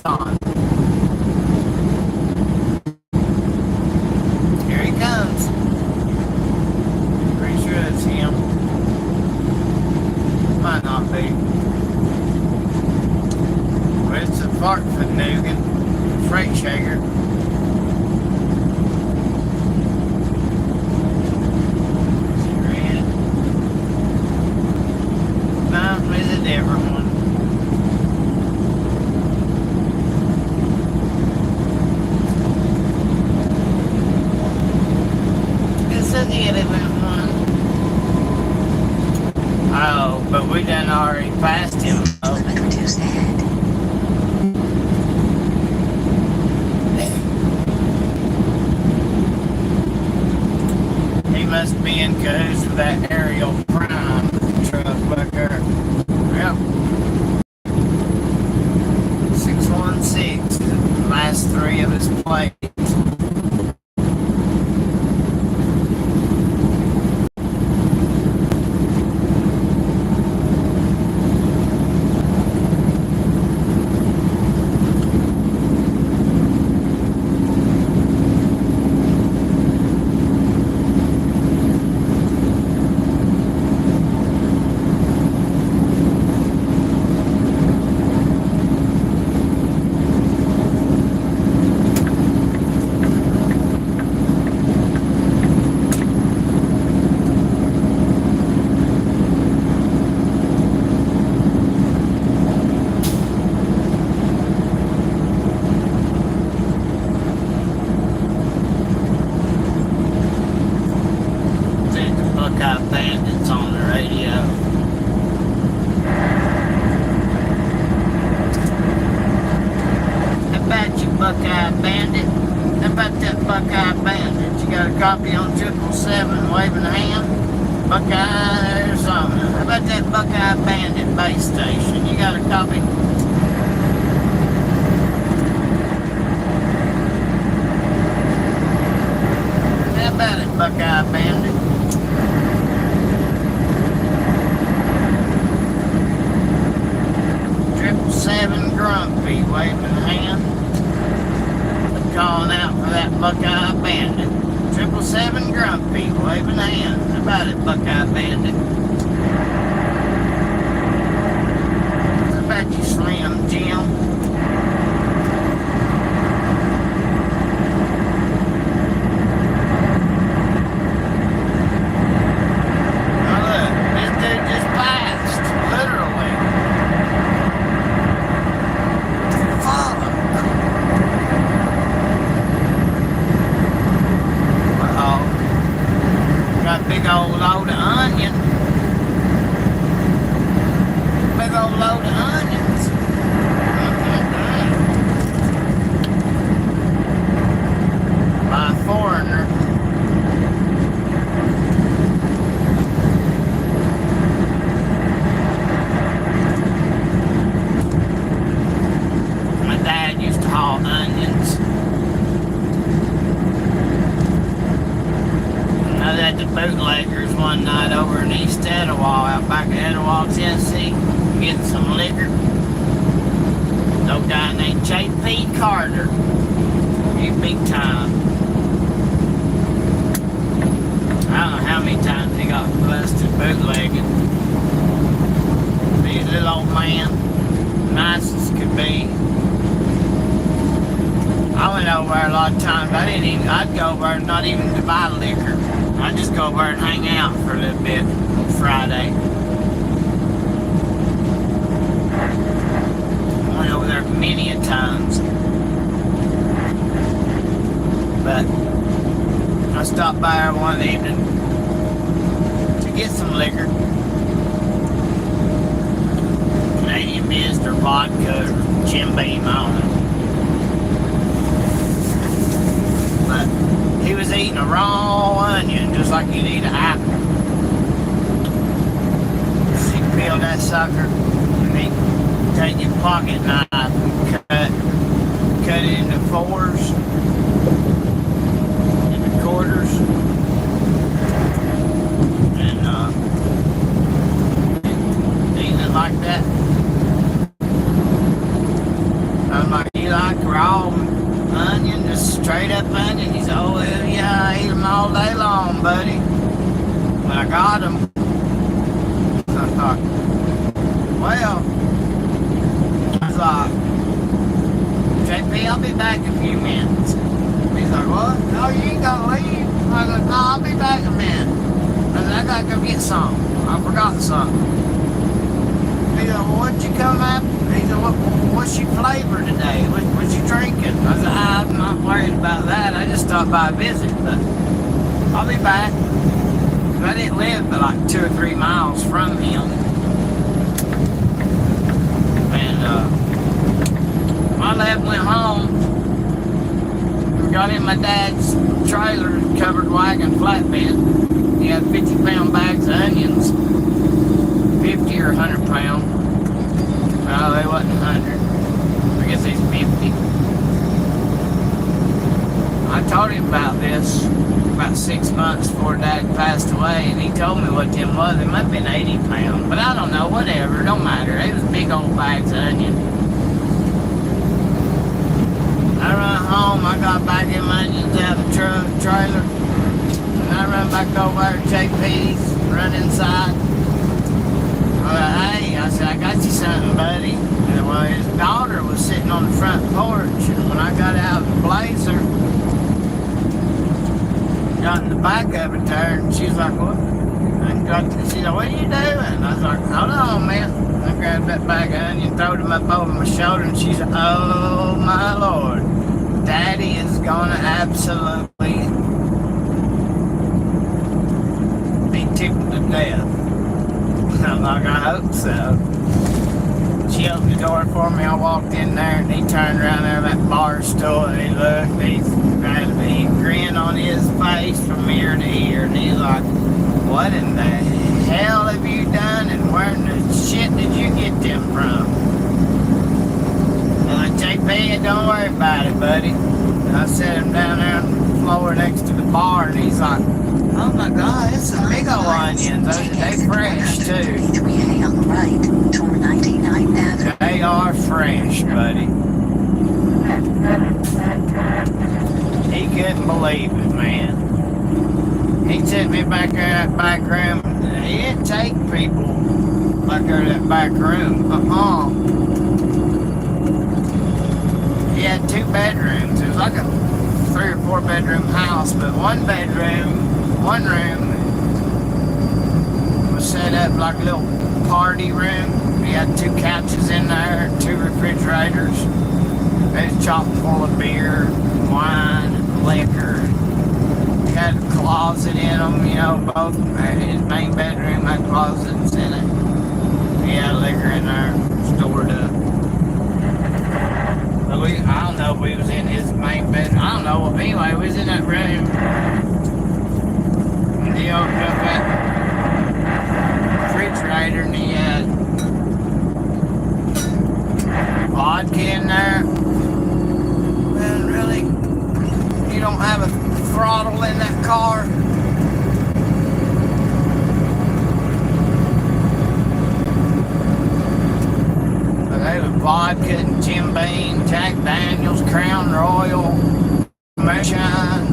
S1: on. Here he comes. Pretty sure that's him. Might not be. But it's a Fartfanugan freight shaker. Everyone. It's a different one. Oh, but we done already passed him. Oh.
S3: Reduce ahead.
S1: He must be in cahoots with that aerial prime truck back there. Yep. 616, the last three of his plates. Bandits on the radio. How about you, Buckeye Bandit? How about that Buckeye Bandit? You got a copy on 777 waving a hand? Buckeye, Arizona. How about that Buckeye Bandit base station? You got a copy? How about it, Buckeye Bandit? 777 Grumpy waving a hand. Calling out for that Buckeye Bandit. 777 Grumpy waving a hand. How about it, Buckeye Bandit? How about you, Slim Jim? Oh, look, this dude just passed. Literally. Got a big old load of onion. Big old load of onions. By a foreigner. My dad used to haul onions. I was at the bootleggers one night over in East Etowah, out back in Etowah, Tennessee, getting some liquor. No guy named J.P. Carter. He big time. I don't know how many times he got busted bootlegging. Be a little old man, nice as could be. I went over there a lot of times. I'd go over there not even to buy liquor. I'd just go over and hang out for a little bit on Friday. I went over there many a times. But I stopped by there one evening to get some liquor. Canadian Mist or vodka or Jim Beam, I don't know. But he was eating a raw onion just like you'd eat an apple. So you peel that sucker and then take your pocket knife and cut it into fours, into quarters, and eating it like that. I I'm like, you like raw onion, just straight up onion? He said, oh, well, yeah, I eat them all day long, buddy. But I got them. So I thought, well, I was like, JP, I'll be back in a few minutes. He's like, what? No, you ain't gonna leave. I was like, no, I'll be back in a minute. I said, I gotta go get something. I forgot something. He said, well, what'd you come up? He said, what's your flavor today? What you drinking? I said, I'm not worried about that. I just stopped by a visit, but I'll be back. I didn't live but like 2 or 3 miles from him. And I left, went home, got in my dad's trailer, covered wagon flatbed. He had 50-pound bags of onions, 50 or 100 pound. No, they wasn't 100. I guess he's 50. I told him about this about 6 months before Dad passed away, and he told me what them was. It might have been 80 pounds, but I don't know, whatever, it don't matter. It was big old bags of onion. I run home, I got back in my onions out of the trailer, and I run back over there to JP's, run inside. Hey, I said, I got you something, buddy. And well, his daughter was sitting on the front porch, and when I got out of the blazer, got in the back of it there, and she was like, what? She said, what are you doing? I was like, hold on, man. I grabbed that bag of onion, throwed him up over my shoulder, and she said, oh my Lord, Daddy is gonna absolutely be tickled to death. I'm like, I hope so. She opened the door for me, I walked in there, and he turned around there at that bar stool, and he looked, he grinned on his face from ear to ear, and he's like, what in the hell have you done, and where in the shit did you get them from? I'm like, JP, don't worry about it, buddy. And I set him down there on the floor next to the bar, and he's like, oh my God, it's some big old onions. They fresh too.
S3: 3A on the right, toward 99 Avenue.
S1: They are fresh, buddy. He couldn't believe it, man. He took me back there in that back room. He didn't take people back there in that back room. He had 2 bedrooms. It was like a 3 or 4 bedroom house, but one room was set up like a little party room. He had 2 couches in there, 2 refrigerators. They was chock full of beer, wine, liquor. He had a closet in them, you know, both. His main bedroom had closets in it. He had liquor in there, stored up. But I don't know if we was in his main bedroom. I don't know. Anyway, we was in that room. And he opened up that refrigerator, and he had vodka in there. Man, really? You don't have a throttle in that car? But they was vodka and Jim Beam, Jack Daniels, Crown Royal, moonshine.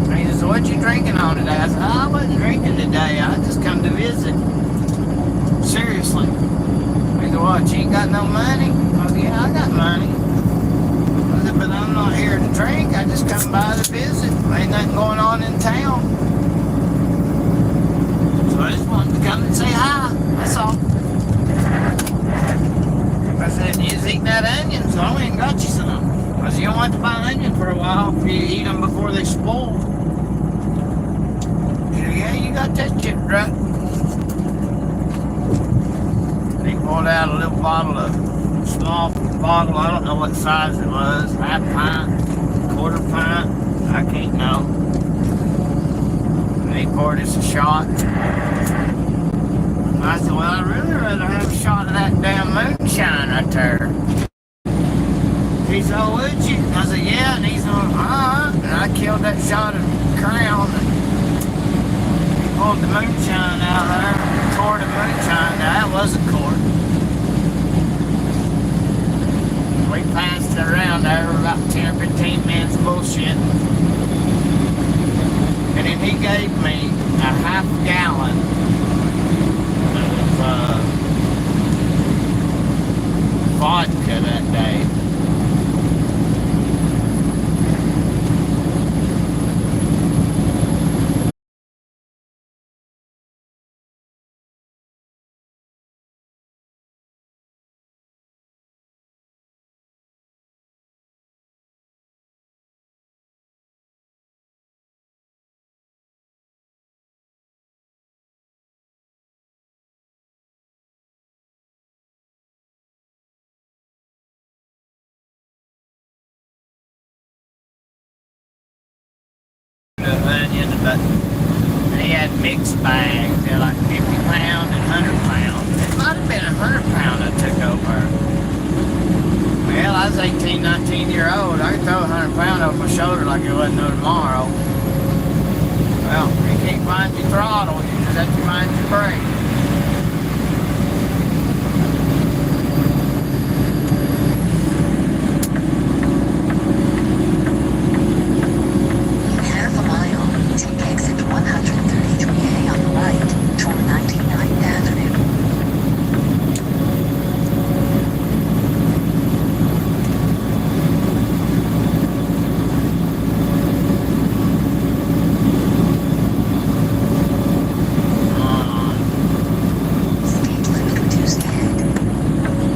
S1: And he said, what you drinking on today? I said, I wasn't drinking today. I just come to visit. Seriously. He said, what, you ain't got no money? I said, yeah, I got money. I said, but I'm not here to drink. I just come by to visit. Ain't nothing going on in town. So I just wanted to come and say hi. That's all. I said, you was eating that onion, so I went and got you some. I said, you don't have to buy onion for a while if you eat them before they spoil. He said, yeah, you got that shit right. He pulled out a little bottle of, small bottle, I don't know what size it was, half pint, quarter pint, I can't know. And he poured us a shot. And I said, well, I'd really rather have a shot of that damn moonshine right there. He said, oh, would you? I said, yeah, and he said, and I killed that shot of Crown, and he pulled the moonshine out there, quart of moonshine, now that was a quart. We passed it around there about 10 or 15 minutes bullshit. And then he gave me a half gallon of vodka that day. Onion, but he had mixed bags. They're like 50 pound and 100 pound. It might have been 100 pound I took over. Well, I was 18, 19-year-old. I could throw 100 pound over my shoulder like it wasn't no tomorrow. Well, you can't find your throttle, you just have to find your brake.